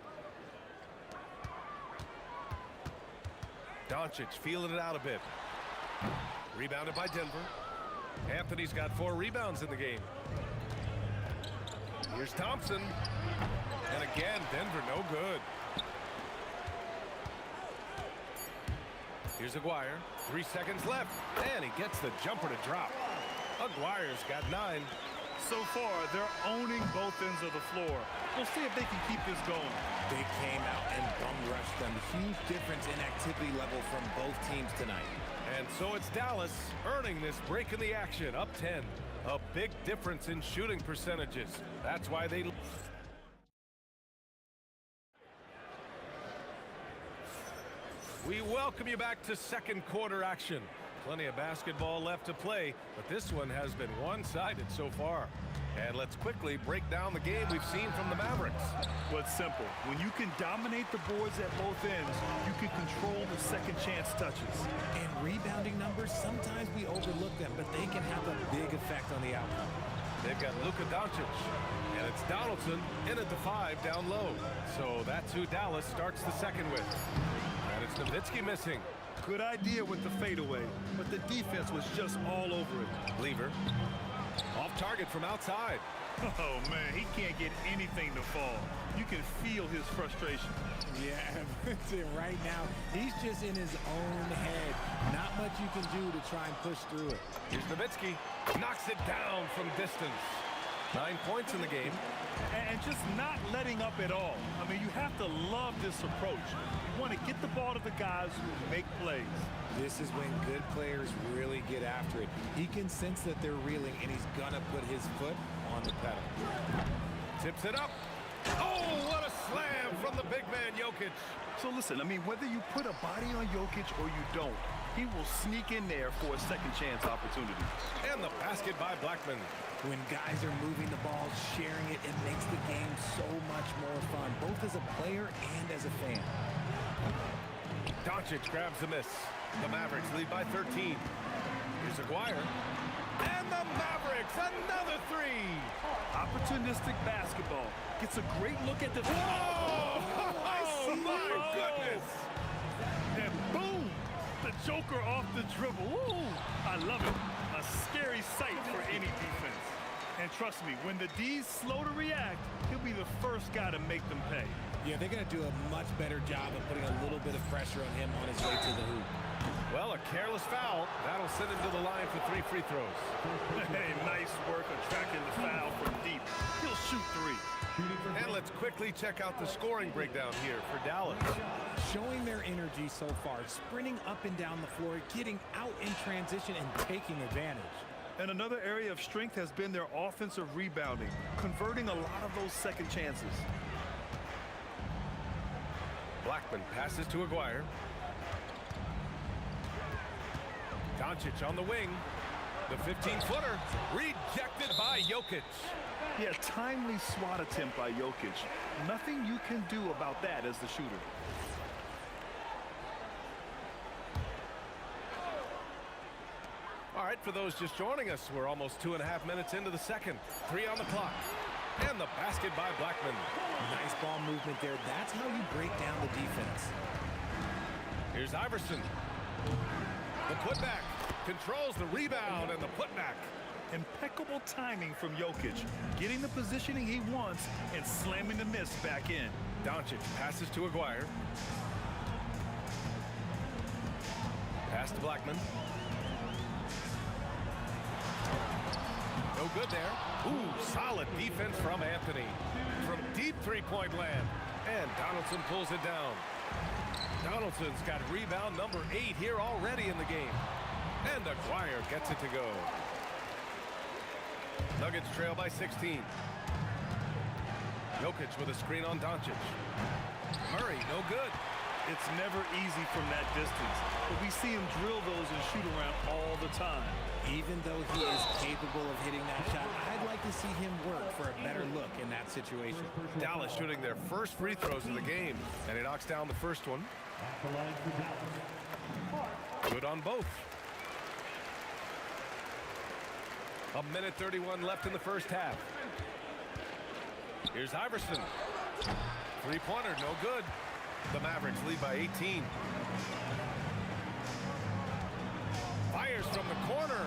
Doncic feeling it out a bit. Rebounded by Denver. Anthony's got 4 rebounds in the game. Here's Thompson. And again, Denver no good. Here's Aguirre. 3 seconds left. And he gets the jumper to drop. Aguirre's got 9. So far, they're owning both ends of the floor. We'll see if they can keep this going. They came out and bum rushed them. Huge difference in activity level from both teams tonight. And so it's Dallas earning this break in the action, up 10. A big difference in shooting percentages. That's why they... We welcome you back to second quarter action. Plenty of basketball left to play, but this one has been one-sided so far. And let's quickly break down the game we've seen from the Mavericks. Well, it's simple. When you can dominate the boards at both ends, you can control the second chance touches. And rebounding numbers, sometimes we overlook them, but they can have a big effect on the outcome. They've got Luka Doncic, and it's Donaldson in at the 5 down low. So that's who Dallas starts the second with. And it's Nowitzki missing. Good idea with the fadeaway, but the defense was just all over it. Lever. Off target from outside. Oh, man, he can't get anything to fall. You can feel his frustration. Yeah, right now, he's just in his own head. Not much you can do to try and push through it. Here's Nowitzki. Knocks it down from distance. 9 points in the game. And just not letting up at all. I mean, you have to love this approach. You want to get the ball to the guys who make plays. This is when good players really get after it. He can sense that they're reeling, and he's going to put his foot on the pedal. Tips it up. Oh, what a slam from the big man, Jokic. So listen, I mean, whether you put a body on Jokic or you don't, he will sneak in there for a second chance opportunity. And the basket by Blackman. When guys are moving the ball, sharing it, it makes the game so much more arm, both as a player and as a fan. Doncic grabs the miss. The Mavericks lead by 13. Here's Aguirre. And the Mavericks, another three. Opportunistic basketball. Gets a great look at the... Whoa! Oh, my goodness! And boom! The Joker off the dribble. Ooh, I love it. A scary sight for any defense. And trust me, when the D's slow to react, he'll be the first guy to make them pay. Yeah, they're going to do a much better job of putting a little bit of pressure on him on his way to the hoop. Well, a careless foul. That'll send him to the line for 3 free throws. Hey, nice work attracting the foul from deep. He'll shoot 3. And let's quickly check out the scoring breakdown here for Dallas. Showing their energy so far, sprinting up and down the floor, getting out in transition and taking advantage. And another area of strength has been their offensive rebounding, converting a lot of those second chances. Blackman passes to Aguirre. Doncic on the wing. The 15-footer rejected by Jokic. Yeah, timely swat attempt by Jokic. Nothing you can do about that as the shooter. All right, for those just joining us, we're almost 2.5 minutes into the second. 3 on the clock. And the basket by Blackman. Nice ball movement there. That's how you break down the defense. Here's Iverson. The putback. Controls the rebound and the putback. Impeccable timing from Jokic, getting the positioning he wants and slamming the miss back in. Doncic passes to Aguirre. Pass to Blackman. No good there. Ooh, solid defense from Anthony. From deep three-point land. And Donaldson pulls it down. Donaldson's got rebound number 8 here already in the game. And Aguirre gets it to go. Nuggets trail by 16. Jokic with a screen on Doncic. Murray, no good. It's never easy from that distance, but we see him drill those and shoot around all the time. Even though he is capable of hitting that shot, I'd like to see him work for a better look in that situation. Dallas shooting their first free throws of the game, and he knocks down the first one. Good on both. 1:31 left in the first half. Here's Iverson. Three-pointer, no good. The Mavericks lead by 18. Fires from the corner.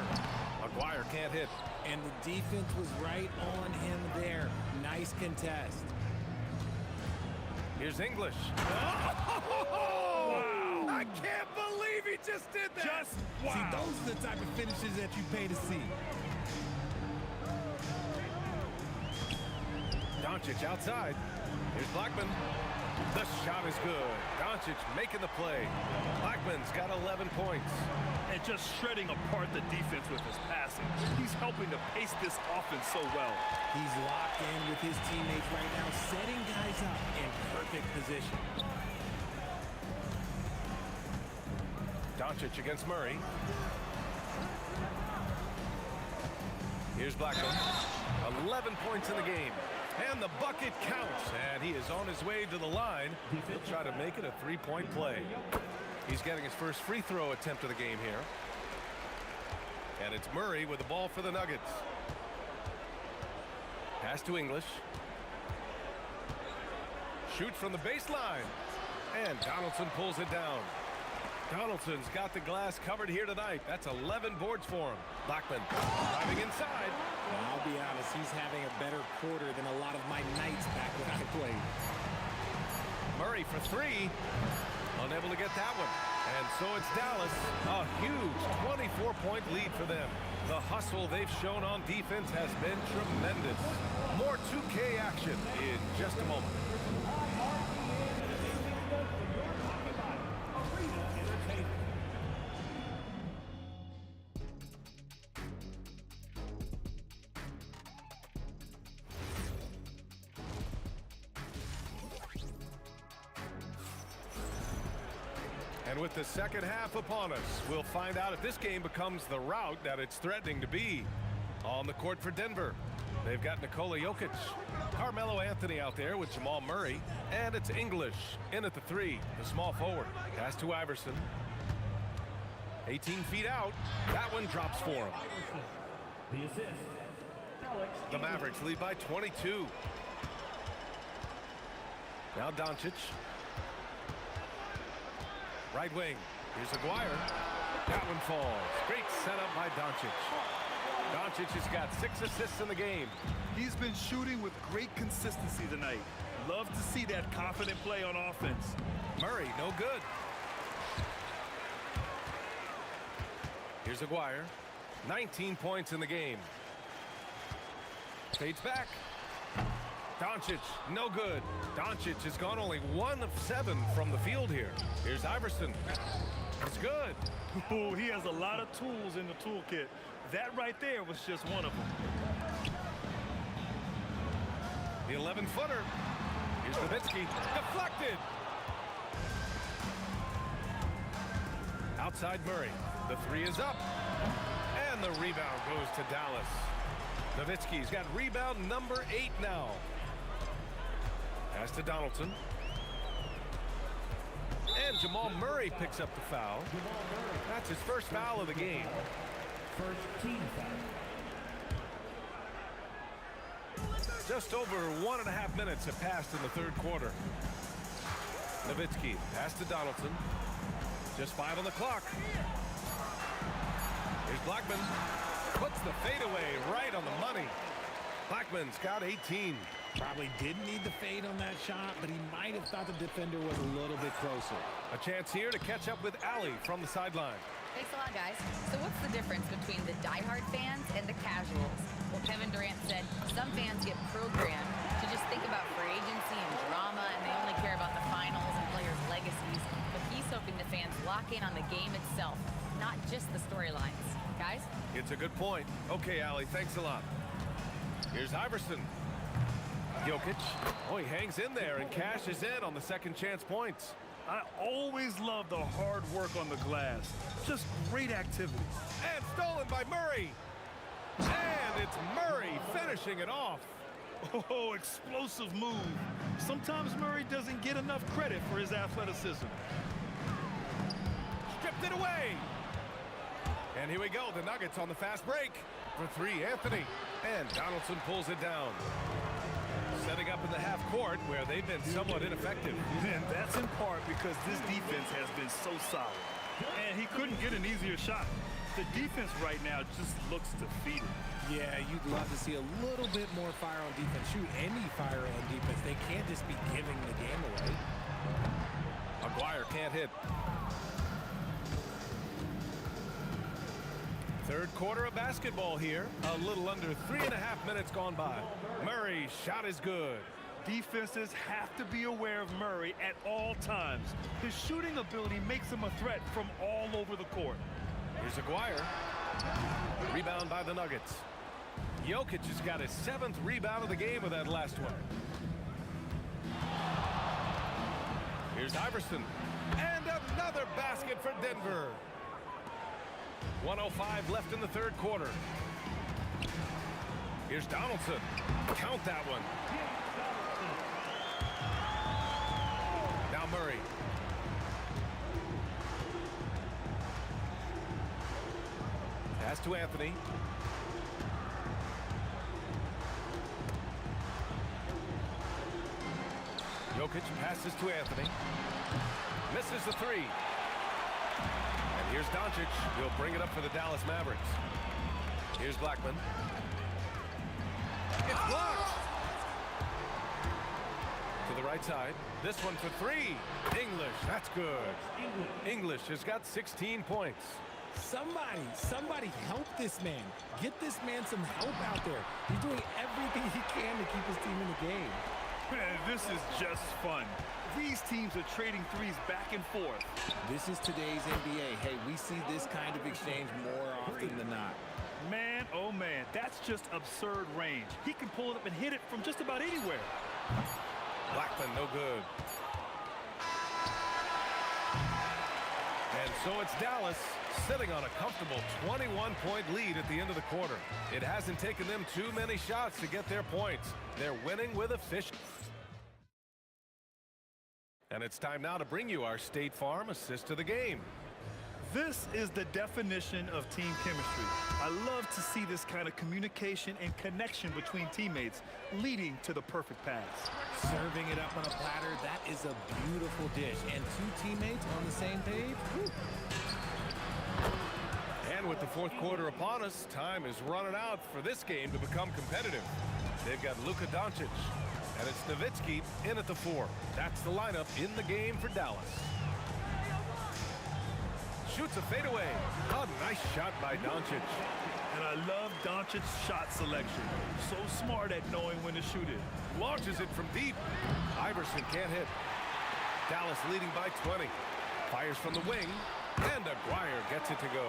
Aguirre can't hit. And the defense was right on him there. Nice contest. Here's English. Oh! Wow. I can't believe he just did that. Just wow. See, those are the type of finishes that you pay to see. Doncic outside. Here's Blackman. The shot is good. Doncic making the play. Blackman's got 11 points. And just shredding apart the defense with his passing. He's helping to pace this offense so well. He's locked in with his teammates right now, setting guys up in perfect position. Doncic against Murray. Here's Blackman. 11 points in the game. And the bucket counts. And he is on his way to the line. He'll try to make it a three-point play. He's getting his first free throw attempt of the game here. And it's Murray with the ball for the Nuggets. Pass to English. Shoot from the baseline. And Donaldson pulls it down. Donaldson's got the glass covered here tonight. That's 11 boards for him. Blackman driving inside. Well, I'll be honest, he's having a better quarter than a lot of my nights back when I played. Murray for 3. Unable to get that one. And so it's Dallas. A huge 24-point lead for them. The hustle they've shown on defense has been tremendous. More 2K action in just a moment. And with the second half upon us, we'll find out if this game becomes the rout that it's threatening to be. On the court for Denver, they've got Nikola Jokic. Carmelo Anthony out there with Jamal Murray. And it's English in at the 3, the small forward. Pass to Iverson. 18 feet out. That one drops for him. The assist. The Mavericks lead by 22. Now Doncic. Right wing. Here's Aguirre. That one falls. Great setup by Doncic. Doncic has got 6 assists in the game. He's been shooting with great consistency tonight. Love to see that confident play on offense. Murray, no good. Here's Aguirre. 19 points in the game. Fades back. Doncic, no good. Doncic has gone only 1 of 7 from the field here. Here's Iverson. It's good. Oh, he has a lot of tools in the toolkit. That right there was just one of them. The 11-footer. Here's Nowitzki. Deflected. Outside Murray. The 3 is up. And the rebound goes to Dallas. Nowitzki's got rebound number 8 now. Pass to Donaldson. And Jamal Murray picks up the foul. That's his first foul of the game. First team foul. Just over 1.5 minutes have passed in the third quarter. Nowitzki, pass to Donaldson. Just 5 on the clock. Here's Blackman. Puts the fadeaway right on the money. Blackman's got 18. Probably didn't need the fade on that shot, but he might have thought the defender was a little bit closer. A chance here to catch up with Allie from the sideline. Thanks a lot, guys. So what's the difference between the diehard fans and the casuals? Well, Kevin Durant said some fans get programmed to just think about free agency and drama, and they only care about the finals and players' legacies. But he's hoping the fans lock in on the game itself, not just the storylines. Guys? It's a good point. Okay, Allie, thanks a lot. Here's Iverson. Jokic. Oh, he hangs in there and cashes in on the second chance points. I always love the hard work on the glass. Just great activity. And stolen by Murray. And it's Murray finishing it off. Oh, explosive move. Sometimes Murray doesn't get enough credit for his athleticism. Stripped it away. And here we go. The Nuggets on the fast break. For 3, Anthony. And Donaldson pulls it down. Setting up in the half court where they've been somewhat ineffective. And that's in part because this defense has been so solid. And he couldn't get an easier shot. The defense right now just looks defeated. Yeah, you'd love to see a little bit more fire on defense. Shoot, any fire on defense. They can't just be giving the game away. Aguirre can't hit. Third quarter of basketball here. A little under 3.5 minutes gone by. Murray's shot is good. Defenses have to be aware of Murray at all times. His shooting ability makes him a threat from all over the court. Here's Aguirre. Rebound by the Nuggets. Jokic has got his 7th rebound of the game with that last one. Here's Iverson. And another basket for Denver. 1:05 left in the third quarter. Here's Donaldson. Count that one. Now Murray. Pass to Anthony. Jokic passes to Anthony. Misses the 3. And here's Doncic. He'll bring it up for the Dallas Mavericks. Here's Blackman. It's blocked. To the right side. This one for 3. English. That's good. English has got 16 points. Somebody help this man. Get this man some help out there. He's doing everything he can to keep his team in the game. Man, this is just fun. These teams are trading threes back and forth. This is today's NBA. Hey, we see this kind of exchange more often than not. Man, oh man, that's just absurd range. He can pull it up and hit it from just about anywhere. Blackman, no good. And So it's Dallas sitting on a comfortable 21-point lead at the end of the quarter. It hasn't taken them too many shots to get their points. They're winning with efficiency. And it's time now to bring you our State Farm assist of the game. This is the definition of team chemistry. I love to see this kind of communication and connection between teammates leading to the perfect pass. Serving it up on a platter, that is a beautiful dish. And two teammates on the same page. Woo. And with the fourth quarter upon us, time is running out for this game to become competitive. They've got Luka Doncic, and it's Nowitzki in at the 4. That's the lineup in the game for Dallas. Shoots a fadeaway. A nice shot by Doncic. And I love Doncic's shot selection. So smart at knowing when to shoot it. Launches it from deep. Iverson can't hit. Dallas leading by 20. Fires from the wing. And Aguirre gets it to go.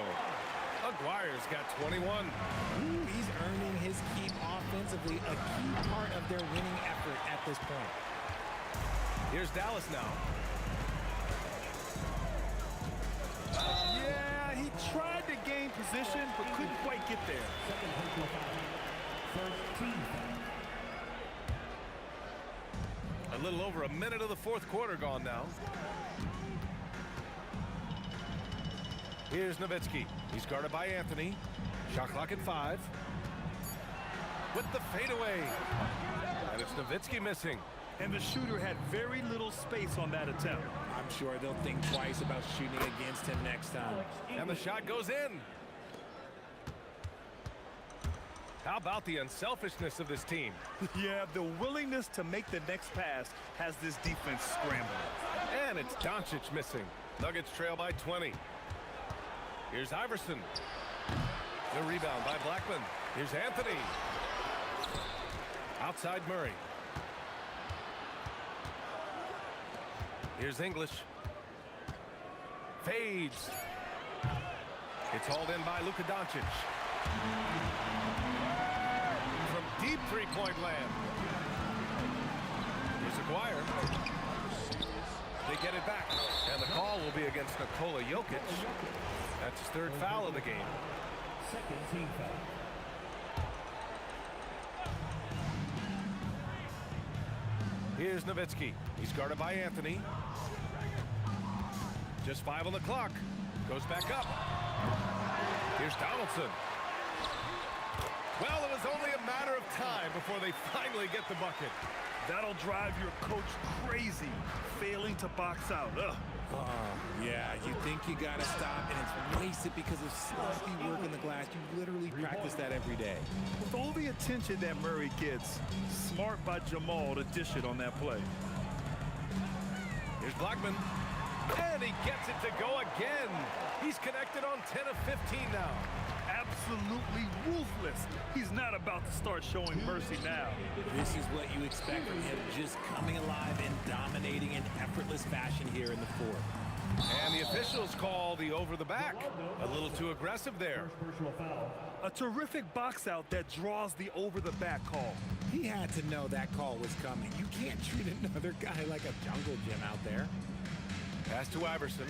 Aguirre's got 21. Ooh, he's earning his keep offensively, a key part of their winning effort at this point. Here's Dallas now. Yeah, he tried to gain position, but couldn't quite get there. A little over a minute of the fourth quarter gone now. Here's Nowitzki. He's guarded by Anthony. Shot clock at 5. With the fadeaway. And it's Nowitzki missing. And the shooter had very little space on that attempt. I'm sure they'll think twice about shooting against him next time. And the shot goes in. How about the unselfishness of this team? Yeah, the willingness to make the next pass has this defense scrambling. And it's Doncic missing. Nuggets trail by 20. Here's Iverson. The rebound by Blackman. Here's Anthony. Outside Murray. Here's English. Fades. It's hauled in by Luka Doncic. From deep three-point land. Here's Aguirre. They get it back. And the call will be against Nikola Jokic. That's his third foul of the game. Second team foul. Here's Nowitzki. He's guarded by Anthony. Just 5 on the clock. Goes back up. Here's Donaldson. Well, it was only a matter of time before they finally get the bucket. That'll drive your coach crazy, failing to box out. Ugh. Yeah, you think you gotta stop, and it's wasted because of sloppy work in the glass. You literally practice that every day. With all the attention that Murray gets, smart by Jamal to dish it on that play. Here's Blackman. And he gets it to go again. He's connected on 10 of 15 now. Absolutely ruthless. He's not about to start showing mercy now. This is what you expect from him, just coming alive and dominating in effortless fashion here in the fourth. And the officials call the over the back. A little too aggressive there. A terrific box out that draws the over the back call. He had to know that call was coming. You can't treat another guy like a jungle gym out there. Pass to Iverson.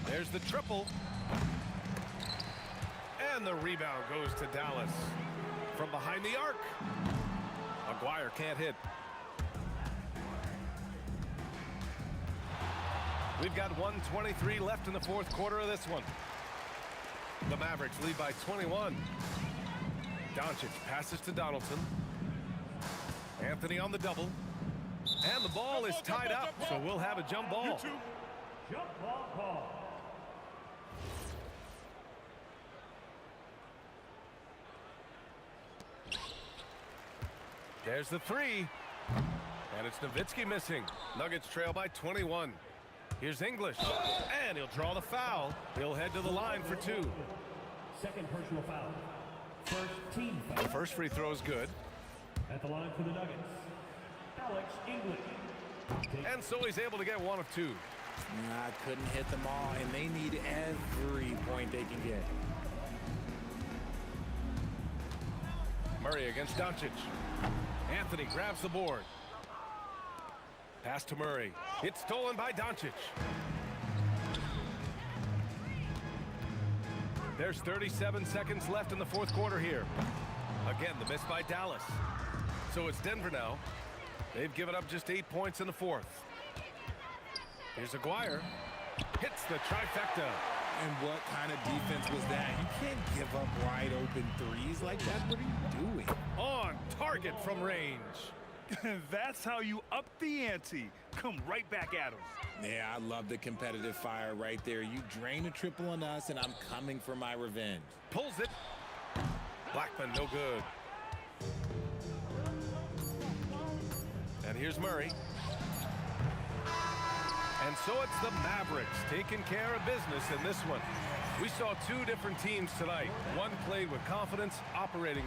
There's the triple. And the rebound goes to Dallas. From behind the arc. Aguirre can't hit. We've got 1:23 left in the fourth quarter of this one. The Mavericks lead by 21. Doncic passes to Donaldson. Anthony on the double. And the ball is tied up, so we'll have a jump ball. Jump ball call. There's the 3. And it's Nowitzki missing. Nuggets trail by 21. Here's English. And he'll draw the foul. He'll head to the line for 2. Second personal foul. First team foul. The first free throw is good. At the line for the Nuggets, Alex English. And so he's able to get 1 of 2. Couldn't hit them all, and they need every point they can get. Murray against Doncic. Anthony grabs the board. Pass to Murray. It's stolen by Doncic. There's 37 seconds left in the fourth quarter here. Again, the miss by Dallas. So it's Denver now. They've given up just 8 points in the fourth. Here's Aguirre. Hits the trifecta. And what kind of defense was that? You can't give up wide open threes like that. What are you doing? On target from range. That's how you up the ante. Come right back at him. Yeah, I love the competitive fire right there. You drain a triple on us, and I'm coming for my revenge. Pulls it. Blackman, no good. And here's Murray. And so it's the Mavericks taking care of business in this one. We saw two different teams tonight. One played with confidence, operating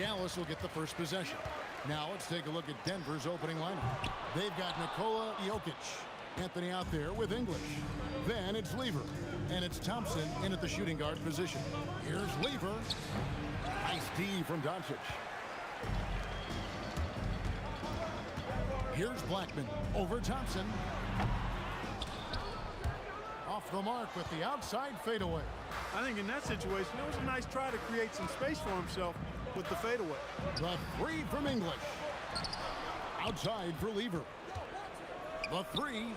Dallas will get the first possession. Now let's take a look at Denver's opening lineup. They've got Nikola Jokic. Anthony out there with English. Then it's Lever. And it's Thompson in at the shooting guard position. Here's Lever. Nice D from Doncic. Here's Blackman over Thompson. Off the mark with the outside fadeaway. I think in that situation, it was a nice try to create some space for himself with the fadeaway. The three from English. Outside for Lever. The three.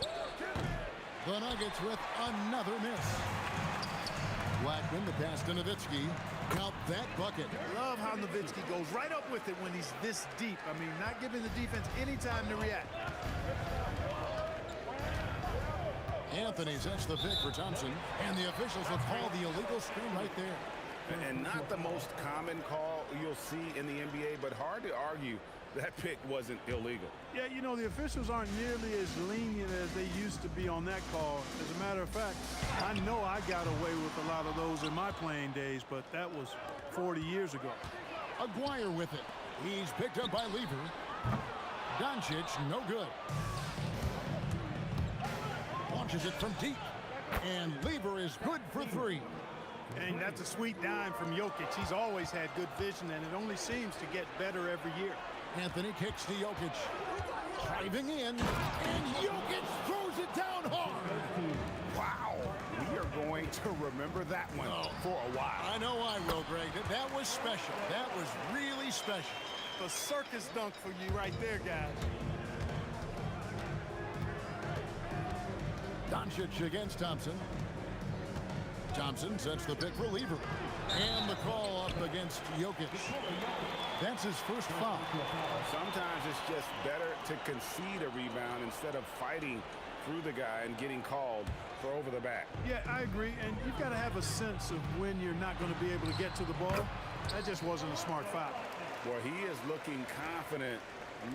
The Nuggets with another miss. Blackman, the pass to Nowitzki. Count that bucket. Love how Nowitzki goes right up with it when he's this deep. I mean, not giving the defense any time to react. Anthony sets the pick for Thompson, and the officials will call the illegal screen right there. And not the most common call you'll see in the NBA, but hard to argue that pick wasn't illegal. Yeah, you know, the officials aren't nearly as lenient as they used to be on that call. As a matter of fact, I know I got away with a lot of those in my playing days, but that was 40 years ago. Aguirre with it. He's picked up by Lever. Doncic, no good. Launches it from deep. And Lever is good for three. And that's a sweet dime from Jokic. He's always had good vision, and it only seems to get better every year. Anthony kicks to Jokic. Driving in, and Jokic throws it down hard. Wow. We are going to remember that one for a while. I know I will, Greg. That was special. That was really special. A circus dunk for you right there, guys. Doncic against Thompson. Thompson sets the pick for Lever. And the call up against Jokic. That's his first foul. Sometimes it's just better to concede a rebound instead of fighting through the guy and getting called for over the back. Yeah, I agree. And you've got to have a sense of when you're not going to be able to get to the ball. That just wasn't a smart foul. Boy, he is looking confident.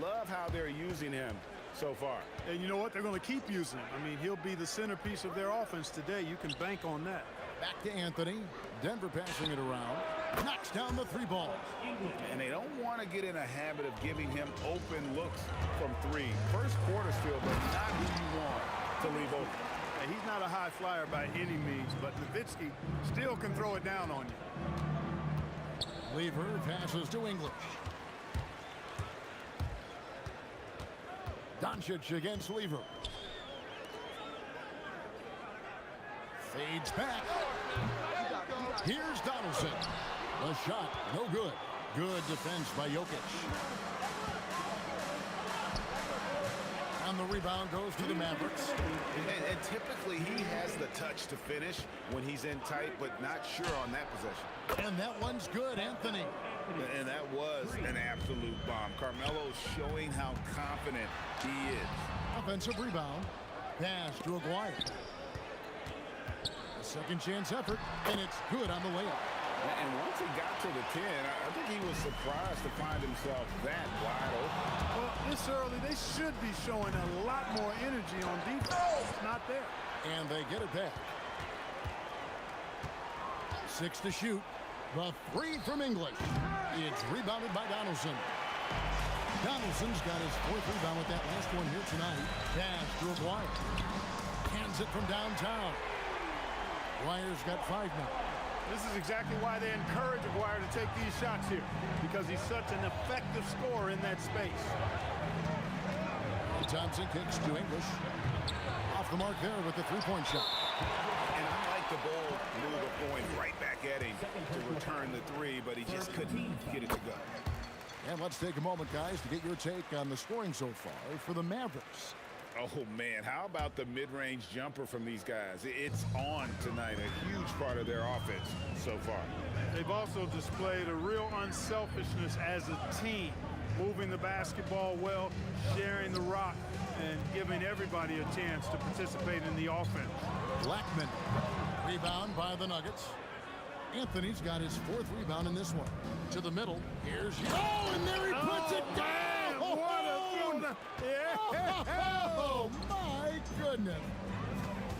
Love how they're using him so far. And you know what? They're going to keep using him. I mean, he'll be the centerpiece of their offense today. You can bank on that. Back to Anthony. Denver passing it around. Knocks down the three ball. And they don't want to get in a habit of giving him open looks from three. First quarter still, but not who you want to leave open. Yeah, he's not a high flyer by any means, but Nowitzki still can throw it down on you. Lever passes to English. Doncic against Lever. Fades back. Here's Donaldson. The shot, no good. Good defense by Jokic. And the rebound goes to the Mavericks. And typically he has the touch to finish when he's in tight, but not sure on that possession. And that one's good, Anthony. And that was an absolute bomb. Carmelo's showing how confident he is. Offensive rebound. Pass to Aguirre. A second chance effort, and it's good on the layup. And once he got to the 10, I think he was surprised to find himself that wide open. Well, this early, they should be showing a lot more energy on defense. It's not there. And they get it back. 6 to shoot. The three from English. It's rebounded by Donaldson. Donaldson's got his fourth rebound with that last one here tonight. Pass to Aguirre. Hands it from downtown. Aguirre's got 5 now. This is exactly why they encourage Aguirre to take these shots here, because he's such an effective scorer in that space. Thompson kicks to English. Off the mark there with the three-point shot. And I like the bold move of going right back at him to return the three, but he just couldn't get it to go. And let's take a moment, guys, to get your take on the scoring so far for the Mavericks. Oh, man, how about the mid-range jumper from these guys? It's on tonight, a huge part of their offense so far. They've also displayed a real unselfishness as a team, moving the basketball well, sharing the rock, and giving everybody a chance to participate in the offense. Blackman, rebound by the Nuggets. Anthony's got his fourth rebound in this one. To the middle, here's... Oh, and there he puts it down! Oh, my goodness.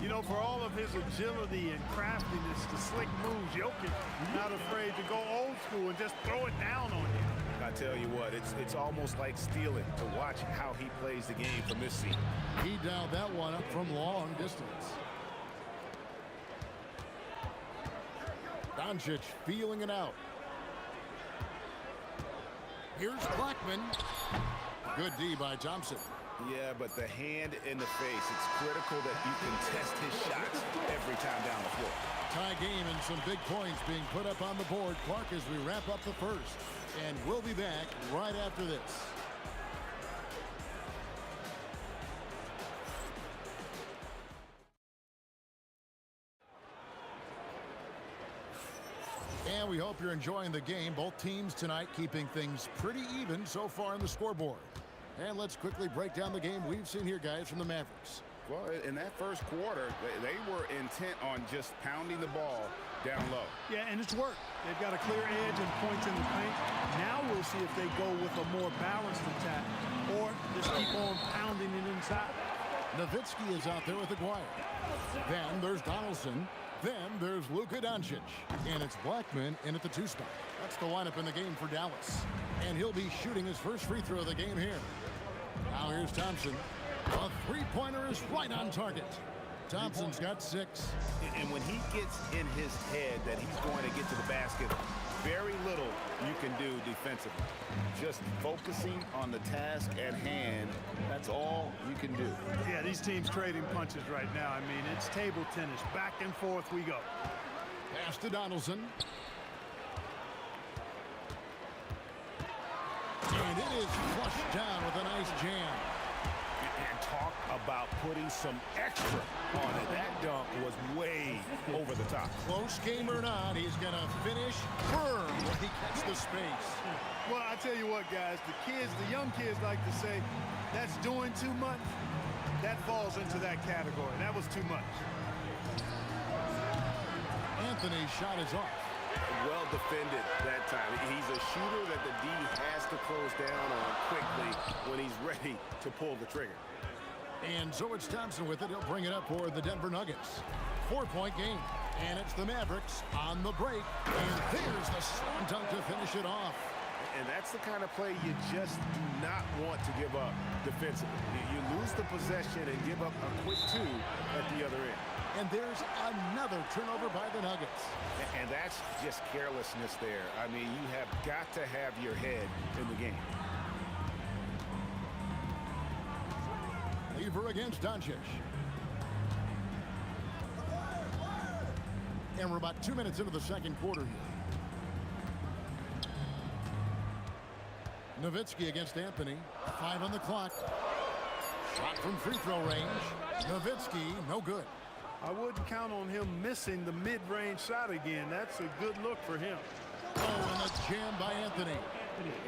You know, for all of his agility and craftiness, the slick moves, Jokic not afraid to go old school and just throw it down on you. I tell you what, it's almost like stealing to watch how he plays the game from this seat. He dialed that one up from long distance. Doncic feeling it out. Here's Blackman. Good D by Thompson. Yeah, but the hand in the face, it's critical that you can test his shots every time down the floor. Tie game and some big points being put up on the board, Clark, as we wrap up the first. And we'll be back right after this. And we hope you're enjoying the game. Both teams tonight keeping things pretty even so far on the scoreboard. And let's quickly break down the game we've seen here, guys, from the Mavericks. Well, in that first quarter, they were intent on just pounding the ball down low. Yeah, and it's worked. They've got a clear edge and points in the paint. Now we'll see if they go with a more balanced attack or just keep on pounding it inside. Nowitzki is out there with Aguirre. Then there's Donaldson. Then there's Luka Doncic. And it's Blackman in at the 2 spot. That's the lineup in the game for Dallas. And he'll be shooting his first free throw of the game here. Now here's Thompson. A three-pointer is right on target. Thompson's got 6. And when he gets in his head that he's going to get to the basket, very little you can do defensively. Just focusing on the task at hand, that's all you can do. Yeah, these teams trading punches right now. I mean, it's table tennis. Back and forth we go. Pass to Donaldson. And it is flushed down with a nice jam. And talk about putting some extra on it. That dunk was way over the top. Close game or not, he's going to finish firm when he gets the space. Well, I tell you what, guys, the young kids like to say, that's doing too much. That falls into that category. That was too much. Anthony's shot is off. Well defended that time. He's a shooter that the D has to close down on quickly when he's ready to pull the trigger. And so it's Thompson with it. He'll bring it up for the Denver Nuggets. 4-point game. And it's the Mavericks on the break. And there's the slam dunk to finish it off. And that's the kind of play you just do not want to give up defensively. You lose the possession and give up a quick 2 at the other end. And there's another turnover by the Nuggets. And that's just carelessness there. I mean, you have got to have your head in the game. Lever against Doncic. And we're about 2 minutes into the second quarter here. Nowitzki against Anthony. 5 on the clock. Shot from free throw range. Nowitzki, no good. I wouldn't count on him missing the mid-range shot again. That's a good look for him. Oh, and a jam by Anthony.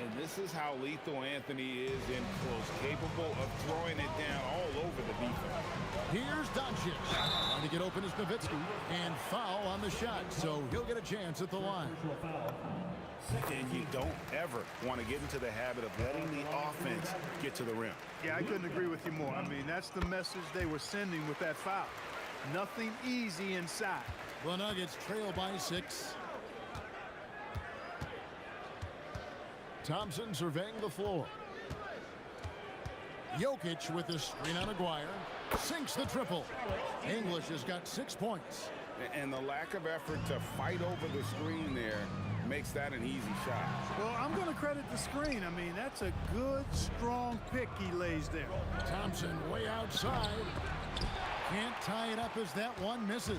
And this is how lethal Anthony is in close, capable of throwing it down all over the defense. Here's Doncic. Trying to get open is Nowitzki. And foul on the shot, so he'll get a chance at the line. And you don't ever want to get into the habit of letting the offense get to the rim. Yeah, I couldn't agree with you more. I mean, that's the message they were sending with that foul. Nothing easy inside. The Nuggets trail by 6. Thompson surveying the floor. Jokic with the screen on Aguirre. Sinks the triple. English has got 6 points. And the lack of effort to fight over the screen there makes that an easy shot. Well, I'm going to credit the screen. I mean, that's a good, strong pick he lays there. Thompson way outside. Can't tie it up as that one misses.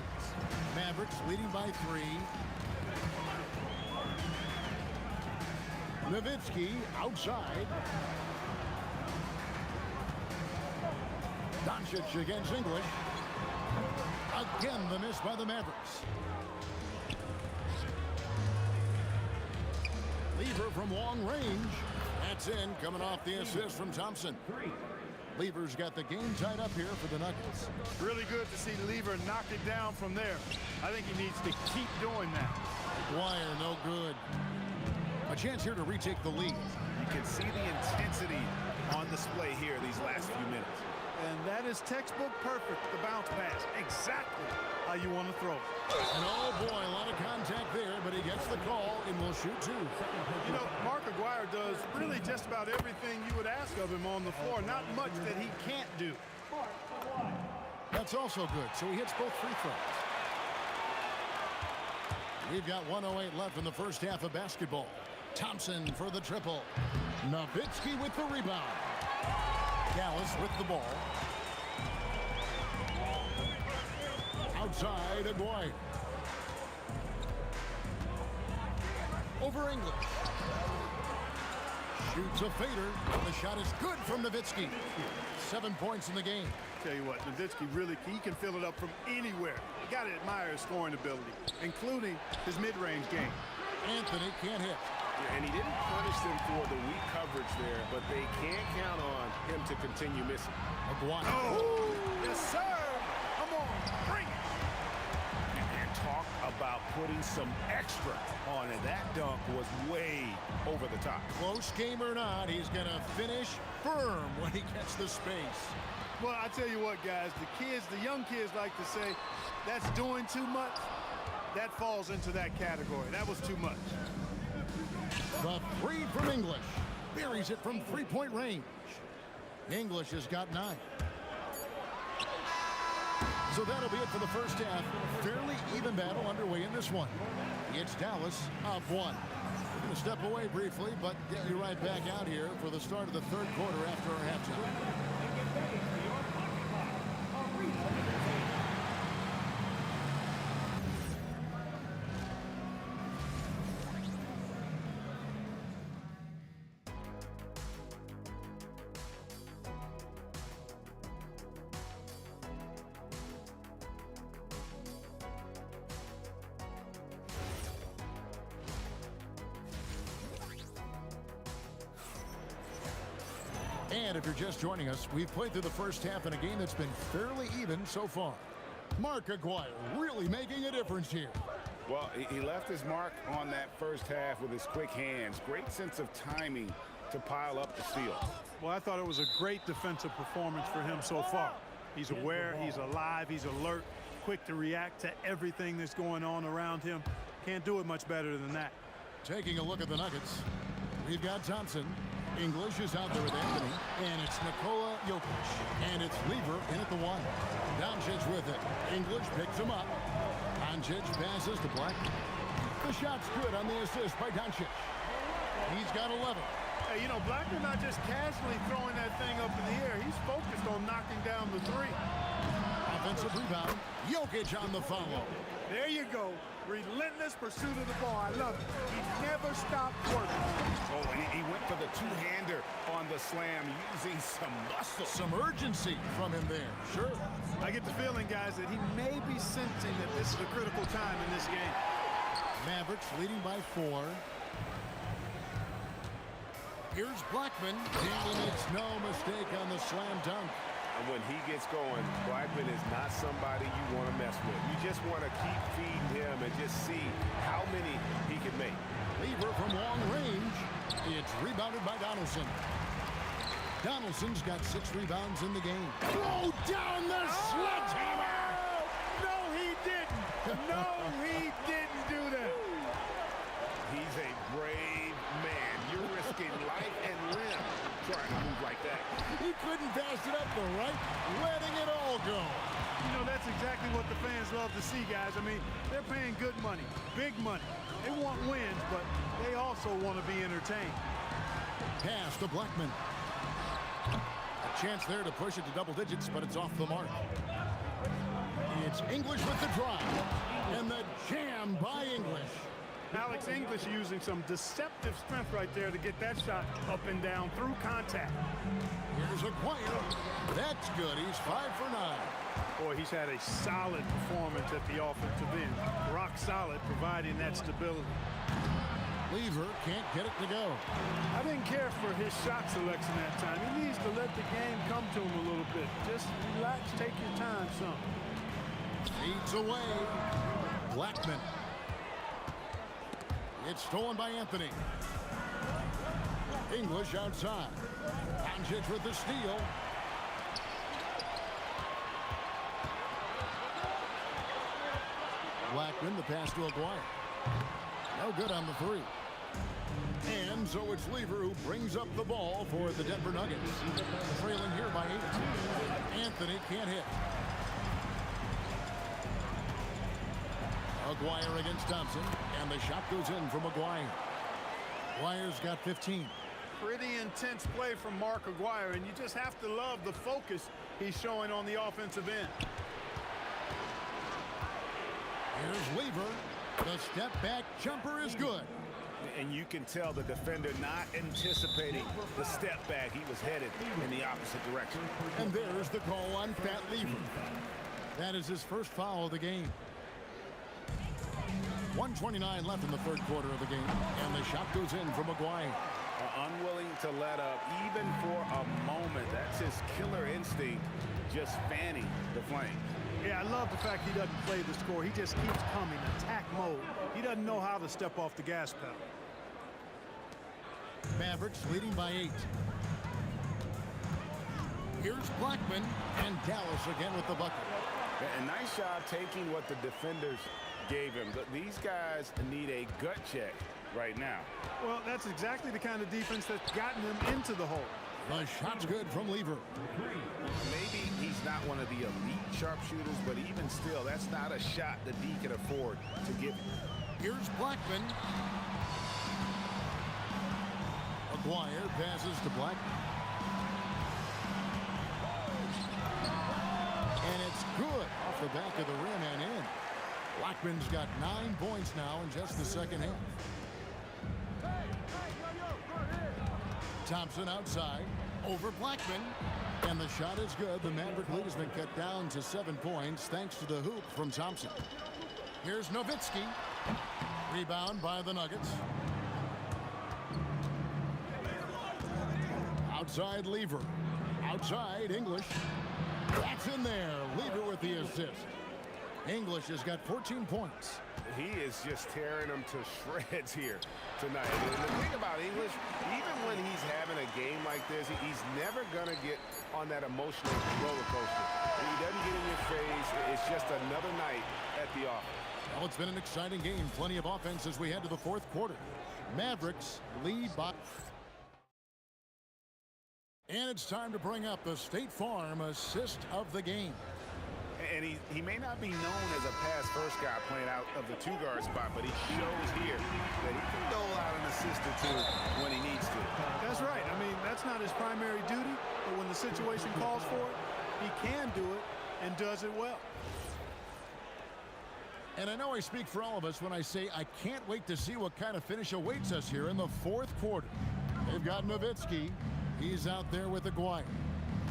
Mavericks leading by 3. Nowitzki outside. Doncic against English. Again, the miss by the Mavericks. Lever from long range. That's in, coming off the assist from Thompson. Lever's got the game tied up here for the Nuggets. Really good to see Lever knock it down from there. I think he needs to keep doing that. Wire, no good. A chance here to retake the lead. You can see the intensity on display here these last few minutes. And that is textbook perfect, the bounce pass. Exactly how you want to throw it. And oh boy, a lot of contact there, but he gets the call and will shoot two. You know, Mark Aguirre does really just about everything you would ask of him on the floor. Not much that he can't do. That's also good, so he hits both free throws. We've got 1:08 left in the first half of basketball. Thompson for the triple. Nowitzki with the rebound. Dallas with the ball. Outside, Aguirre. Over English. Shoots a fader. The shot is good from Nowitzki. 7 points in the game. Tell you what, Nowitzki really, he can fill it up from anywhere. You got to admire his scoring ability, including his mid-range game. Anthony can't hit. Yeah, and he didn't punish them for the weak coverage there, but they can't count on him to continue missing. Aguirre. Oh, yes, sir. Come on, bring it. And talk about putting some extra on it. That dunk was way over the top. Close game or not, he's going to finish firm when he gets the space. Well, I tell you what, guys, the young kids like to say, that's doing too much. That falls into that category. That was too much. The three from English. Buries it from three-point range. English has got 9. So that'll be it for the first half. Fairly even battle underway in this one. It's Dallas up 1. We're going to step away briefly, but get you right back out here for the start of the third quarter after our halftime. And if you're just joining us, we've played through the first half in a game that's been fairly even so far. Mark Aguirre really making a difference here. Well, he left his mark on that first half with his quick hands. Great sense of timing to pile up the steal. Well, I thought it was a great defensive performance for him so far. He's aware, he's alive, he's alert, quick to react to everything that's going on around him. Can't do it much better than that. Taking a look at the Nuggets, we've got Thompson. English is out there with Anthony, and it's Nikola Jokic. And it's Lever in at the 1. Doncic with it. English picks him up. Doncic passes to Black. The shot's good on the assist by Doncic. He's got 11. Hey, you know, Blackman's not just casually throwing that thing up in the air. He's focused on knocking down the 3. Offensive rebound. Jokic on the follow. There you go. Relentless pursuit of the ball. I love it. He never stopped working. Oh, he went for the two-hander on the slam, using some muscle. Some urgency from him there. Sure. I get the feeling, guys, that he may be sensing that this is a critical time in this game. Mavericks leading by 4. Here's Blackman. He makes no mistake on the slam dunk. And when he gets going, Blackman is not somebody you want to mess with. You just want to keep feeding him and just see how many he can make. Lever from long range. It's rebounded by Donaldson. Donaldson's got 6 rebounds in the game. Throw down the sledgehammer! No, he didn't. No, he didn't do that. He's a brave man. You're risking life and limb trying to move like that. He couldn't pass it up the right, letting it all go. You know, that's exactly what the fans love to see, guys. I mean, they're paying good money, big money. They want wins, but they also want to be entertained. Pass to Blackman. A chance there to push it to double digits, but it's off the mark. It's English with the drive, and the jam by English. Alex English using some deceptive strength right there to get that shot up and down through contact. Here's Aguirre. That's good. He's 5 for 9. Boy, he's had a solid performance at the offensive end. Rock solid, providing that stability. Lever can't get it to go. I didn't care for his shot selection that time. He needs to let the game come to him a little bit. Just relax, take your time, son. Feeds away. Blackman. It's stolen by Anthony. English outside. Doncic with the steal. Blackman, the pass to Aguirre. No good on the three. And so it's Lever who brings up the ball for the Denver Nuggets. Trailing here by 8. Anthony can't hit. Aguirre against Thompson, and the shot goes in from Aguirre. Aguirre's got 15. Pretty intense play from Mark Aguirre, and you just have to love the focus he's showing on the offensive end. Here's Lever. The step-back jumper is good. And you can tell the defender not anticipating the step back. He was headed in the opposite direction. And there's the call on Pat Lever. That is his first foul of the game. 1:29 left in the third quarter of the game. And the shot goes in from Aguirre. Unwilling to let up even for a moment. That's his killer instinct, just fanning the flame. Yeah, I love the fact he doesn't play the score. He just keeps coming, attack mode. He doesn't know how to step off the gas pedal. Mavericks leading by 8. Here's Blackman, and Dallas again with the bucket. A nice job taking what the defenders gave him. These guys need a gut check right now. Well, that's exactly the kind of defense that's gotten them into the hole. The shot's good from Lever. Maybe he's not one of the elite sharpshooters, but even still, that's not a shot that he can afford to give. Here's Blackman. Aguirre passes to Blackman. And it's good off the back of the rim and in. Blackman's got 9 points now in just the second half. Thompson outside, over Blackman, and the shot is good. The Maverick lead has been cut down to 7 points thanks to the hoop from Thompson. Here's Nowitzki. Rebound by the Nuggets. Outside Lever. Outside English. That's in there. Lever with the assist. English has got 14 points. He is just tearing them to shreds here tonight. And the thing about English, even when he's having a game like this, he's never going to get on that emotional roller coaster. When he doesn't get in your face, it's just another night at the office. Well, it's been an exciting game. Plenty of offense as we head to the fourth quarter. Mavericks lead by... And it's time to bring up the State Farm assist of the game. And he may not be known as a pass-first guy playing out of the two-guard spot, but he shows here that he can dole out an assist or two when he needs to. That's right. I mean, that's not his primary duty, but when the situation calls for it, he can do it and does it well. And I know I speak for all of us when I say I can't wait to see what kind of finish awaits us here in the fourth quarter. They've got Nowitzki. He's out there with Aguirre.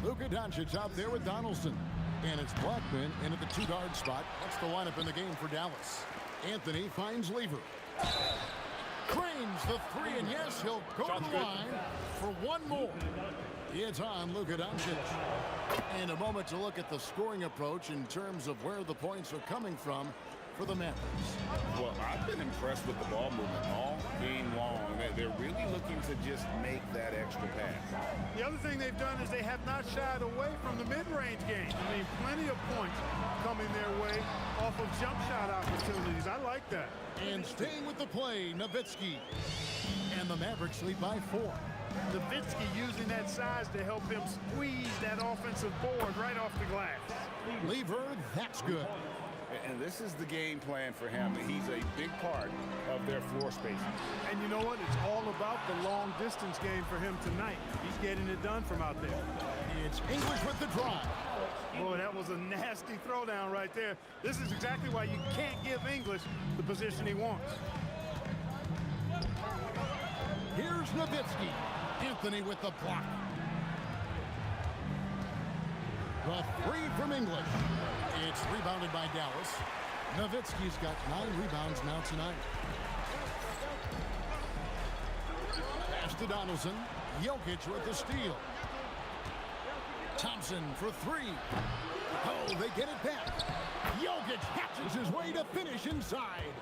Luka Doncic out there with Donaldson. And it's Blackman in at the two-guard spot. That's the lineup in the game for Dallas. Anthony finds Lever. Cranes the three, and yes, he'll go to the line for one more. It's on Luka Doncic. And a moment to look at the scoring approach in terms of where the points are coming from for the Mavericks. Well, I've been impressed with the ball movement all game long. They're really looking to just make that extra pass. The other thing they've done is they have not shied away from the mid-range game. I mean, plenty of points coming their way off of jump shot opportunities. I like that. And staying with the play, Nowitzki. And the Mavericks lead by 4. Nowitzki using that size to help him squeeze that offensive board right off the glass. Lever, that's good. And this is the game plan for him. He's a big part of their floor spacing. And you know what? It's all about the long distance game for him tonight. He's getting it done from out there. It's English with the drive. Boy, that was a nasty throwdown right there. This is exactly why you can't give English the position he wants. Here's Nowitzki. Anthony with the block. The three from English. It's rebounded by Dallas. Nowitzki's got 9 rebounds now tonight. Pass to Donaldson. Jokic with the steal. Thompson for 3. Oh, they get it back. Jokic hatches his way to finish inside.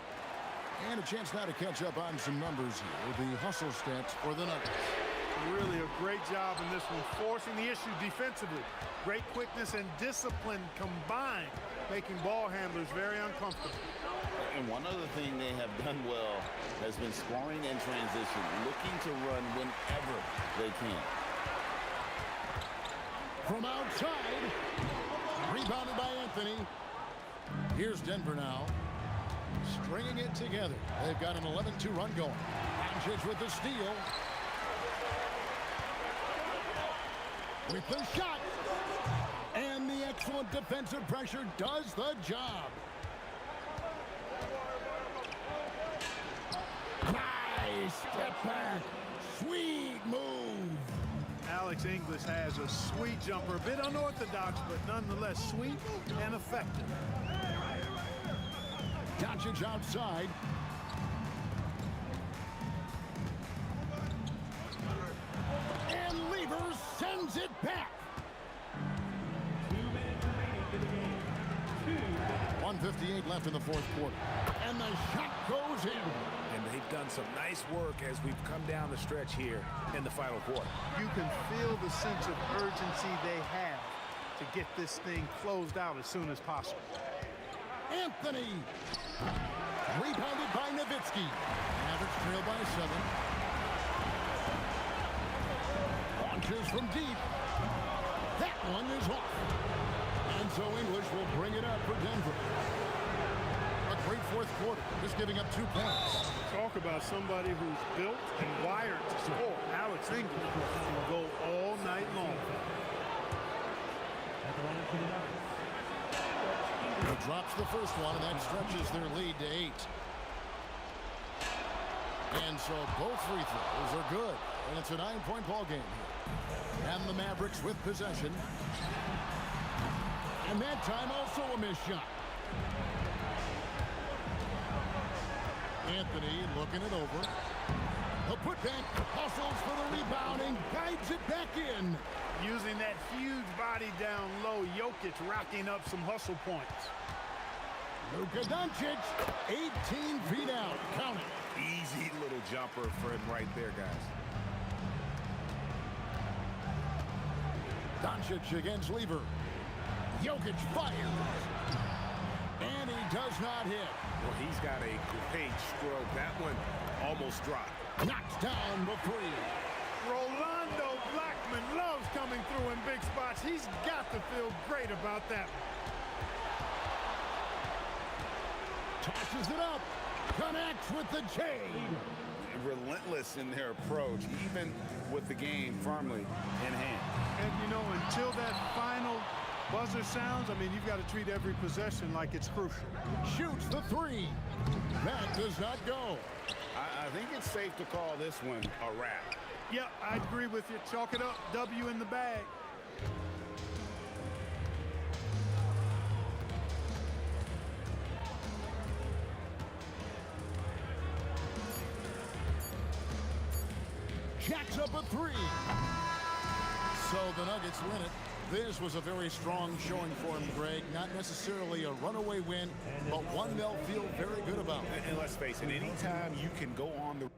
And a chance now to catch up on some numbers here. The hustle stats for the Nuggets. Really a great job in this one, forcing the issue defensively. Great quickness and discipline combined, making ball handlers very uncomfortable. And one other thing they have done well has been scoring in transition, looking to run whenever they can. From outside, rebounded by Anthony. Here's Denver now, stringing it together. They've got an 11-2 run going. Doncic with the steal. With the shot. And the excellent defensive pressure does the job. Nice step back. Sweet move. Alex English has a sweet jumper, a bit unorthodox, but nonetheless sweet and effective. Doncic outside. And Lever sends it back. 1:58 left in the fourth quarter. And the shot goes in. And they've done some nice work as we've come down the stretch here in the final quarter. You can feel the sense of urgency they have to get this thing closed out as soon as possible. Anthony. Rebounded by Nowitzki. Mavericks trail by 7. Launches from deep. That one is off. And so English will bring it up for Denver. A great fourth quarter, just giving up 2 points. Talk about somebody who's built and wired to score. Alex English can go all night long. He drops the first one, and that stretches their lead to 8. And so both free throws are good. And it's a 9-point ball game here. And the Mavericks with possession. And that time also a missed shot. Anthony looking it over. The putback, hustles for the rebound and guides it back in. Using that huge body down low, Jokic racking up some hustle points. Luka Doncic, 18 feet out. Count it. Easy little jumper for him right there, guys. Doncic against Lever. Jokic fires. And he does not hit. Well, he's got a great stroke. That one almost dropped. Knocks down the 3. Rolando Blackman loves coming through in big spots. He's got to feel great about that one. Tosses it up. Connects with the chain. Relentless in their approach, even with the game firmly in hand. And, you know, until that final buzzer sounds, I mean, you've got to treat every possession like it's crucial. Shoots the 3. That does not go. I think it's safe to call this one a wrap. Yep, I agree with you. Chalk it up. W in the bag. Jacks up a 3. So the Nuggets win it. This was a very strong showing for him, Greg. Not necessarily a runaway win, but one they'll feel very good about. And let's face it, anytime you can go on the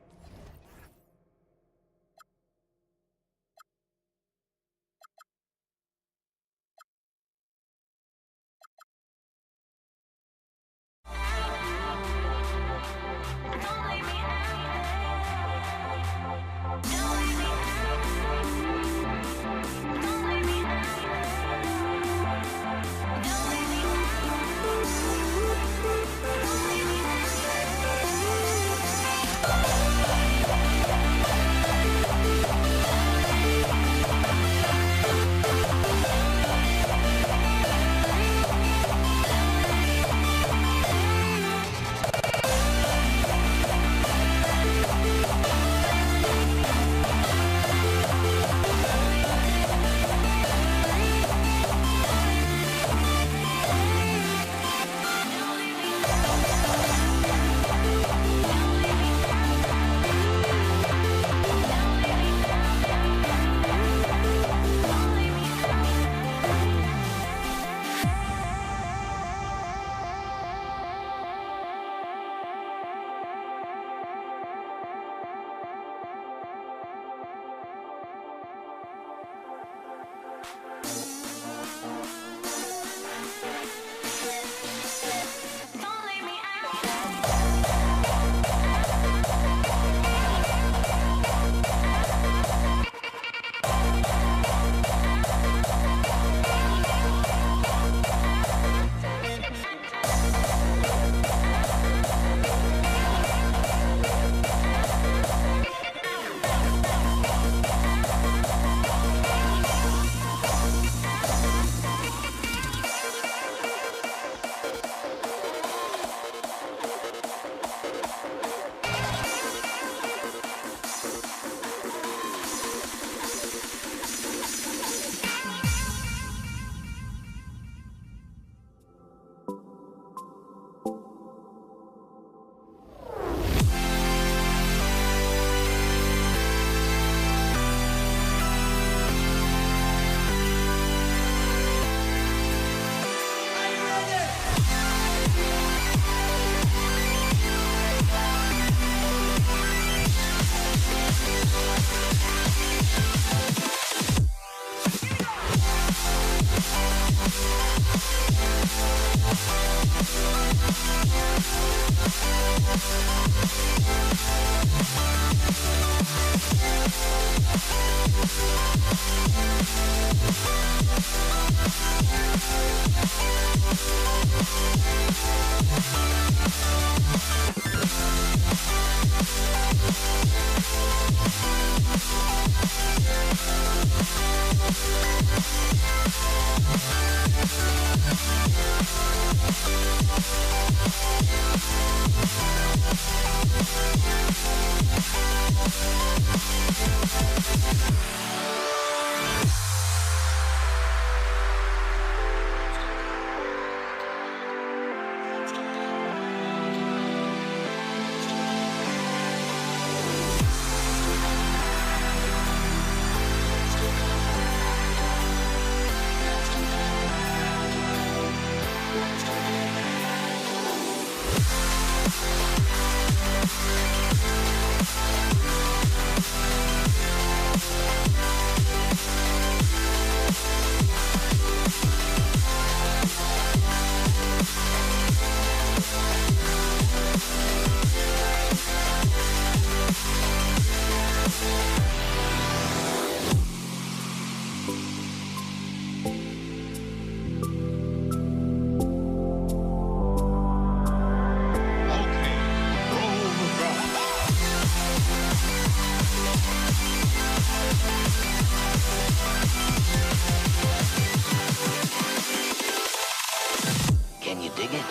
Can you dig it?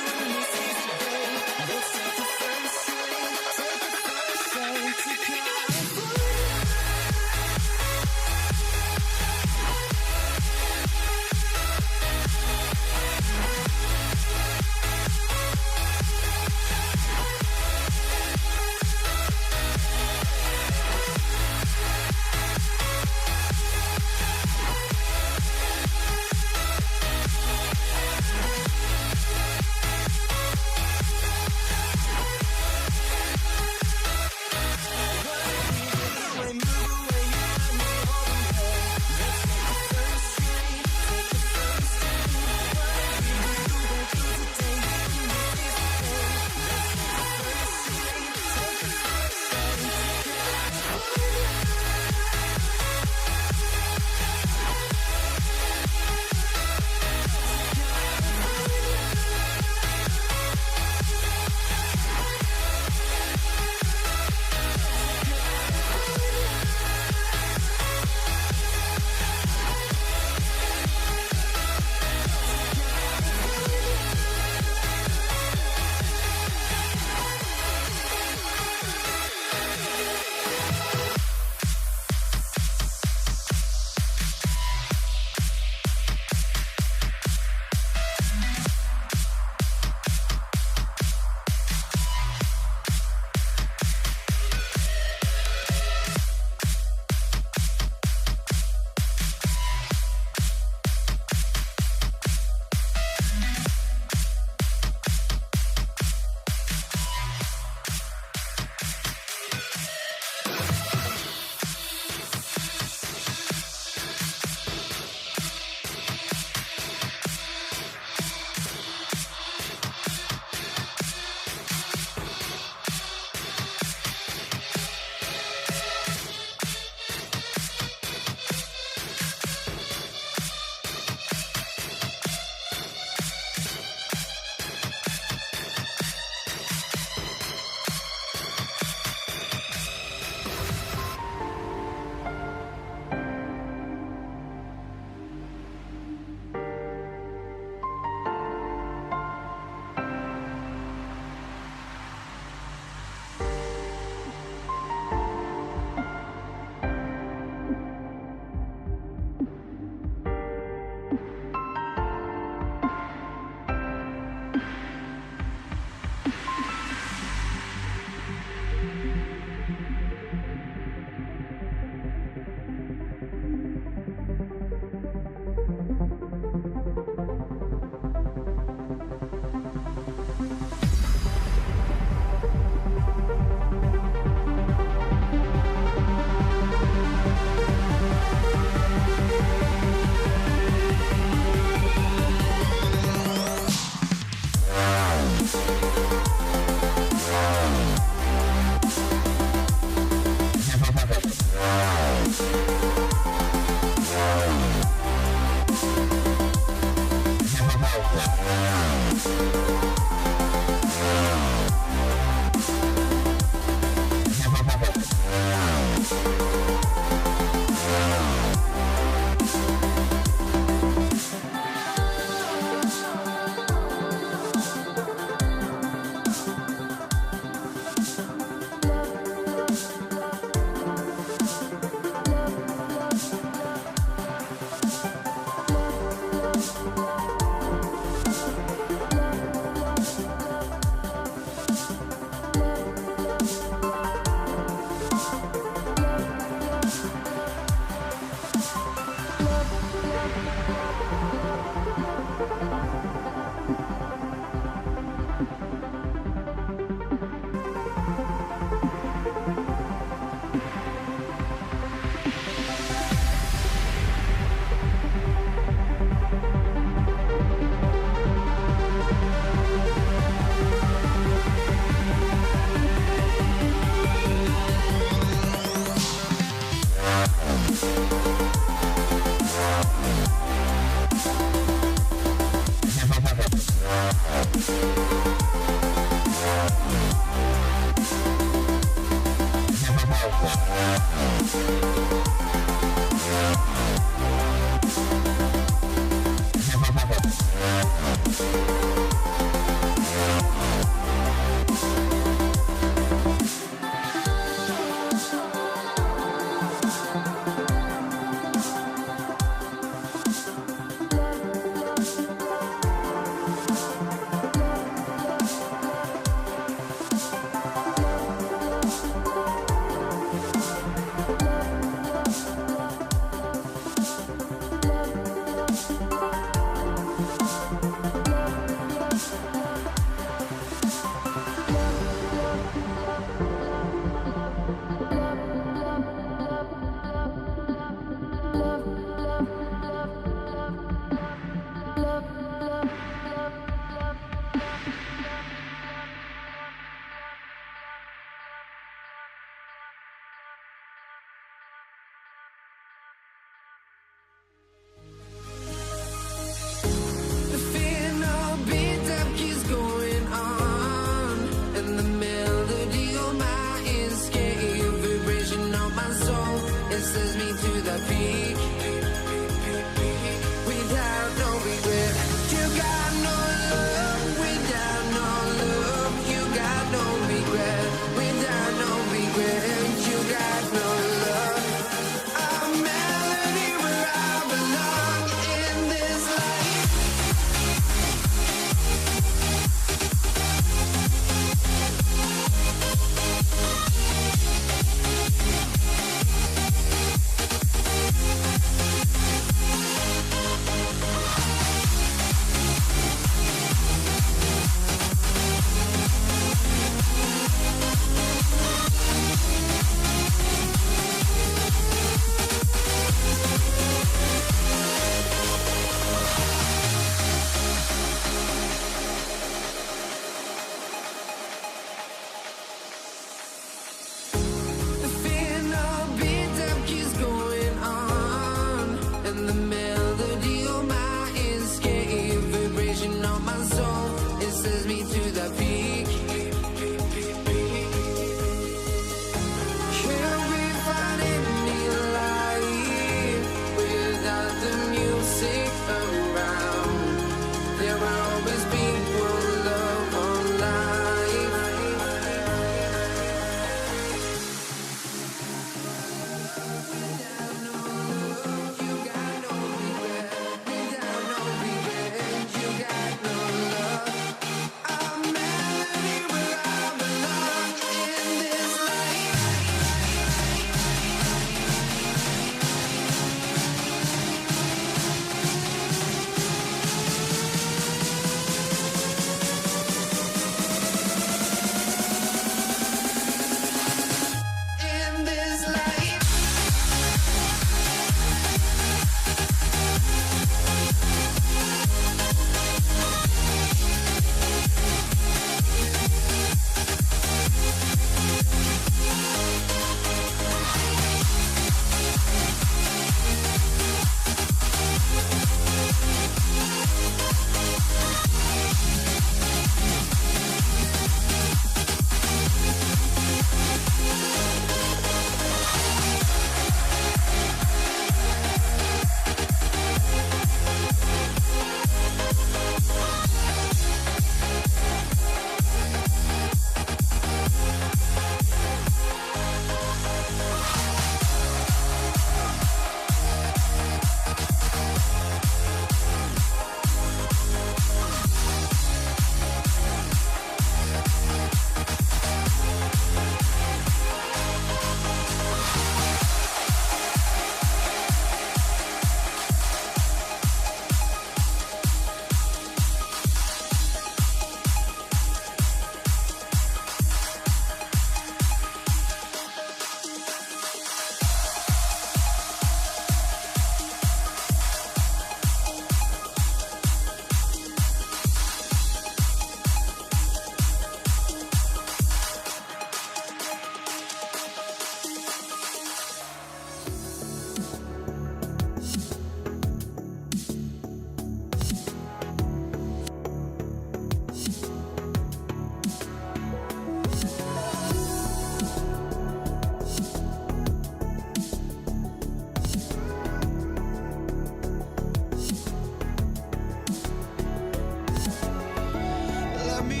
Let me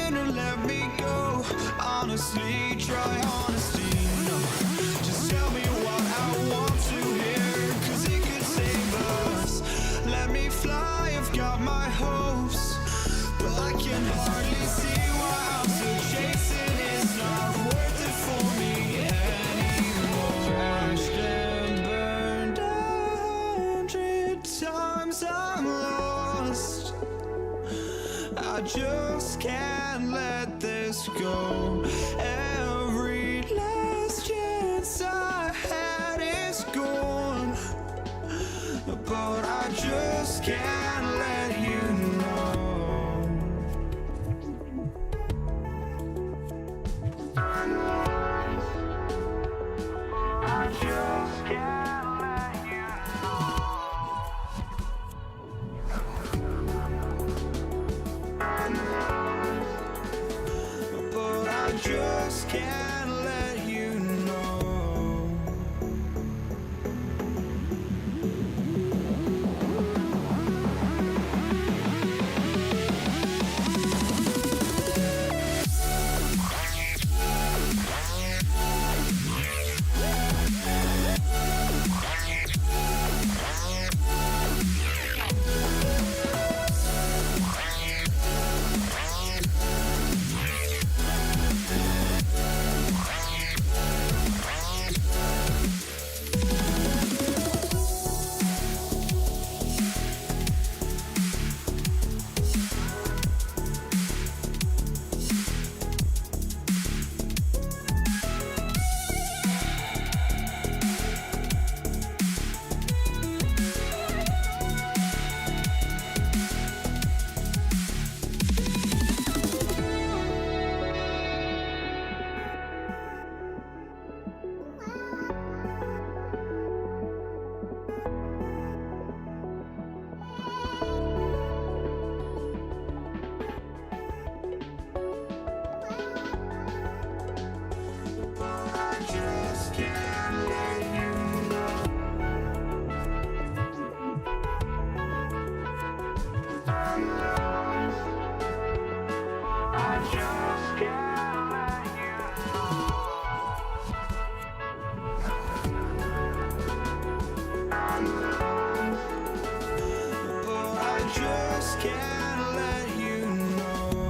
in or let me go. Honestly, try honesty. No, just tell me what I want to hear, 'cause it could save us. Let me fly, I've got my hopes, but I can hardly see why I'm still chasing. It's not worth it for me anymore. Crashed and burned 100 times, I'm lost. I just can't let this go. Every last chance I had is gone, but I just can't let you know. I just can't let you know. But I just can't let you know. I just can't let you know. I just can't let you know. But I just can't let you know.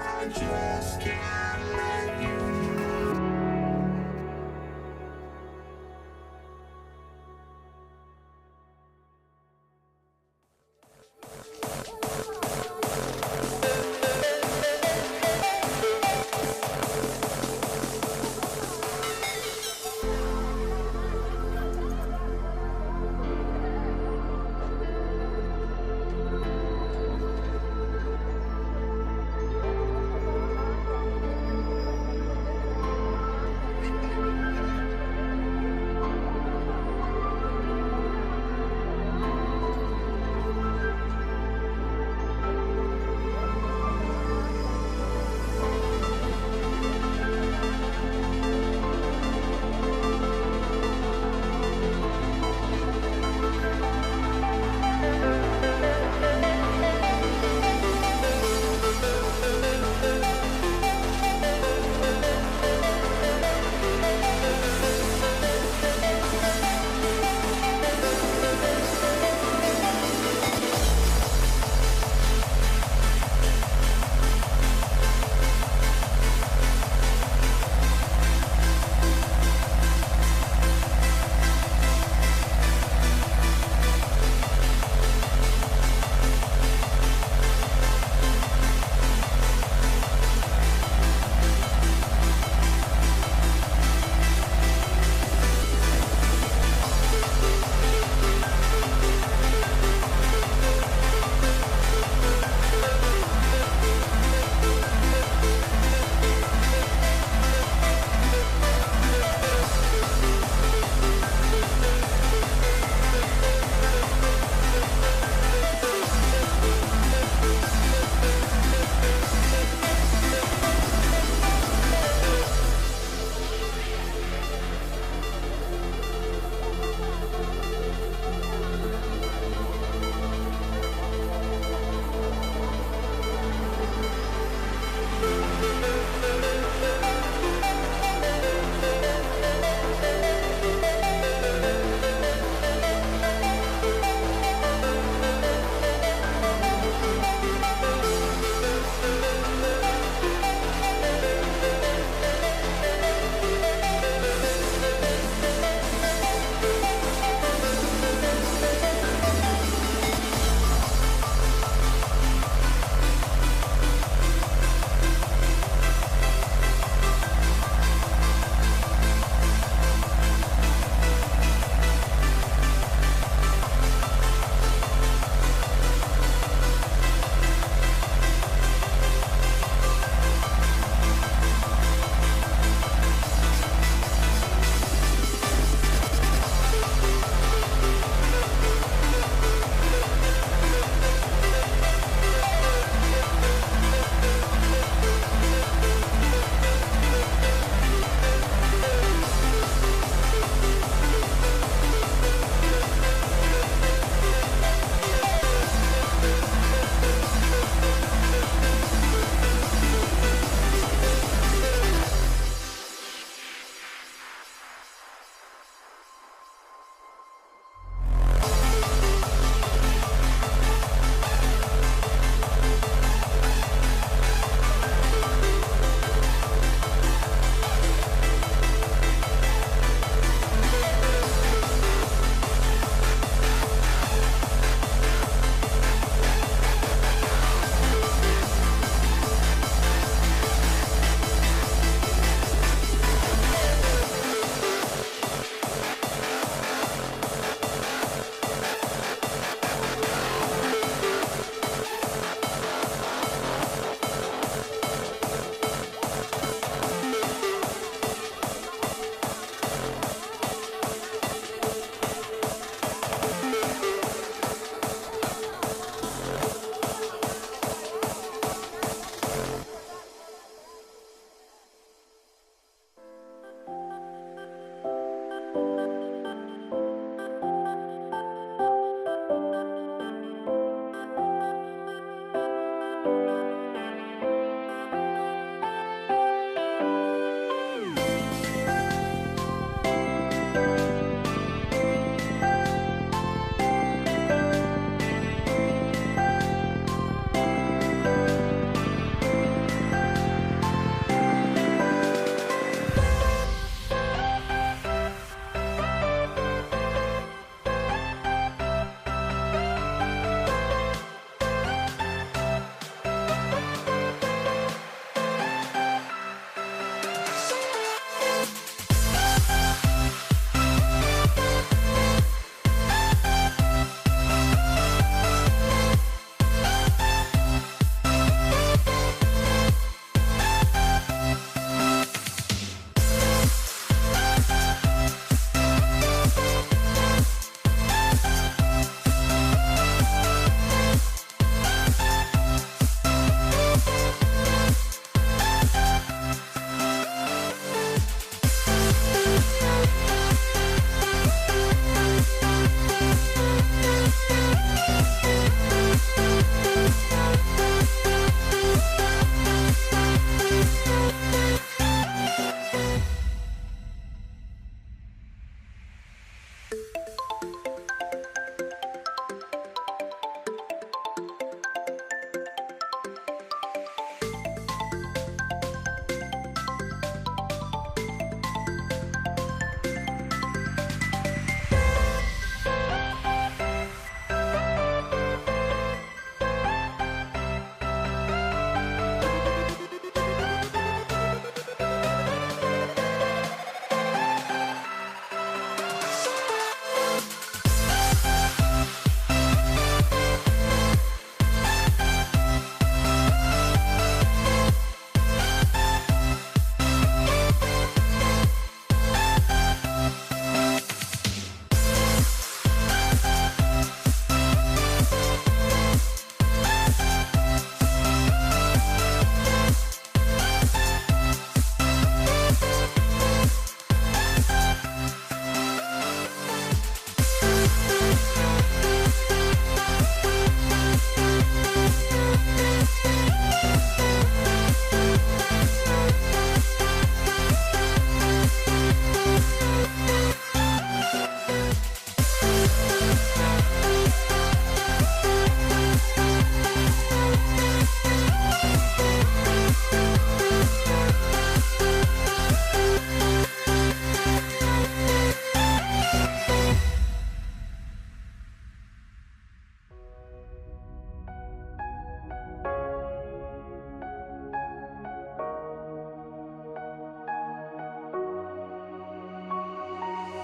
I just can't let you know.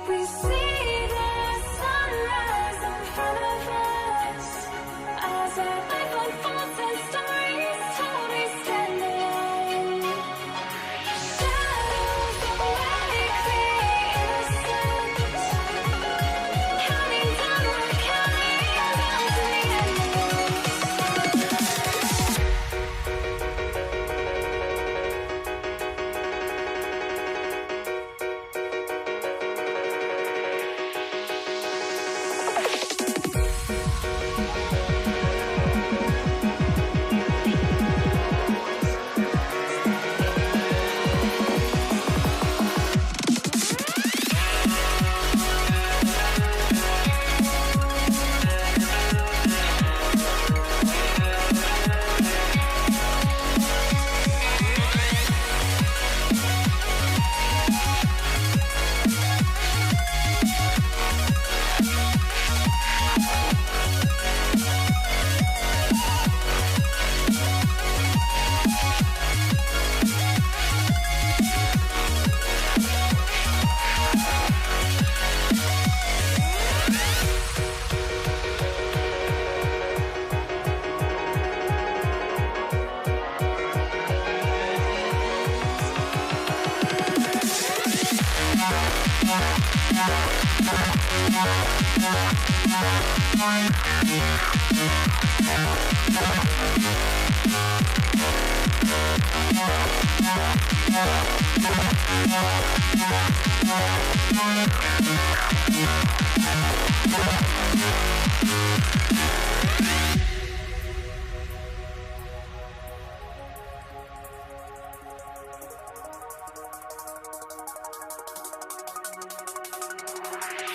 We see the sunrise in front of us. As our life unfolds and stories told, we stand alone. Shadows awake the innocent. Counting down, we're counting down to the end.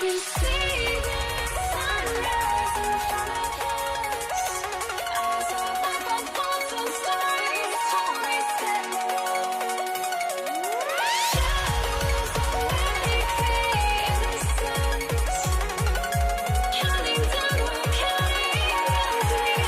We see the sunrise in front of us. As our life unfolds and stories told, we stand alone. Shadows awake the innocent. Counting down, we're counting down to the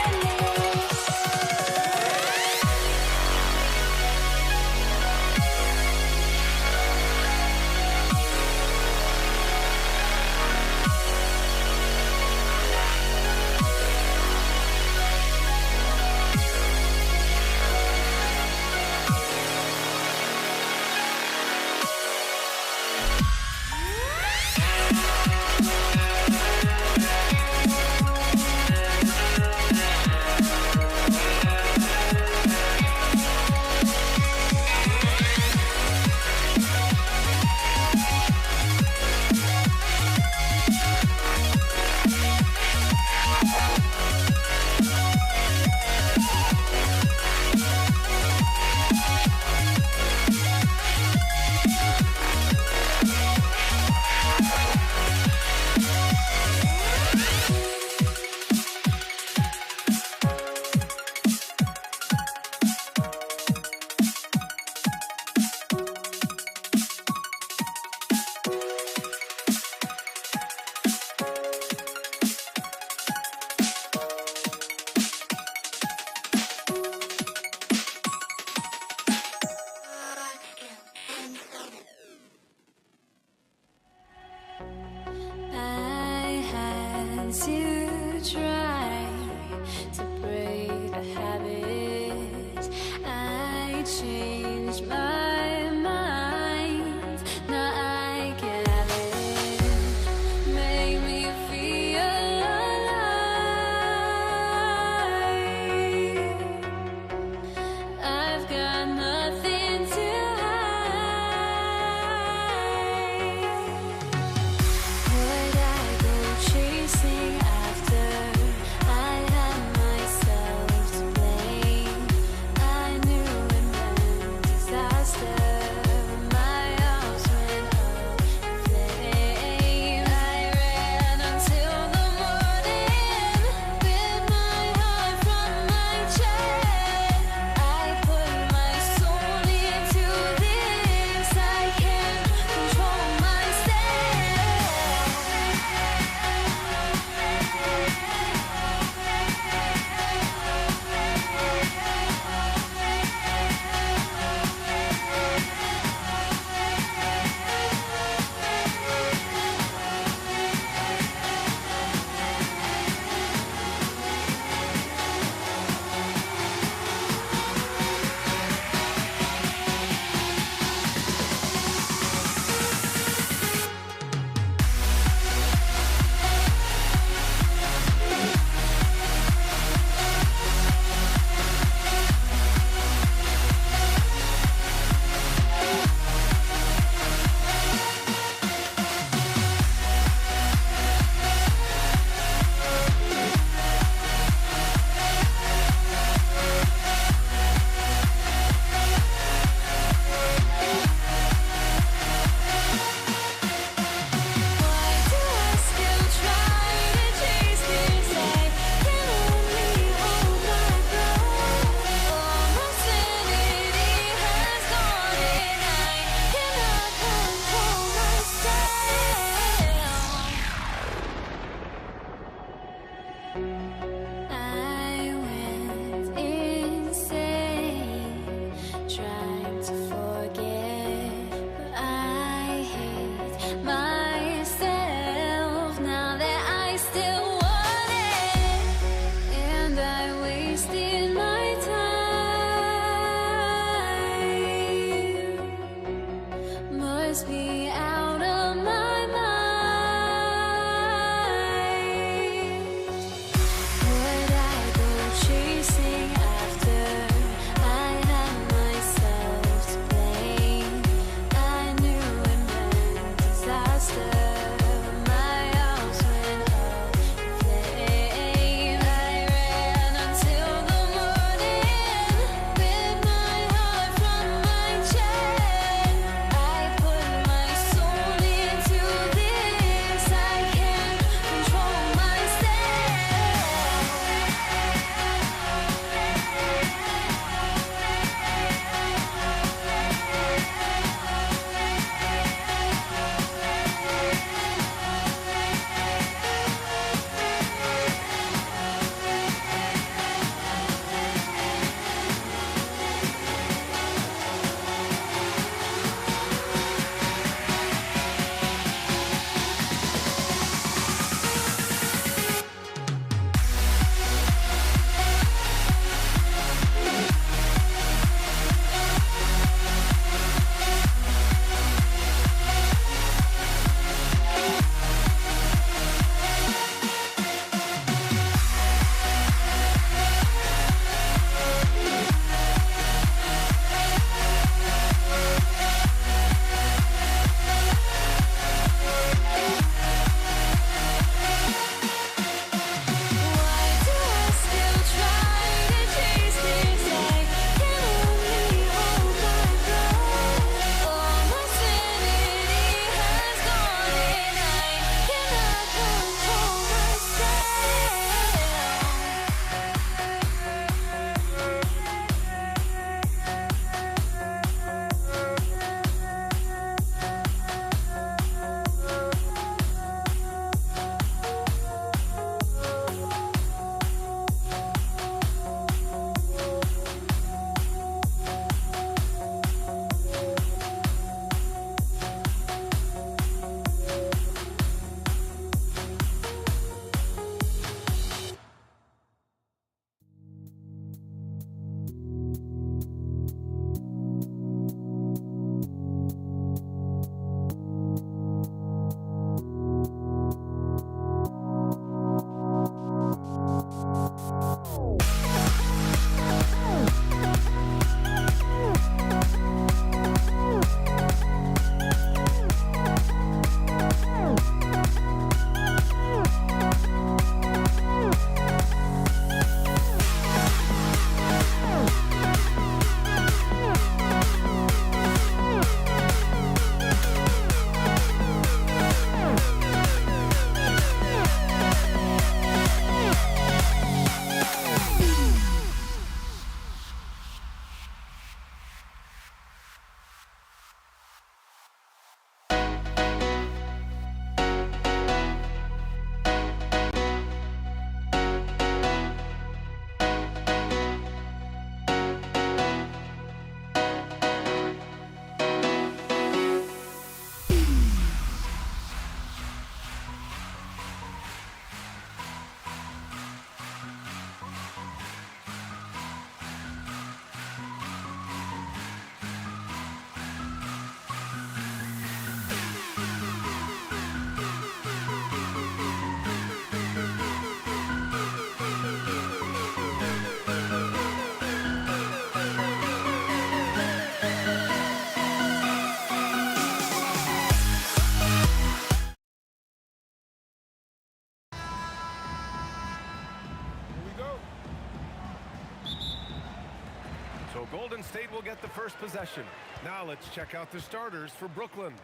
State will get the first possession. Now let's check out the starters for Brooklyn.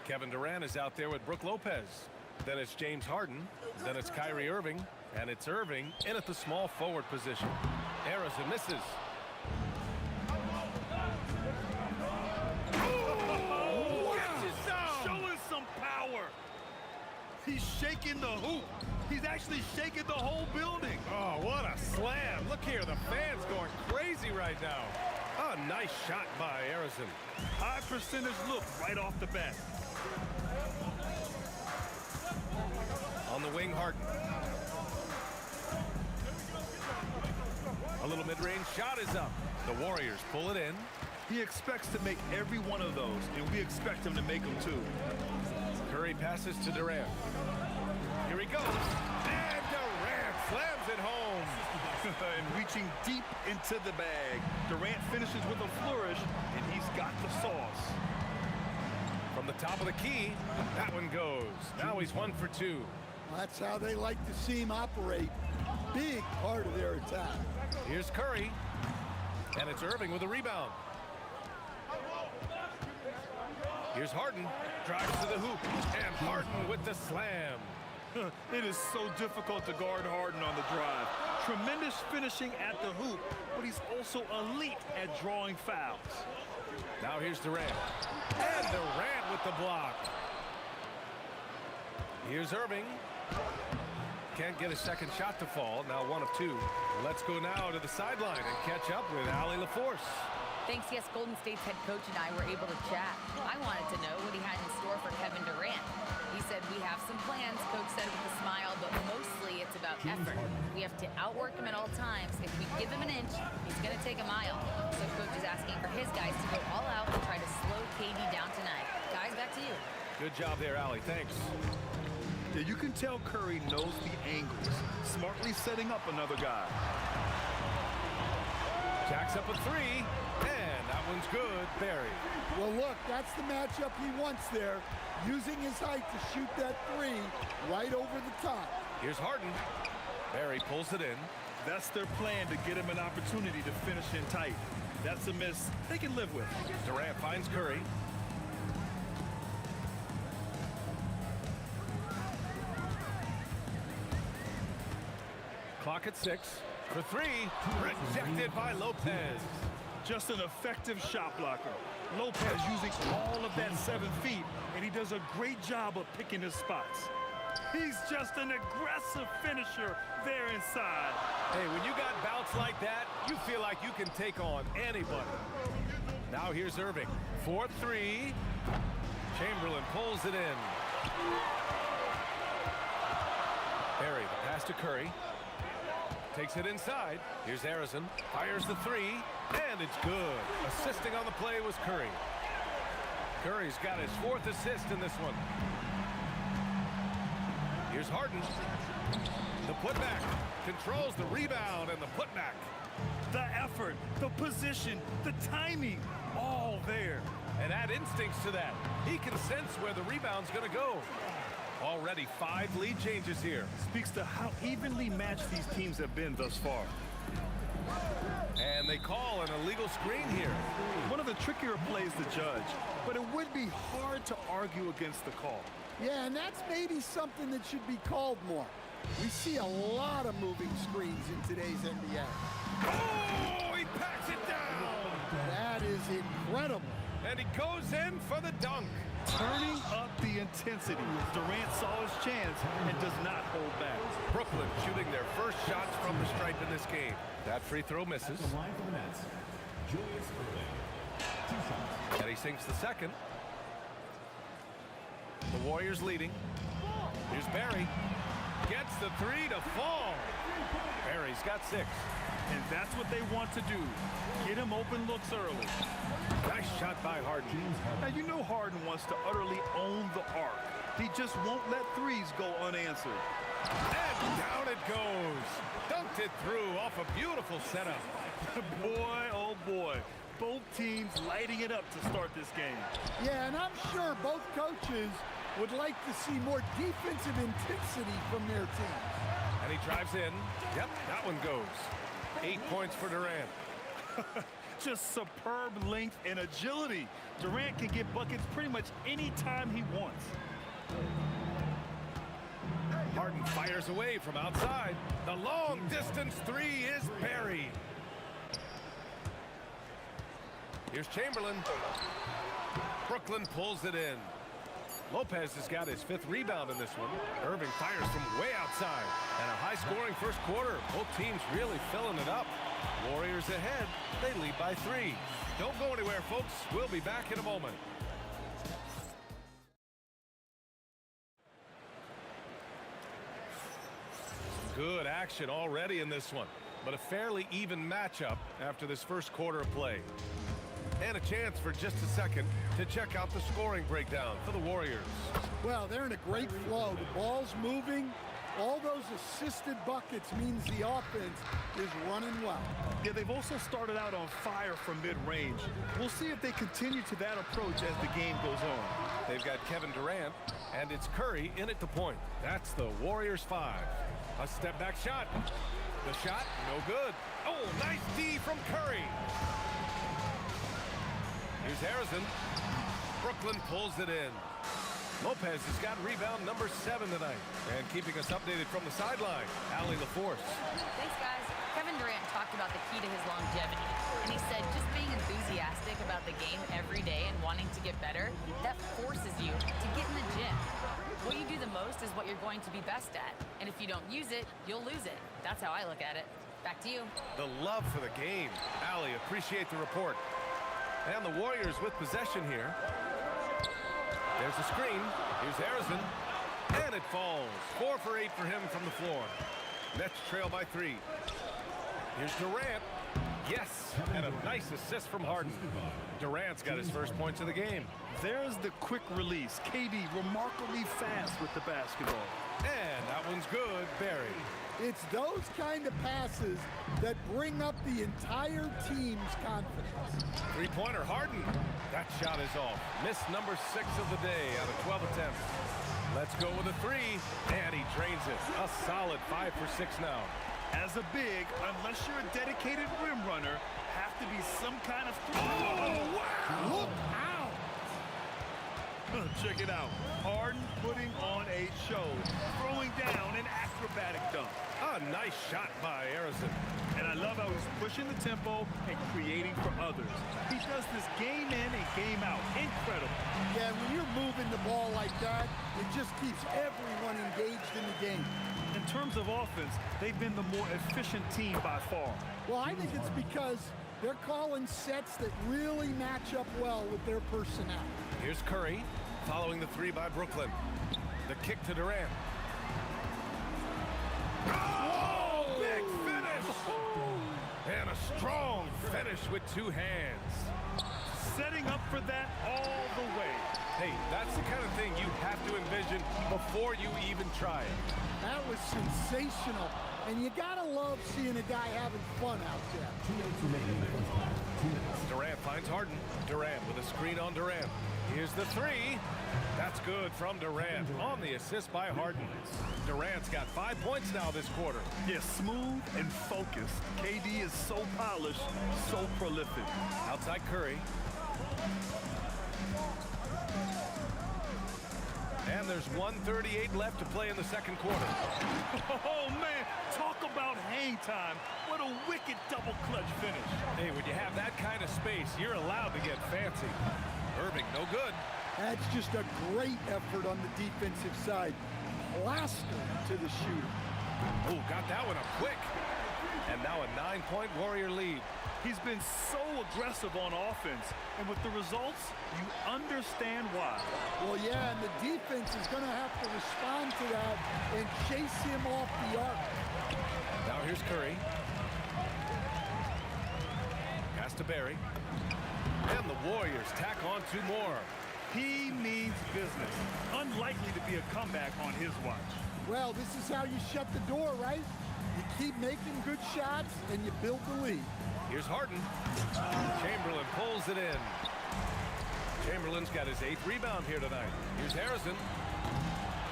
Kevin Durant is out there with Brook Lopez. Then it's James Harden. Then it's Kyrie Irving. And it's Irving in at the small forward position. Harrison misses. Showing some power. He's shaking the hoop. He's actually shaking the whole building. Oh, what a slam. Look here, the fans going crazy right now. A nice shot by Harrison. High percentage look right off the bat. On the wing, Harden. A little mid-range shot is up. The Warriors pull it in. He expects to make every one of those, and we expect him to make them too. Curry passes to Durant. Here he goes. And Durant slams it home. And reaching deep into the bag. Durant finishes with a flourish, and he's got the sauce. From the top of the key, that one goes. Now he's 1 for 2. That's how they like to see him operate. Big part of their attack. Here's Curry. And it's Irving with a rebound. Here's Harden. Drives to the hoop. And Harden with the slam. It is so difficult to guard Harden on the drive. Tremendous finishing at the hoop, but he's also elite at drawing fouls. Now here's Durant. And Durant with the block. Here's Irving. Can't get a second shot to fall. Now 1 of 2. Let's go now to the sideline and catch up with Allie LaForce. Thanks, yes, Golden State's head coach and I were able to chat. I wanted to know what he had in store for Kevin Durant. He said, we have some plans, coach said with a smile, but mostly it's about effort. We have to outwork him at all times. If we give him an inch, he's going to take a mile. So coach is asking for his guys to go all out and try to slow KD down tonight. Guys, back to you. Good job there, Allie. Thanks. Yeah, you can tell Curry knows the angles, smartly setting up another guy. Jacks up a 3, and that one's good. Barry. Well, look, that's the matchup he wants there. Using his height to shoot that 3 right over the top. Here's Harden. Barry pulls it in. That's their plan to get him an opportunity to finish in tight. That's a miss they can live with. Durant finds Curry. Clock at 6. For 3. Rejected by Lopez. Just an effective shot blocker. Lopez using all of that 7 feet, and he does a great job of picking his spots. He's just an aggressive finisher there inside. Hey, when you got bouts like that, you feel like you can take on anybody. Now here's Irving. 4-3. Chamberlain pulls it in. Barry, the pass to Curry. Takes it inside. Here's Harrison. Fires the 3. And it's good. Assisting on the play was Curry. Curry's got his 4th assist in this one. Here's Harden. The putback. Controls the rebound and the putback. The effort, the position, the timing, all there. And add instincts to that. He can sense where the rebound's going to go. Already 5 lead changes here. Speaks to how evenly matched these teams have been thus far. And they call an illegal screen here. One of the trickier plays to judge, but it would be hard to argue against the call. Yeah, and that's maybe something that should be called more. We see a lot of moving screens in today's NBA. Oh, he packs it down. That is incredible. And he goes in for the dunk. Turning up the intensity. Durant saw his chance and does not hold back. Brooklyn shooting their first shots from the stripe in this game. That free throw misses. And he sinks the second. The Warriors leading. Here's Barry. Gets the 3 to fall. Barry's got 6. And that's what they want to do. Get him open looks early. Nice shot by Harden. Now, you know Harden wants to utterly own the arc. He just won't let 3s go unanswered. And down it goes. Dunked it through off a beautiful setup. Boy, oh boy. Both teams lighting it up to start this game. Yeah, and I'm sure both coaches would like to see more defensive intensity from their teams. And he drives in. Yep, that one goes. 8 points for Durant. just superb length and agility. Durant can get buckets pretty much any time he wants. Harden fires away from outside. The long distance three is buried. Here's Chamberlain. Brooklyn pulls it in. Lopez has got his 5th rebound in this one. Irving fires from way outside. And a high-scoring first quarter. Both teams really filling it up. Warriors ahead. They lead by 3. Don't go anywhere, folks. We'll be back in a moment. Good action already in this one, but a fairly even matchup after this first quarter of play. And a chance for just a second to check out the scoring breakdown for the Warriors. Well, they're in a great flow. The ball's moving. All those assisted buckets means the offense is running well. Yeah, they've also started out on fire from mid-range. We'll see if they continue to that approach as the game goes on. They've got Kevin Durant, and it's Curry in at the point. That's the Warriors 5. A step-back shot. The shot, no good. Oh, nice D from Curry. Here's Harrison. Brooklyn pulls it in. Lopez has got rebound number 7 tonight. And keeping us updated from the sideline, Allie LaForce. Thanks, guys. Kevin Durant talked about the key to his longevity. And he said just being enthusiastic about the game every day and wanting to get better, that forces you to get in the gym. What you do the most is what you're going to be best at. And if you don't use it, you'll lose it. That's how I look at it. Back to you. The love for the game. Allie, appreciate the report. And the Warriors with possession here. There's a screen. Here's Harrison. And it falls. 4 for 8 for him from the floor. Nets trail by 3. Here's Durant. Yes, and a nice assist from Harden. Durant's got his first points of the game. There's the quick release. KD remarkably fast with the basketball. And that one's good, buried. It's those kind of passes that bring up the entire team's confidence. Three-pointer, Harden. That shot is off. Missed number 6 of the day out of 12 attempts. Let's go with a 3, and he drains it. A solid 5 for 6 now. As a big, unless you're a dedicated rim runner, have to be some kind of... Oh, wow! Look out! Check it out. Harden putting on a show, throwing down an acrobatic dunk. A nice shot by Harrison. And I love how he's pushing the tempo and creating for others. He does this game in and game out. Incredible. Yeah, when you're moving the ball like that, it just keeps everyone engaged in the game. In terms of offense, they've been the more efficient team by far. Well, I think it's because they're calling sets that really match up well with their personnel. Here's Curry, following the 3 by Brooklyn. The kick to Durant. Oh, big finish! And a strong finish with 2 hands. Setting up for that all the way. Hey, that's the kind of thing you have to envision before you even try it. That was sensational. And you gotta love seeing a guy having fun out there. Durant finds Harden. Durant with a screen on Durant. Here's the 3. That's good from Durant on the assist by Harden. Durant's got 5 points now this quarter. Yeah, smooth and focused. KD is so polished, so prolific. Outside Curry. And there's 1:38 left to play in the second quarter. Oh, man, talk about hang time. What a wicked double clutch finish. Hey, when you have that kind of space, you're allowed to get fancy. Irving, no good. That's just a great effort on the defensive side. Plastered to the shooter. Oh, got that one up quick. And now a 9-point Warrior lead. He's been so aggressive on offense, and with the results, you understand why. Well, yeah, and the defense is going to have to respond to that and chase him off the arc. Now here's Curry. Pass to Barry. And the Warriors tack on 2 more. He means business. Unlikely to be a comeback on his watch. Well, this is how you shut the door, right? You keep making good shots, and you build the lead. Here's Harden. Chamberlain pulls it in. Chamberlain's got his 8th rebound here tonight. Here's Harrison.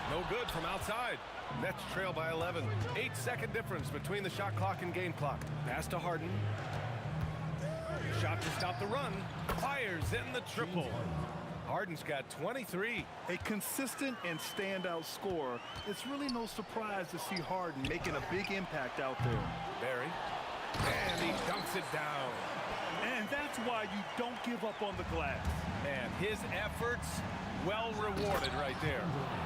No good from outside. Nets trail by 11. 8-second difference between the shot clock and game clock. Pass to Harden. Shot to stop the run. Fires in the triple. Harden's got 23. A consistent and standout scorer. It's really no surprise to see Harden making a big impact out there. Barry. And he dunks it down. And that's why you don't give up on the glass. And his efforts well rewarded right there.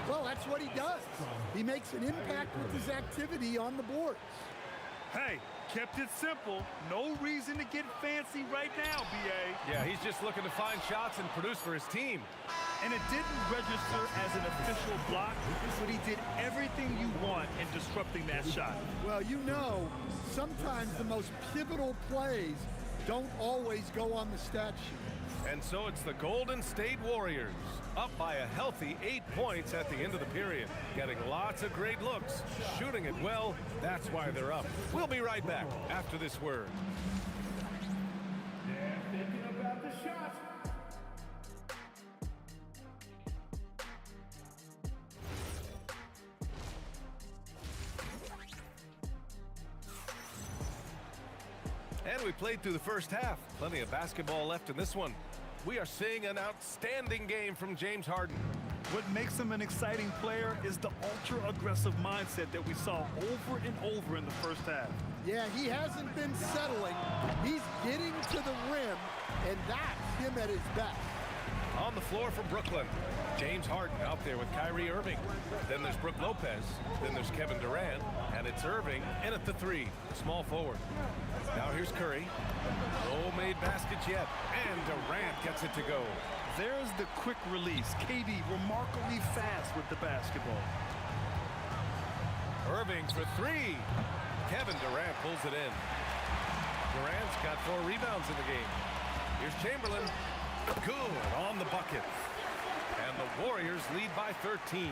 Well, that's what he does. He makes an impact with his activity on the board. Hey, kept it simple. No reason to get fancy right now, B.A. Yeah, he's just looking to find shots and produce for his team. And it didn't register as an official block, but he did everything you want in disrupting that shot. Well, you know, sometimes the most pivotal plays don't always go on the stat sheet. And so it's the Golden State Warriors, up by a healthy 8 points at the end of the period. Getting lots of great looks, shooting it well, that's why they're up. We'll be right back after this word. Thinking about the shot. And we played through the first half. Plenty of basketball left in this one. We are seeing an outstanding game from James Harden. What makes him an exciting player is the ultra-aggressive mindset that we saw over and over in the first half. Yeah, he hasn't been settling. He's getting to the rim, and that's him at his best. On the floor from Brooklyn, James Harden out there with Kyrie Irving. Then there's Brook Lopez. Then there's Kevin Durant. And it's Irving in at the three, small forward. Now here's Curry. No made baskets yet. And Durant gets it to go. There's the quick release. KD remarkably fast with the basketball. Irving for three. Kevin Durant pulls it in. Durant's got 4 rebounds in the game. Here's Chamberlain. Good on the bucket. And the Warriors lead by 13.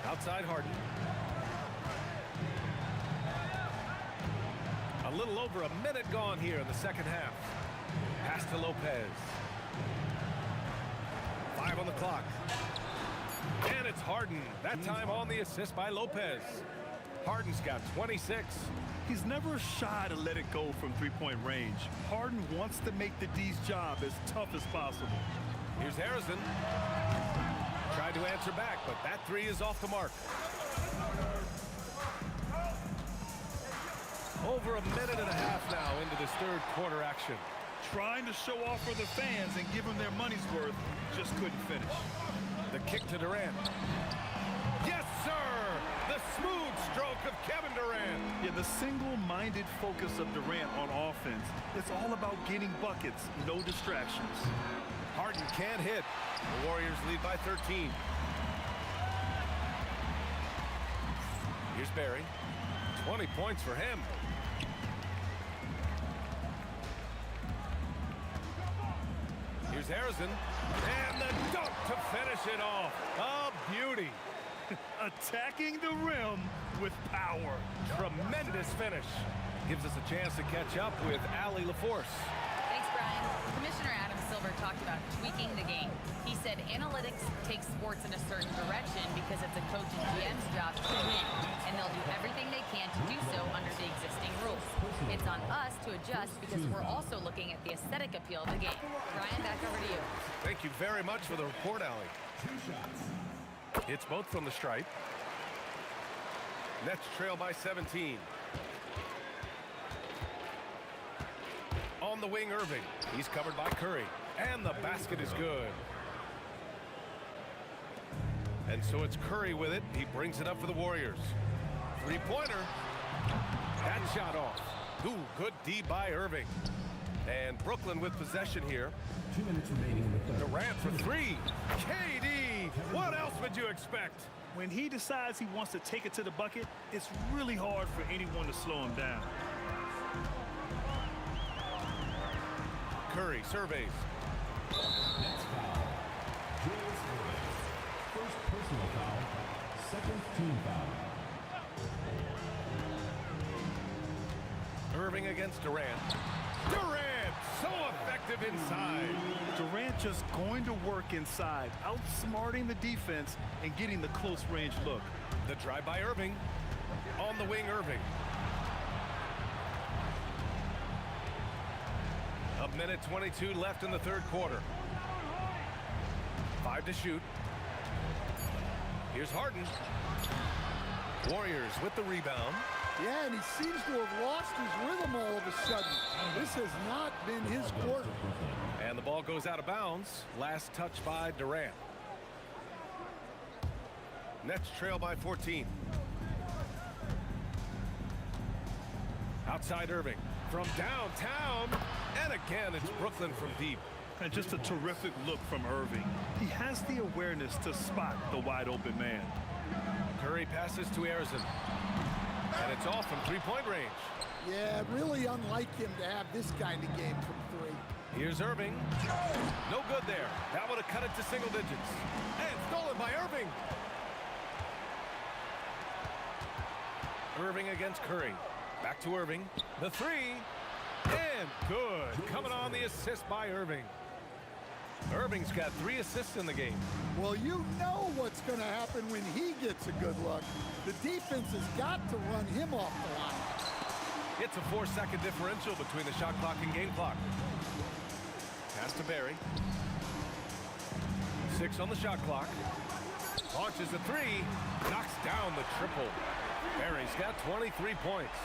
Outside Harden. A little over a minute gone here in the second half. Pass to Lopez. 5 on the clock. And it's Harden. That time on the assist by Lopez. Harden's got 26. He's never shy to let it go from three-point range. Harden wants to make the D's job as tough as possible. Here's Harrison. Tried to answer back, but that three is off the mark. Over a minute and a half now into this third quarter action. Trying to show off for the fans and give them their money's worth, just couldn't finish. The kick to Durant. Yes, sir! The smooth stroke of Kevin Durant. Yeah, the single-minded focus of Durant on offense. It's all about getting buckets, no distractions. Harden can't hit. The Warriors lead by 13. Here's Barry. 20 points for him. Here's Harrison. And the dunk to finish it off. A beauty. Attacking the rim with power. Tremendous finish. Gives us a chance to catch up with Allie LaForce. Thanks, Brian. Commissioner Adam Silver talked about tweaking the game. He said analytics take sports in a certain direction because it's a coach and GM's job to win, and they'll do everything they can to do so under the existing rules. It's on us to adjust because we're also looking at the aesthetic appeal of the game. Brian, back over to you. Thank you very much for the report, Allie. It's both from the stripe. Nets trail by 17. On the wing, Irving. He's covered by Curry. And the basket is good. And so it's Curry with it. He brings it up for the Warriors. Three-pointer. That shot off. Ooh, good D by Irving. And Brooklyn with possession here. 2 minutes remaining in the third. Durant for three. KD, what else would you expect? When he decides he wants to take it to the bucket, it's really hard for anyone to slow him down. Curry surveys. Next foul. Julius Randle. First personal foul. Second team foul. Irving against Durant. Durant, so effective inside. Durant just going to work inside, outsmarting the defense and getting the close range look. The drive by Irving. On the wing, Irving. minute 22 left in the third quarter. 5 to shoot. Here's Harden. Warriors with the rebound. Yeah, and he seems to have lost his rhythm all of a sudden. This has not been his quarter. And the ball goes out of bounds. Last touch by Durant. Nets trail by 14. Outside Irving from downtown. And again, it's Brooklyn from deep. And just a terrific look from Irving. He has the awareness to spot the wide open man. Curry passes to Arizon. And it's off from three-point range. Yeah, really unlike him to have this kind of game from three. Here's Irving. No good there. That would have cut it to single digits. And stolen by Irving. Irving against Curry. Back to Irving. The three. And good. Coming on the assist by Irving. Irving's got 3 assists in the game. Well, you know what's going to happen when he gets a good look. The defense has got to run him off the line. It's a 4-second differential between the shot clock and game clock. Pass to Barry. 6 on the shot clock. Launches a 3. Knocks down the triple. Barry's got 23 points.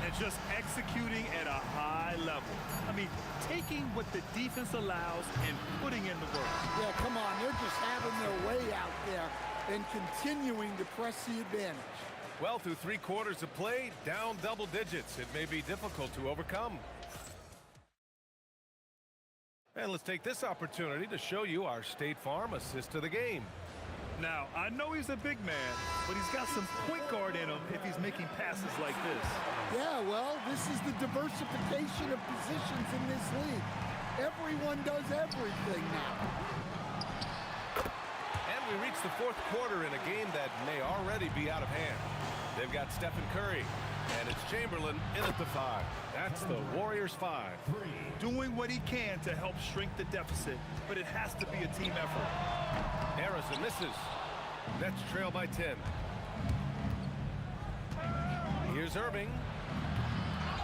And just executing at a high level. I mean, taking what the defense allows and putting in the work. Yeah, come on. They're just having their way out there and continuing to press the advantage. Well, through 3 quarters of play, down double digits. It may be difficult to overcome. And let's take this opportunity to show you our State Farm assist to the game. Now, I know he's a big man, but he's got some point guard in him if he's making passes like this. Yeah, well, this is the diversification of positions in this league. Everyone does everything now. And we reach the 4th quarter in a game that may already be out of hand. They've got Stephen Curry, and it's Chamberlain in at the 5. That's the Warriors 5. Doing what he can to help shrink the deficit, but it has to be a team effort. Harrison misses. Nets trail by 10. Here's Irving.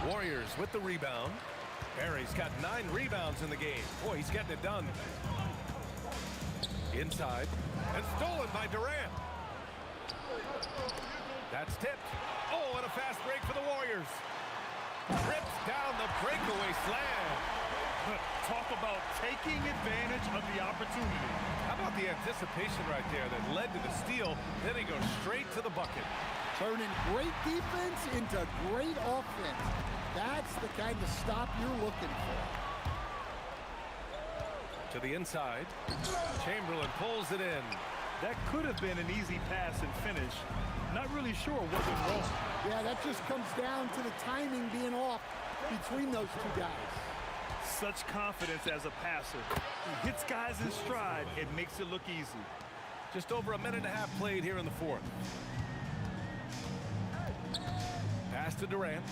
Warriors with the rebound. Barry's got 9 rebounds in the game. Boy, he's getting it done. Inside. And stolen by Durant. That's tipped. Oh, and a fast break for the Warriors. Rips down the breakaway slam. Talk about taking advantage of the opportunity. How about the anticipation right there that led to the steal? Then he goes straight to the bucket. Turning great defense into great offense. That's the kind of stop you're looking for. To the inside. Chamberlain pulls it in. That could have been an easy pass and finish. Not really sure what went wrong. Yeah, that just comes down to the timing being off between those 2 guys. Such confidence as a passer. He hits guys in stride. It makes it look easy. Just over a minute and a half played here in the 4th. Pass to Durant.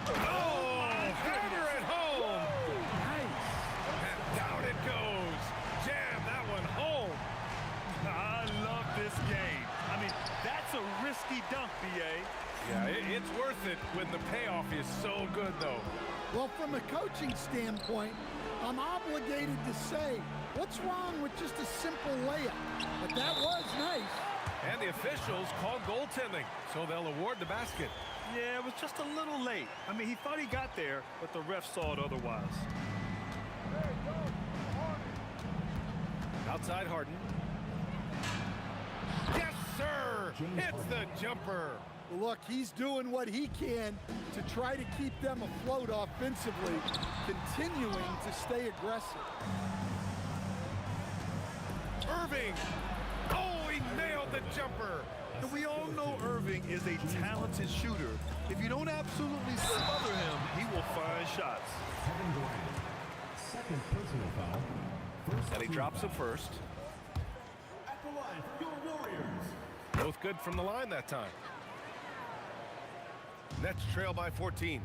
Oh, hammer at home. Nice. And down it goes. Jam that one home. I love this game. I mean, that's a risky dunk, B.A. Yeah, it's worth it when the payoff is so good, though. Well, from a coaching standpoint, I'm obligated to say, what's wrong with just a simple layup? But that was nice. And the officials called goaltending, so they'll award the basket. Yeah, it was just a little late. I mean, he thought he got there, but the ref saw it otherwise. Outside Harden. Yes, sir! Hits the jumper. Look, he's doing what he can to try to keep them afloat offensively, continuing to stay aggressive. Irving! Oh, he nailed the jumper! And we all know Irving is a talented shooter. If you don't absolutely smother him, he will find shots. Kevin Durant. Second personal foul. And he drops it first. At the line for your Warriors. Both good from the line that time. Nets trail by 14.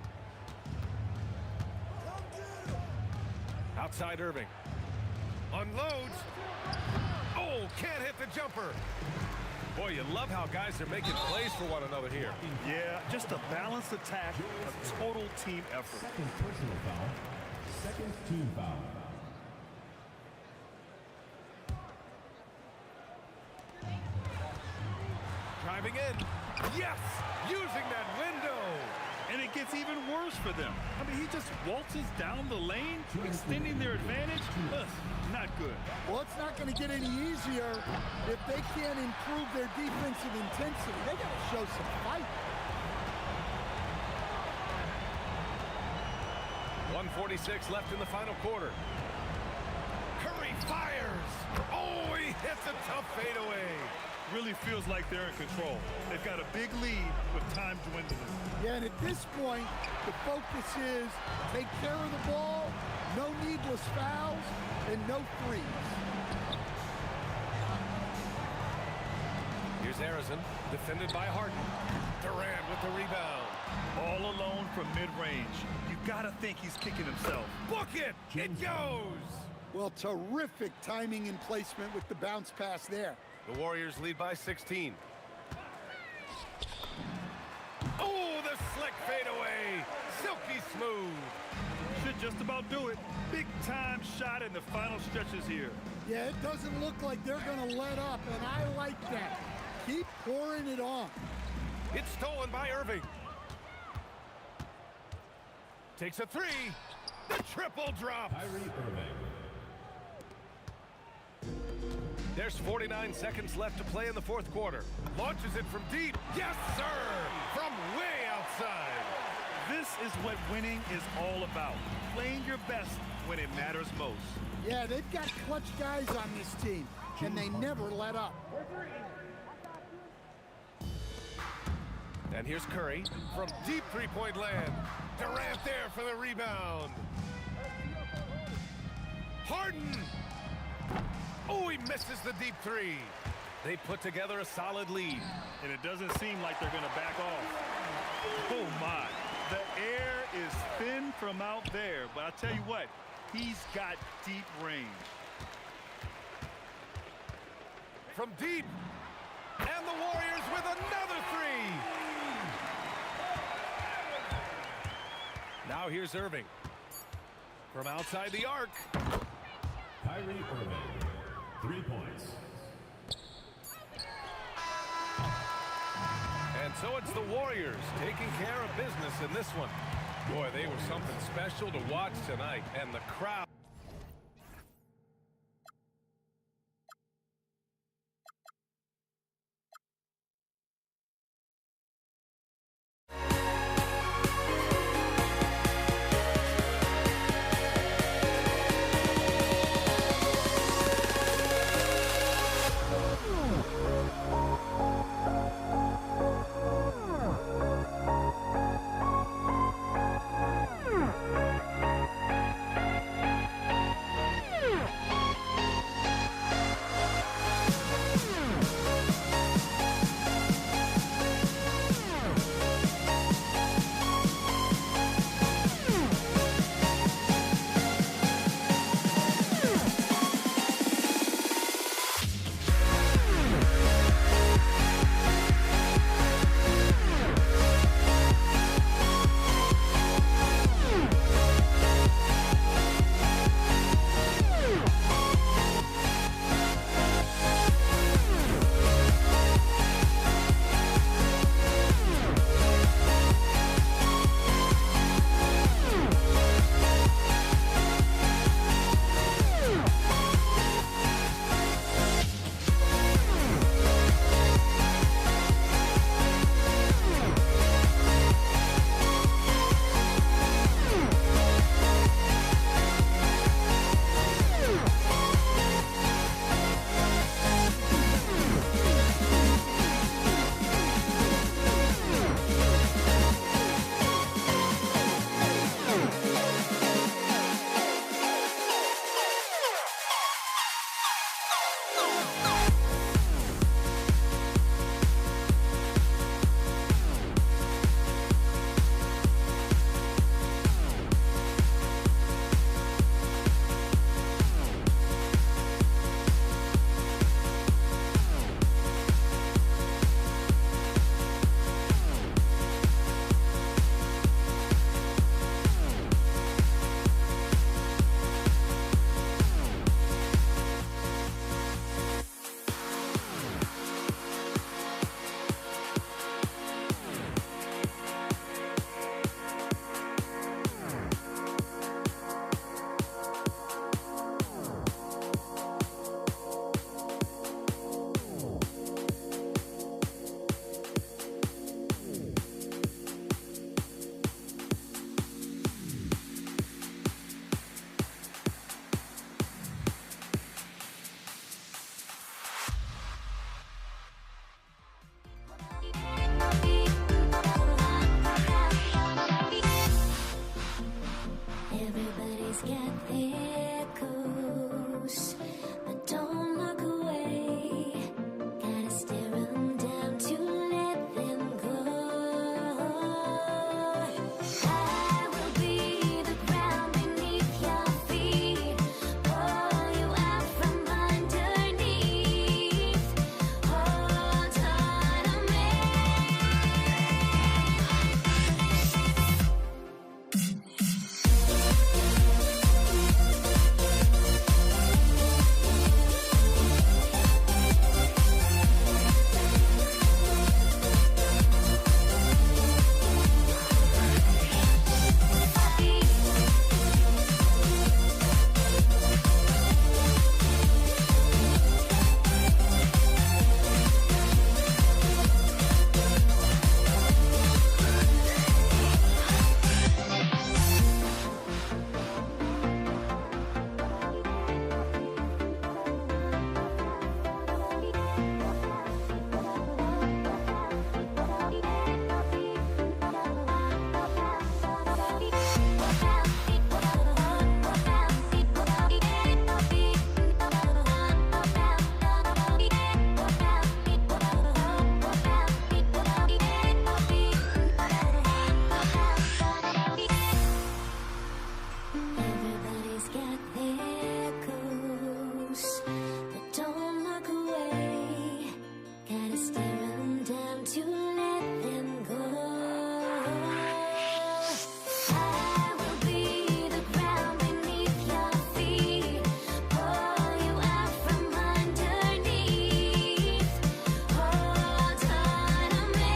Outside Irving. Unloads. Oh, can't hit the jumper. Boy, you love how guys are making plays for one another here. Yeah, just a balanced attack, a total team effort. Second personal foul. Second team foul. Driving in. Yes! Using that window. And it gets even worse for them. I mean, he just waltzes down the lane, extending their advantage. Ugh, not good. Well, it's not going to get any easier if they can't improve their defensive intensity. They got to show some fight. 1:46 left in the final quarter. Curry fires. Oh, he hits a tough fadeaway. Really feels like they're in control. They've got a big lead with time dwindling. Yeah, and at this point, the focus is take care of the ball, no needless fouls, and no threes. Here's Arizon, defended by Harden. Durant with the rebound. All alone from mid-range. You gotta think he's kicking himself. Book it! It goes! Well, terrific timing and placement with the bounce pass there. The Warriors lead by 16. Oh, the slick fadeaway. Silky smooth. Should just about do it. Big time shot in the final stretches here. Yeah, it doesn't look like they're going to let up, and I like that. Keep pouring it on. It's stolen by Irving. Takes a three. The triple drop. Kyrie Irving. There's 49 seconds left to play in the fourth quarter. Launches it from deep. Yes, sir! From way outside. This is what winning is all about. Playing your best when it matters most. Yeah, they've got clutch guys on this team, and they never let up. And here's Curry from deep three-point land. Durant there for the rebound. Harden! Oh, he misses the deep three. They put together a solid lead. And it doesn't seem like they're going to back off. Oh, my. The air is thin from out there, but I'll tell you what, he's got deep range. From deep. And the Warriors with another three. Now here's Irving. From outside the arc. Kyrie Irving. 3 points. And so it's the Warriors taking care of business in this one. Boy, they were something special to watch tonight, and the crowd. Everybody's got their ghosts, but don't look away. Gotta stare 'em down to let them go. I will be the ground beneath your feet, pull you out from underneath. Hold on to me. Everybody's got their ghosts, but don't look away. Gotta stare 'em down to let them go. I will be the ground beneath your feet, pull you out from underneath. Hold on to me.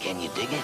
Can you dig it?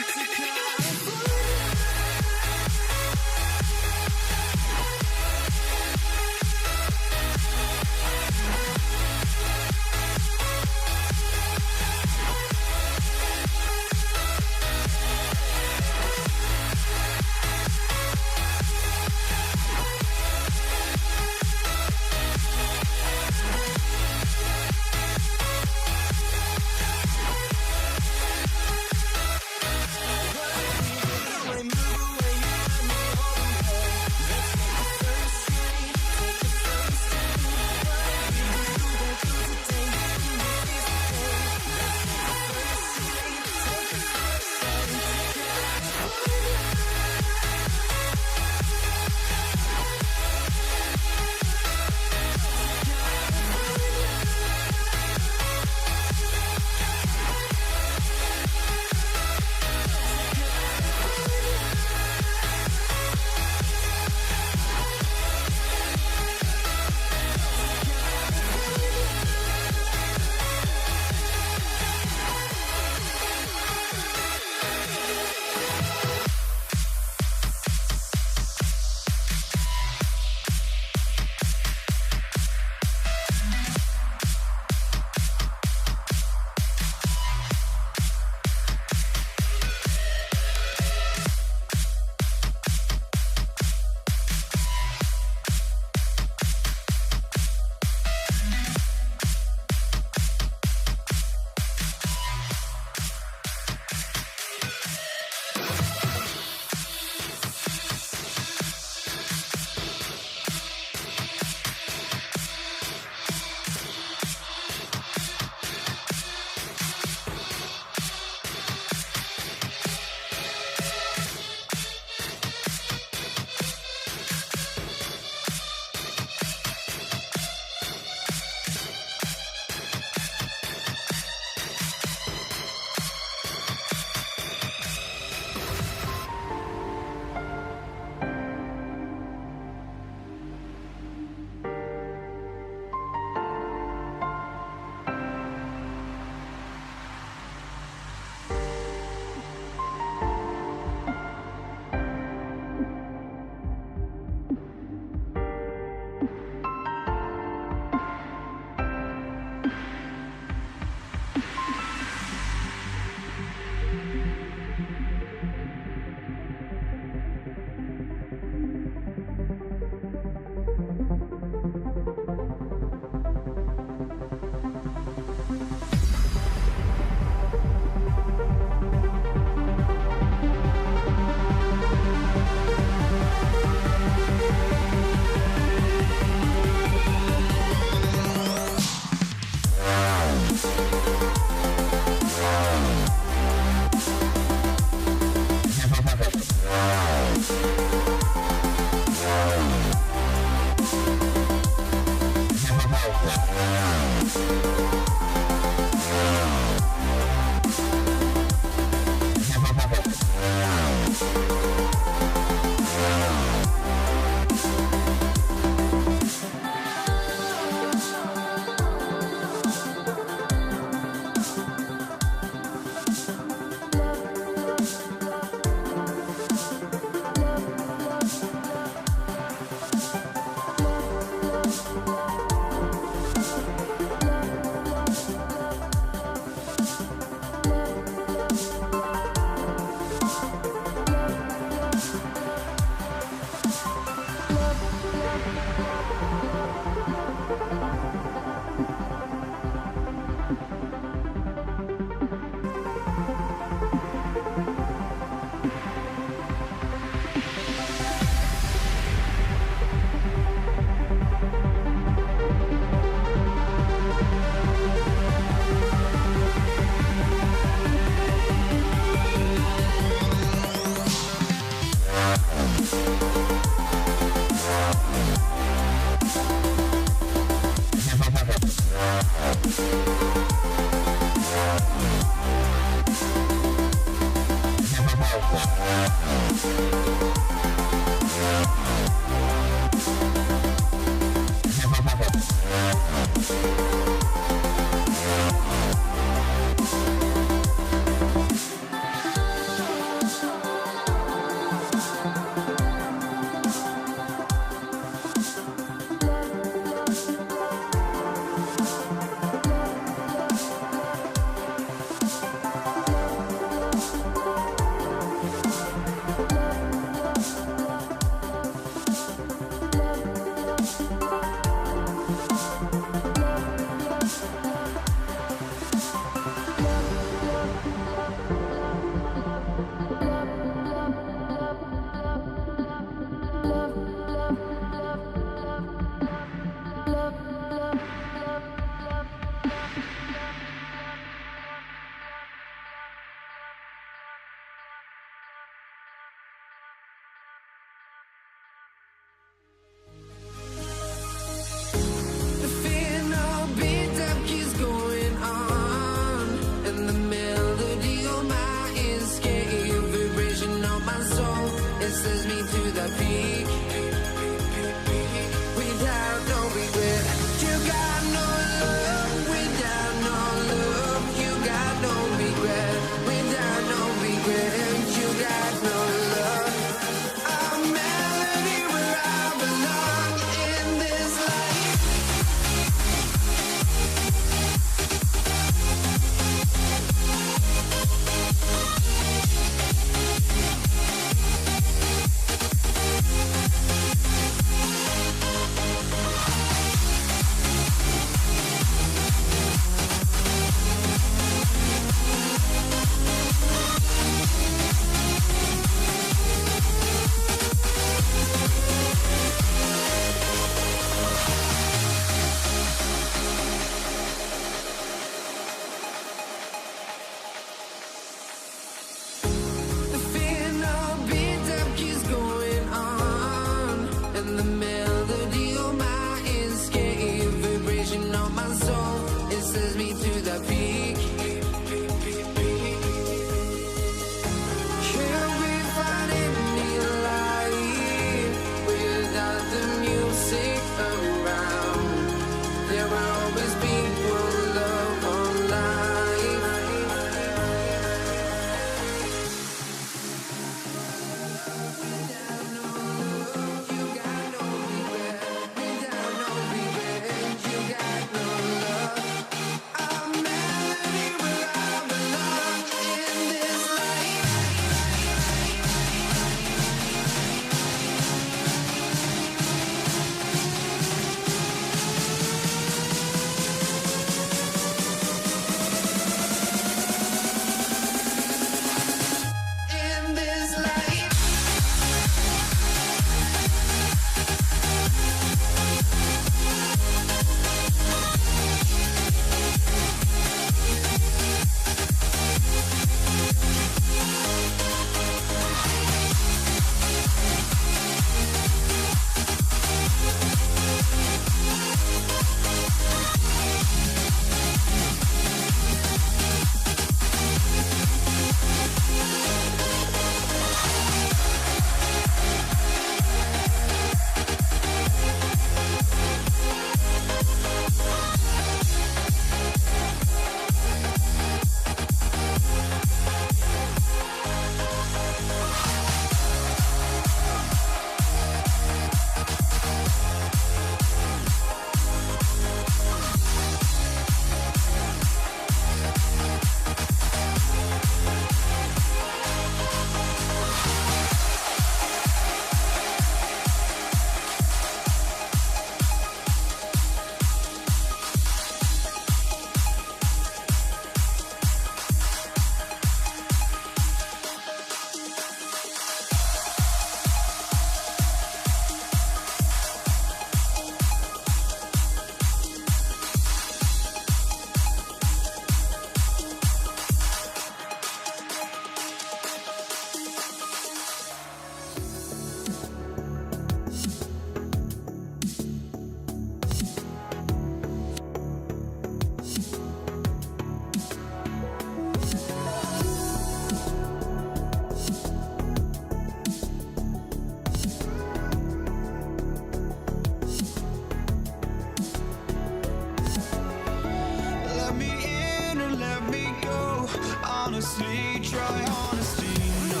me try honesty. No,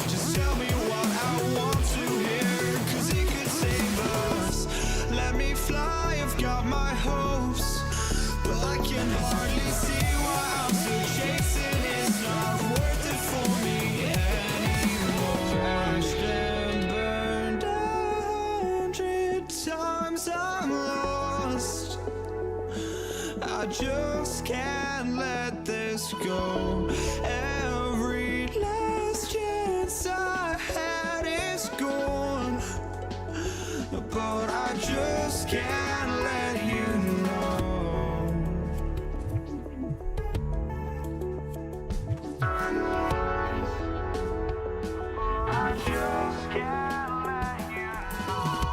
just tell me what I want to hear, 'cause it could save us. Let me fly, I've got my hopes, but I can hardly see why I'm still chasing. It's not worth it for me anymore. Crashed and burned 100 times, I'm lost. I just can't let this go. Every last chance I had is gone, but I just can't let you know. I just can't let you know.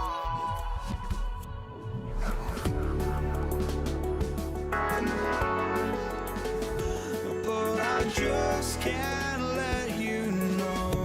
But I just can't let you know.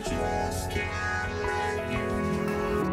Just can't let you know.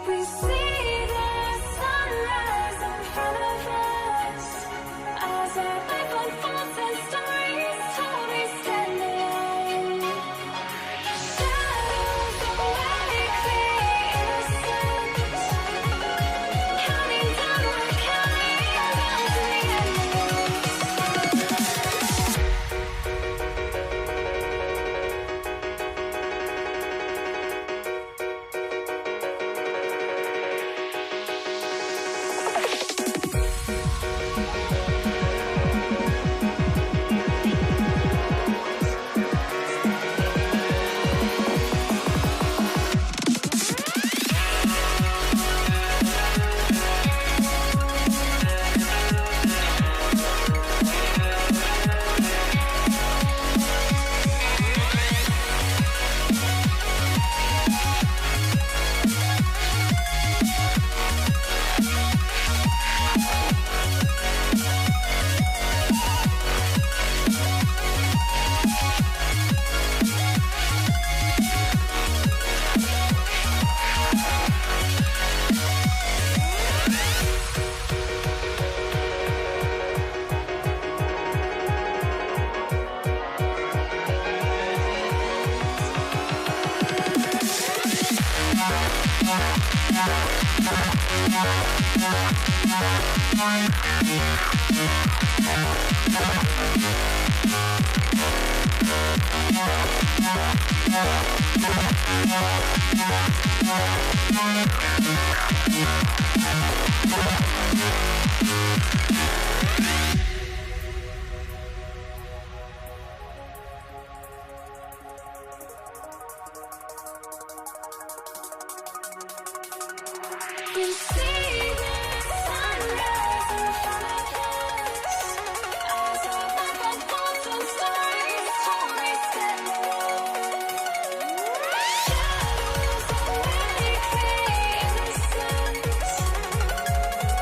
We see the sunrise in front of us as our life unfolds and stories told we stand alone. Shadows awake the innocent, counting down, we're counting down to the end. We see the sunrise in front of us as our life unfolds and stories told we stand alone. Shadows awake the innocent,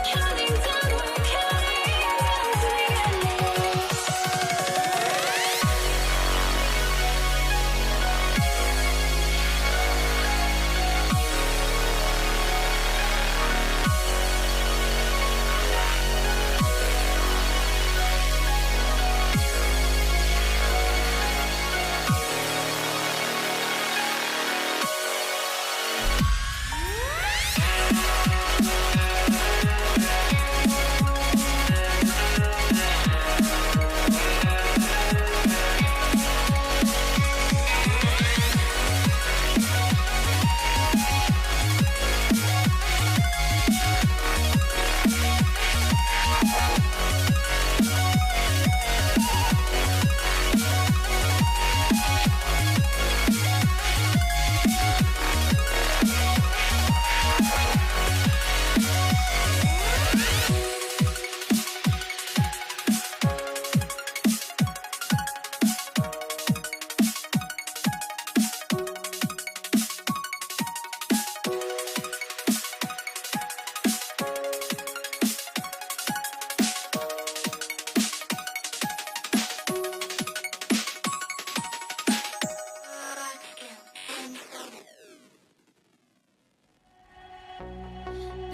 counting down, we're counting down to the endless.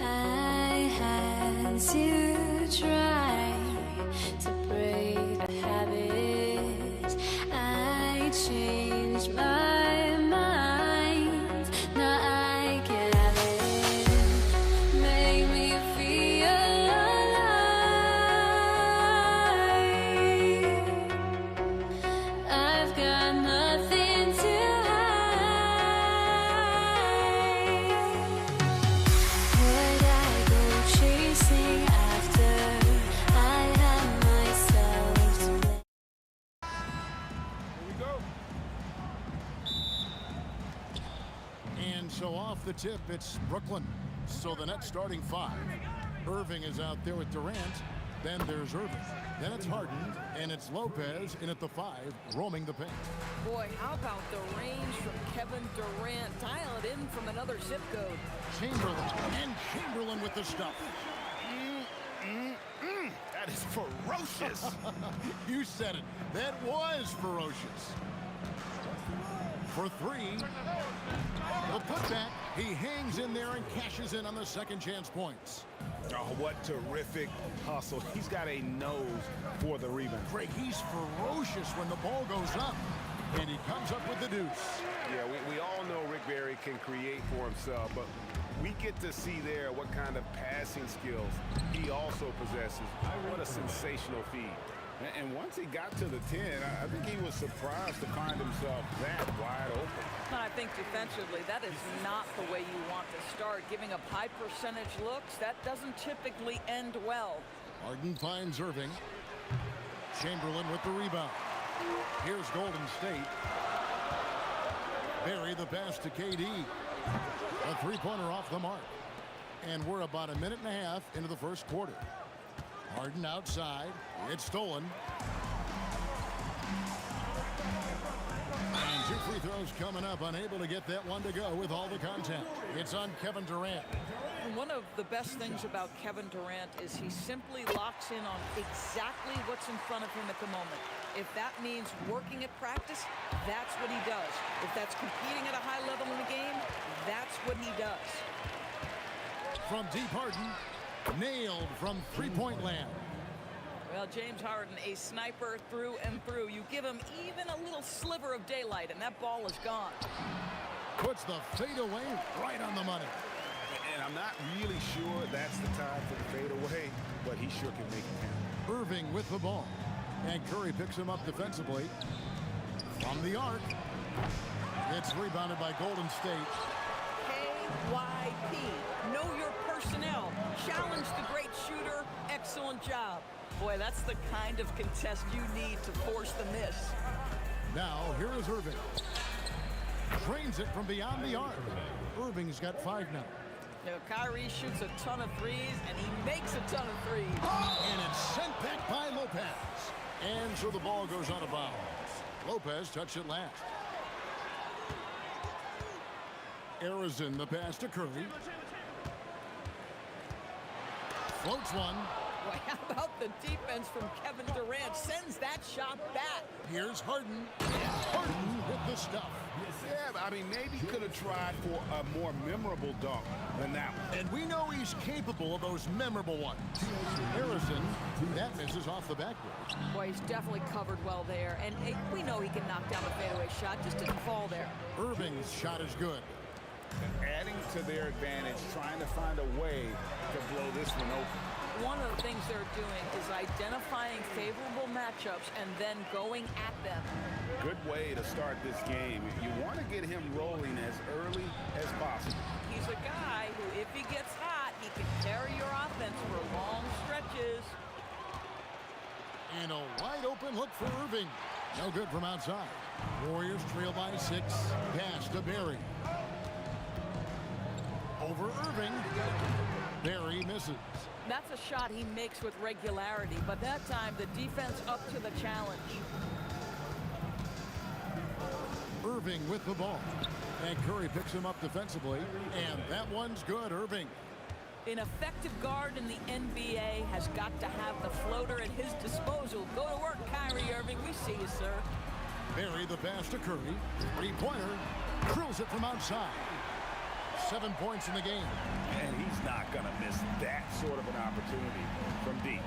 I had to try to break the habit. I changed my mind. Now I can have it. Make me feel alive. I've got nothing to hide. Would I go chasing after I had myself to blame? Here we go. And so off the tip, it's Brooklyn. So the net starting five. Irving is out there with Durant. Then there's Irving. Then it's Harden, and it's Lopez in at the five, roaming the paint. Boy, how about the range from Kevin Durant? Dial it in from another zip code. Chamberlain, and Chamberlain with the stuff. That is ferocious. You said it. That was ferocious. for three. The putback, he hangs in there and cashes in on the second chance points. Oh, what terrific hustle. He's got a nose for the rebound. Greg, he's ferocious when the ball goes up, and he comes up with the deuce. Yeah, we all know Rick Barry can create for himself, but we get to see there what kind of passing skills he also possesses. What a sensational feed. And once he got to the 10, I think he was surprised to find himself that wide open. And I think defensively, that is not the way you want to start. Giving up high percentage looks, that doesn't typically end well. Harden finds Irving. Chamberlain with the rebound. Here's Golden State. Barry the pass to KD. A three-pointer off the mark. And we're about a minute and a half into the first quarter. Harden outside. It's stolen. And two free throws coming up. Unable to get that one to go with all the content. It's on Kevin Durant. And one of the best things about Kevin Durant is he simply locks in on exactly what's in front of him at the moment. If that means working at practice, that's what he does. If that's competing at a high level in the game, that's what he does. From deep, Harden. Nailed from three-point land. Well, James Harden, a sniper through and through. You give him even a little sliver of daylight, and that ball is gone. Puts the fadeaway right on the money. And I'm not really sure that's the time for the fadeaway, but he sure can make it happen. Irving with the ball. And Curry picks him up defensively. From the arc. It's rebounded by Golden State. KYP. Know your personnel. Challenge the great shooter. Excellent job. Boy, that's the kind of contest you need to force the miss. Now, here is Irving. Drains it from beyond the arc. Irving's got 5 now. You know, Kyrie shoots a ton of threes, and he makes a ton of threes. And it's sent back by Lopez. And so the ball goes out of bounds. Lopez touched it last. Arizin the pass to Curry. Floats one. Boy, how about the defense from Kevin Durant? Sends that shot back. Here's Harden. Harden with the stuff. Yeah, I mean, maybe he could have tried for a more memorable dunk than that one. And we know he's capable of those memorable ones. Harrison, that misses off the backboard. Boy, he's definitely covered well there. And hey, we know he can knock down the fadeaway shot. Just didn't fall there. Irving's shot is good. Adding to their advantage, trying to find a way to blow this one open. One of the things they're doing is identifying favorable matchups and then going at them. Good way to start this game. You want to get him rolling as early as possible. He's a guy who, if he gets hot, he can carry your offense for long stretches. And a wide open look for Irving. No good from outside. Warriors trail by 6. Pass to Barry. Over Irving. Barry misses. That's a shot he makes with regularity, but that time the defense up to the challenge. Irving with the ball. And Curry picks him up defensively. And that one's good, Irving. An effective guard in the NBA has got to have the floater at his disposal. Go to work, Kyrie Irving. We see you, sir. Barry the pass to Curry. Three-pointer. Drills it from outside. 7 points in the game. And he's not going to miss that sort of an opportunity from deep.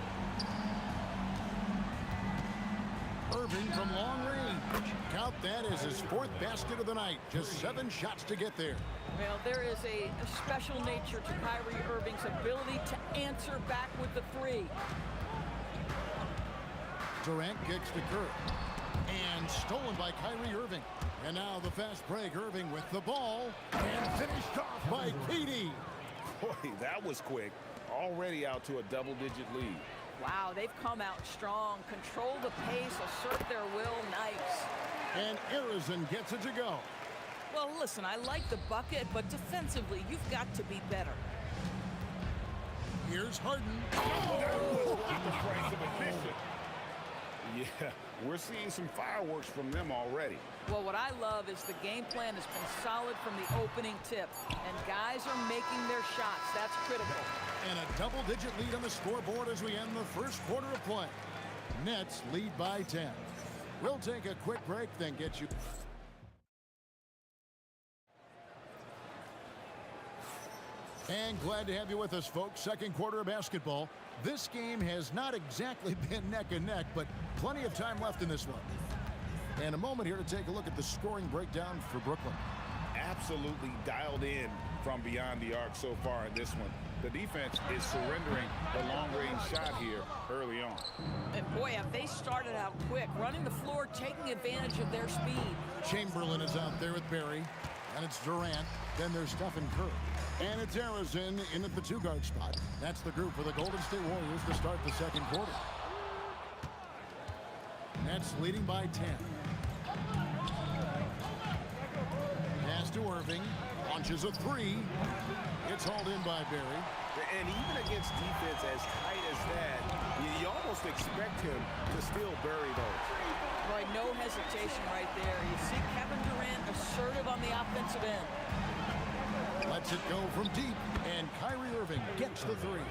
Irving from long range. Count that as his 4th basket of the night. Just 7 shots to get there. Well, there is a special nature to Kyrie Irving's ability to answer back with the 3. Durant kicks to Curry. And stolen by Kyrie Irving. And now the fast break. Irving with the ball. And finished off by KD. Boy, that was quick. Already out to a double-digit lead. Wow, they've come out strong. Control the pace, assert their will. Nice. And Arizin gets it to go. Well, listen, I like the bucket, but defensively, you've got to be better. Here's Harden. Oh! The price of admission. Yeah, we're seeing some fireworks from them already. Well, what I love is the game plan has been solid from the opening tip, and guys are making their shots. That's critical. And a double-digit lead on the scoreboard as we end the first quarter of play. Nets lead by 10. We'll take a quick break, then get you... And glad to have you with us, folks. Second quarter of basketball. This game has not exactly been neck and neck, but plenty of time left in this one. And a moment here to take a look at the scoring breakdown for Brooklyn. Absolutely dialed in from beyond the arc so far in this one. The defense is surrendering the long-range shot here early on. And boy, have they started out quick, running the floor, taking advantage of their speed. Chamberlain is out there with Barry, and it's Durant. Then there's Stephen Curry. And it's Harrison in at the two-guard spot. That's the group for the Golden State Warriors to start the second quarter. Nets leading by 10. Pass to Irving. Launches a three. It's hauled in by Barry. And even against defense as tight as that, you almost expect him to still bury those. Right, no hesitation right there. You see Kevin Durant assertive on the offensive end. Lets it go from deep, and Kyrie Irving gets the three.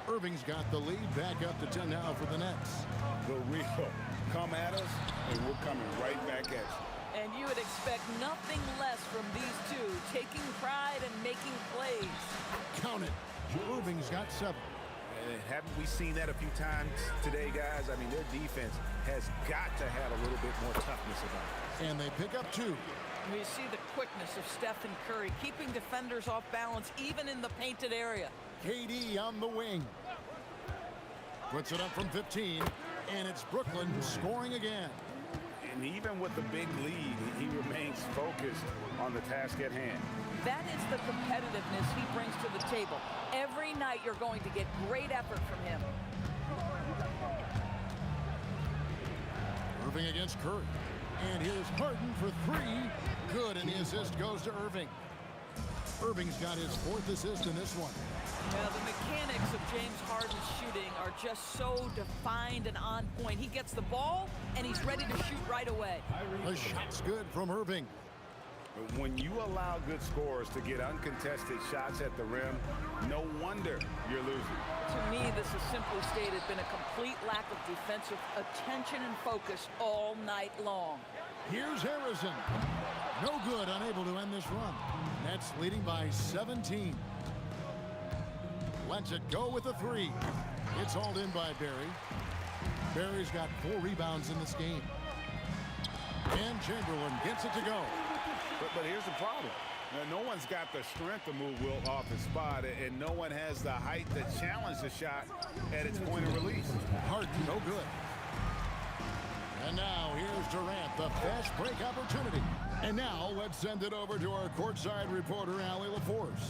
Irving's got the lead, back up to 10 now for the Nets. The real come at us, and we're coming right back at you. And you would expect nothing less from these two, taking pride and making plays. Count it. Irving's got 7. And haven't we seen that a few times today, guys? I mean, their defense has got to have a little bit more toughness about it. And they pick up 2. We see the quickness of Stephen Curry, keeping defenders off balance, even in the painted area. KD on the wing. Puts it up from 15, and it's Brooklyn scoring again. And even with the big lead, he remains focused on the task at hand. That is the competitiveness he brings to the table. Every night you're going to get great effort from him. Irving against Curry. And here's Harden for 3. Good, and the assist goes to Irving. Irving's got his 4th assist in this one. Well, the mechanics of James Harden's shooting are just so defined and on point. He gets the ball, and he's ready to shoot right away. The shot's good from Irving. When you allow good scorers to get uncontested shots at the rim, no wonder you're losing. To me, this is simply stated been a complete lack of defensive attention and focus all night long. Here's Harrison. No good, unable to end this run. Nets leading by 17. Lets it go with a 3. It's hauled in by Barry. Barry's got 4 rebounds in this game. And Chamberlain gets it to go. But here's the problem. Now, no one's got the strength to move Wilt off his spot, and no one has the height to challenge the shot at its point of release. Harden, no good. And now here's Durant, the fast break opportunity. And now let's send it over to our courtside reporter, Allie LaForce.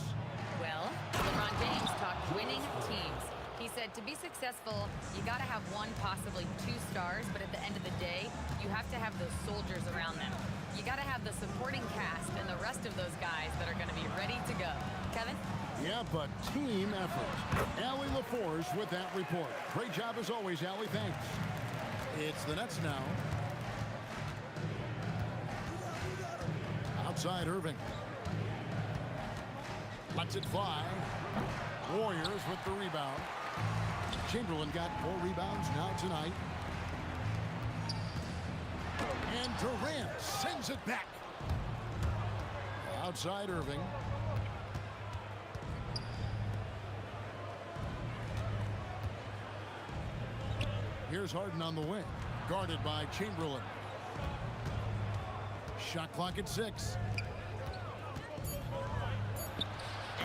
Well, LeBron James talked winning teams. He said to be successful, you got to have 1, possibly 2 stars, but at the end of the day, you have to have those soldiers around them. You got to have the supporting cast and the rest of those guys that are going to be ready to go. Kevin? Yeah, but team effort. Allie LaForce with that report. Great job as always, Allie. Thanks. It's the Nets now. Outside Irving. Lets it fly. Warriors with the rebound. Chamberlain got 4 rebounds now tonight. And Durant sends it back. Outside Irving. Here's Harden on the wing. Guarded by Chamberlain. Shot clock at 6.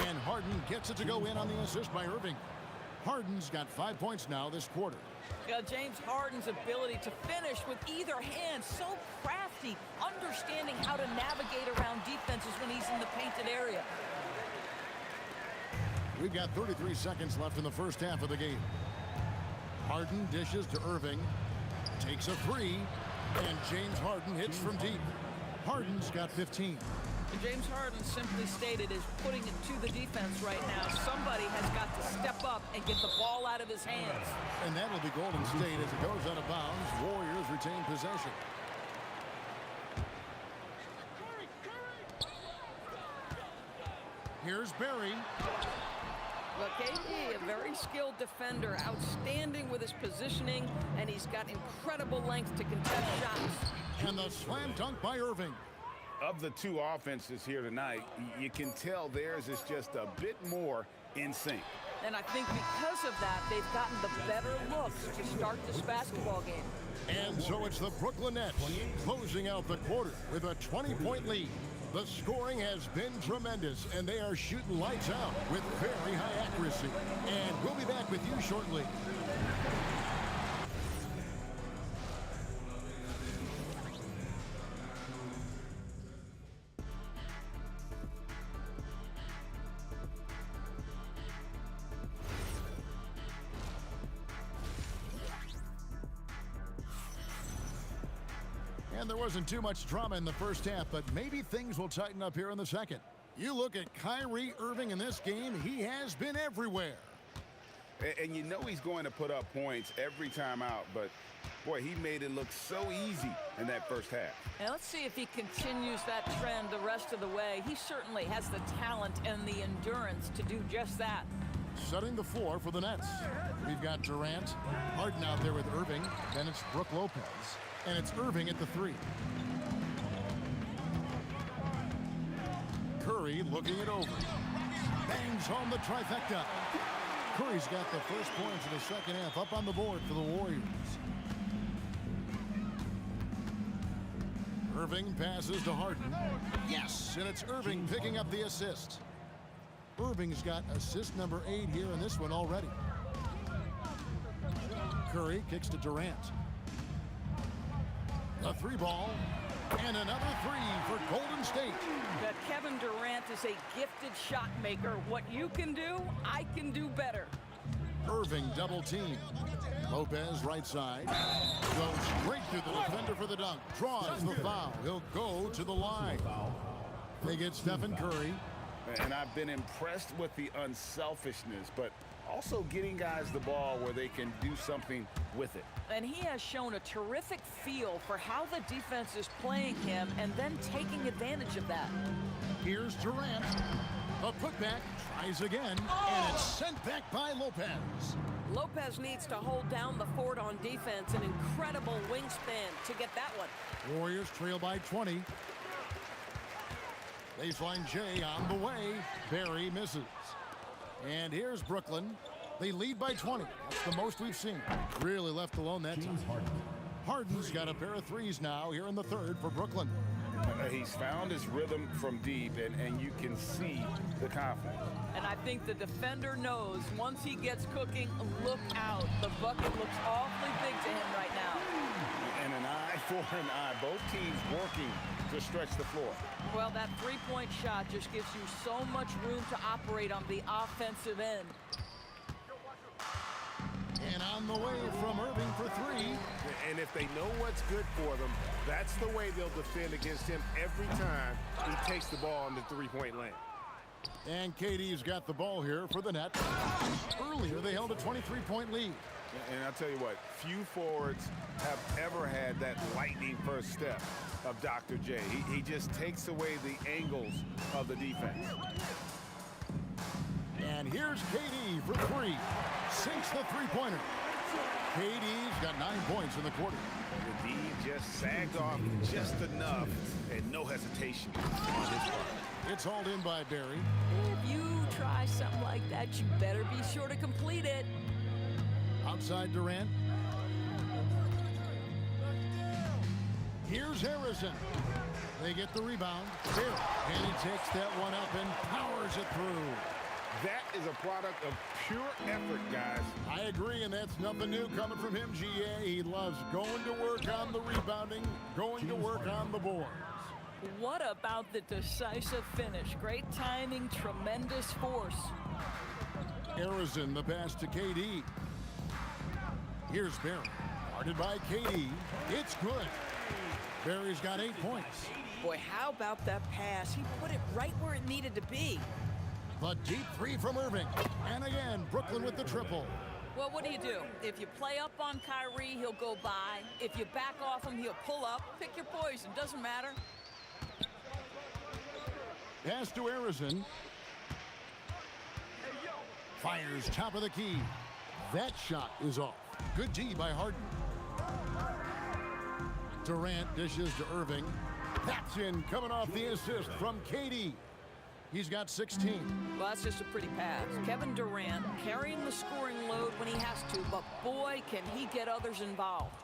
And Harden gets it to go in on the assist by Irving. Harden's got 5 points now this quarter. James Harden's ability to finish with either hand, so crafty, understanding how to navigate around defenses when he's in the painted area. We've got 33 seconds left in the first half of the game. Harden dishes to Irving, takes a 3, and James Harden hits from deep. Harden's got 15. And James Harden simply stated is putting it to the defense right now. Somebody has got to step up and get the ball out of his hands. And that'll be Golden State as it goes out of bounds. Warriors retain possession. Here's Barry. Look, KD, a very skilled defender, outstanding with his positioning, and he's got incredible length to contest shots. And the slam dunk by Irving. Of the two offenses here tonight, you can tell theirs is just a bit more in sync. And I think because of that, they've gotten the better looks to start this basketball game. And so it's the Brooklyn Nets closing out the quarter with a 20-point lead. The scoring has been tremendous, and they are shooting lights out with very high accuracy. And we'll be back with you shortly. And there wasn't too much drama in the first half, but maybe things will tighten up here in the second. You look at Kyrie Irving in this game, he has been everywhere. And you know he's going to put up points every time out, but boy, he made it look so easy in that first half. And let's see if he continues that trend the rest of the way. He certainly has the talent and the endurance to do just that. Setting the floor for the Nets. We've got Durant, Harden out there with Irving, then it's Brook Lopez. And it's Irving at the three. Curry looking it over. Bangs home the trifecta. Curry's got the first points in the second half up on the board for the Warriors. Irving passes to Harden. Yes, and it's Irving picking up the assist. Irving's got assist number 8 here in this one already. Curry kicks to Durant. A three ball, and another three for Golden State. That Kevin Durant is a gifted shot maker. What you can do, I can do better. Irving double team. Lopez right side. Goes straight through the defender for the dunk. Draws the foul. He'll go to the line. They get Stephen Curry. And I've been impressed with the unselfishness, but also getting guys the ball where they can do something with it. And he has shown a terrific feel for how the defense is playing him and then taking advantage of that. Here's Durant. A putback, tries again, and it's sent back by Lopez. Lopez needs to hold down the fort on defense. An incredible wingspan to get that one. Warriors trail by 20. Baseline J on the way. Barry misses. And here's Brooklyn. They lead by 20. That's the most we've seen. Really left alone that time. Harden's got a pair of threes now here in the third for Brooklyn. He's found his rhythm from deep, and you can see the confidence. And I think the defender knows once he gets cooking, look out. The bucket looks awfully big to him right now. And an eye for an eye. Both teams working to stretch the floor. Well, that three-point shot just gives you so much room to operate on the offensive end. And on the way from Irving for three. And if they know what's good for them, that's the way they'll defend against him every time he takes the ball in the three-point lane. And KD's got the ball here for the Nets. Earlier, they held a 23-point lead. And I'll tell you what, few forwards have ever had that lightning first step of Dr. J. He just takes away the angles of the defense. And here's KD for three. Sinks the three-pointer. KD's got 9 points in the quarter. The D just sagged off just enough and no hesitation on his part. It's hauled in by Barry. If you try something like that, you better be sure to complete it. Outside Durant. Here's Harrison. They get the rebound. Barry. And he takes that one up and powers it through. That is a product of pure effort, guys. I agree, and that's nothing new coming from him, GA. He loves going to work on the rebounding, going to work on the boards. What about the decisive finish? Great timing, tremendous force. Harrison, the pass to KD. Here's Barry. Guarded by KD. It's good. Barry's got 8 points. Boy, how about that pass? He put it right where it needed to be. The deep three from Irving. And again, Brooklyn with the triple. Well, what do? If you play up on Kyrie, he'll go by. If you back off him, he'll pull up. Pick your poison. Doesn't matter. Pass to Harrison. Fires top of the key. That shot is off. Good D by Harden. Durant dishes to Irving. That's in, coming off the assist from KD. He's got 16. Well, that's just a pretty pass. Kevin Durant carrying the scoring load when he has to, but boy, can he get others involved.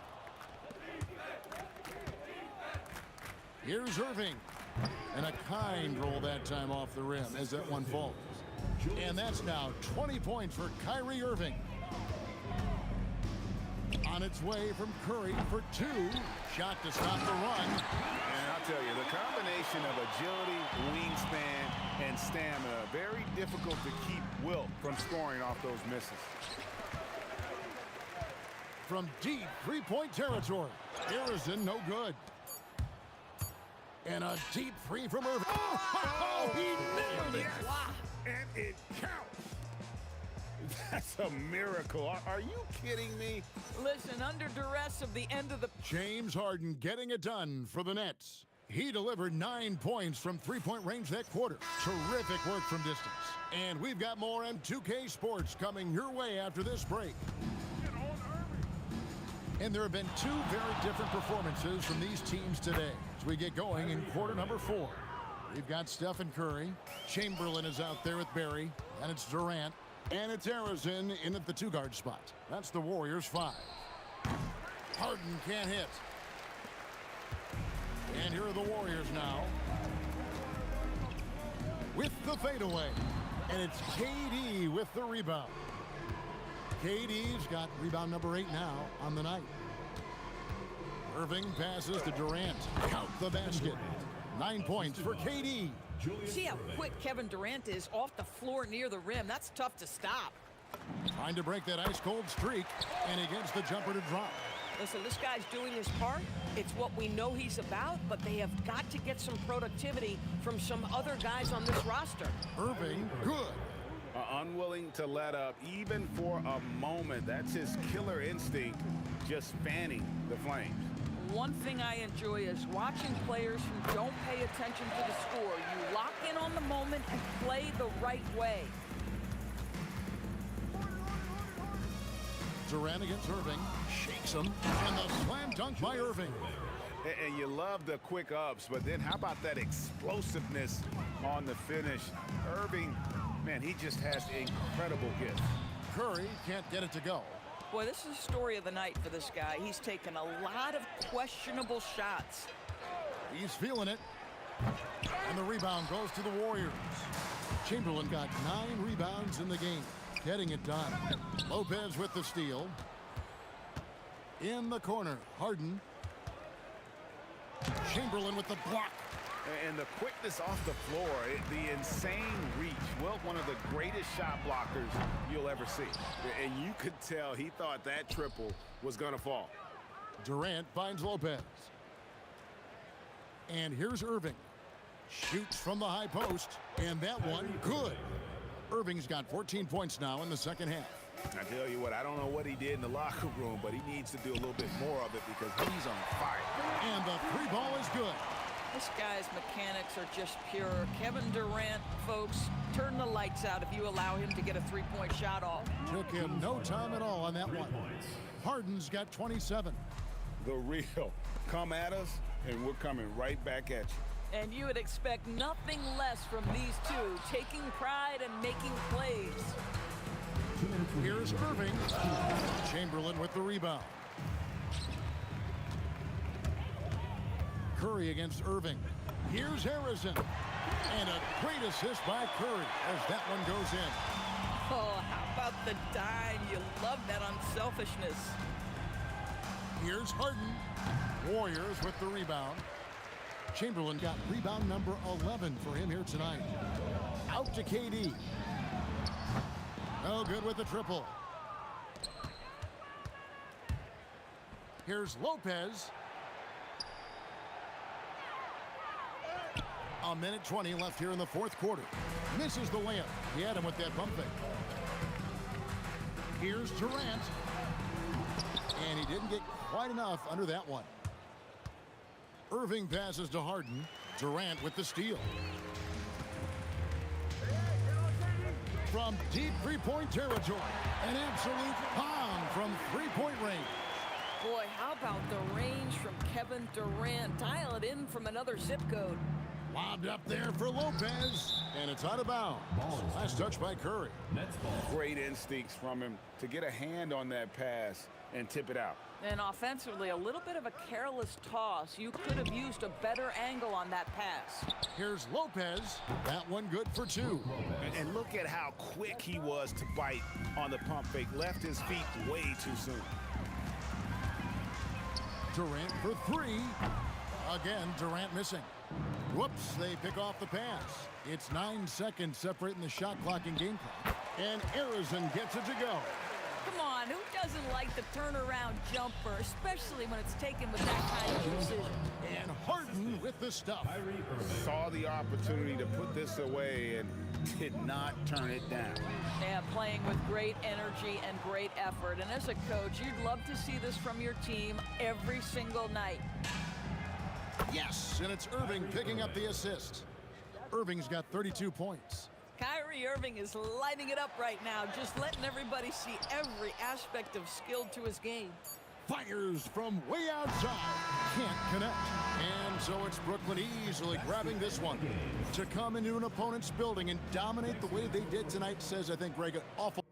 Here's Irving. And a kind roll that time off the rim as that one falls. And that's now 20 points for Kyrie Irving. On its way from Curry for 2. Shot to stop the run. And I'll tell you, the combination of agility, wingspan, and stamina, very difficult to keep Wilt from scoring off those misses. From deep three-point territory. Harrison, no good. And a deep three from Irving. Oh, he nailed it. Wow. And it counts. That's a miracle. Are you kidding me? Listen, under duress of the end of the... James Harden getting it done for the Nets. He delivered 9 points from three-point range that quarter. Terrific work from distance. And we've got more M2K Sports coming your way after this break. And there have been 2 very different performances from these teams today as we get going in quarter number 4. We've got Stephen Curry. Chamberlain is out there with Barry. And it's Durant. And it's Harrison in at the 2-guard spot. That's the Warriors' 5. Harden can't hit. And here are the Warriors now with the fadeaway. And it's KD with the rebound. KD's got rebound number 8 now on the night. Irving passes to Durant. Count the basket. 9 points for KD. See how quick Kevin Durant is off the floor near the rim. That's tough to stop. Trying to break that ice-cold streak, and he gets the jumper to drop. Listen, this guy's doing his part. It's what we know he's about, but they have got to get some productivity from some other guys on this roster. Irving, good. Unwilling to let up, even for a moment. That's his killer instinct, just fanning the flames. One thing I enjoy is watching players who don't pay attention to the score. You lock in on the moment and play the right way. Durant against Irving. Shakes him. And the slam dunk by Irving. And you love the quick ups, but then how about that explosiveness on the finish? Irving, man, he just has incredible gifts. Curry can't get it to go. Boy, this is the story of the night for this guy. He's taken a lot of questionable shots. He's feeling it. And the rebound goes to the Warriors. Chamberlain got 9 rebounds in the game. Getting it done. Lopez with the steal. In the corner, Harden. Chamberlain with the block. And the quickness off the floor, the insane reach. Well, one of the greatest shot blockers you'll ever see. And you could tell he thought that triple was going to fall. Durant finds Lopez. And here's Irving. Shoots from the high post. And that one, good. Irving's got 14 points now in the second half. I tell you what, I don't know what he did in the locker room, but he needs to do a little bit more of it because he's on fire. And the 3 ball is good. This guy's mechanics are just pure. Kevin Durant, folks, turn the lights out if you allow him to get a 3-point shot off. Took him no time at all on that one. Harden's got 27. The real. Come at us, and we're coming right back at you. And you would expect nothing less from these two, taking pride and making plays. Here's Irving. Chamberlain with the rebound. Curry against Irving. Here's Harrison. And a great assist by Curry as that one goes in. Oh, how about the dime? You love that unselfishness. Here's Harden. Warriors with the rebound. Chamberlain got rebound number 11 for him here tonight. Out to KD. No good with the triple. Here's Lopez. A minute 20 left here in the fourth quarter. Misses the layup. He had him with that bump fake. Here's Durant. And he didn't get quite enough under that one. Irving passes to Harden. Durant with the steal. From deep three-point territory. An absolute bomb from three-point range. Boy, how about the range from Kevin Durant? Dial it in from another zip code. Lobbed up there for Lopez, and it's out of bounds. Last touch by Curry. Great instincts from him to get a hand on that pass and tip it out. And offensively, a little bit of a careless toss. You could have used a better angle on that pass. Here's Lopez. That one good for two. And look at how quick he was to bite on the pump fake. Left his feet way too soon. Durant for three. Again, Durant missing. Whoops, they pick off the pass. It's 9 seconds separating the shot clock and game clock. And Arizona gets it to go. Come on, who doesn't like the turnaround jumper, especially when it's taken with that kind of precision? And Harden with the stuff. Saw the opportunity to put this away and did not turn it down. Yeah, playing with great energy and great effort. And as a coach, you'd love to see this from your team every single night. Yes, and it's Irving picking up the assist. Irving's got 32 points. Kyrie Irving is lighting it up right now, just letting everybody see every aspect of skill to his game. Fires from way outside. Can't connect. And so it's Brooklyn easily grabbing this one. To come into an opponent's building and dominate the way they did tonight says, I think, Greg, an awful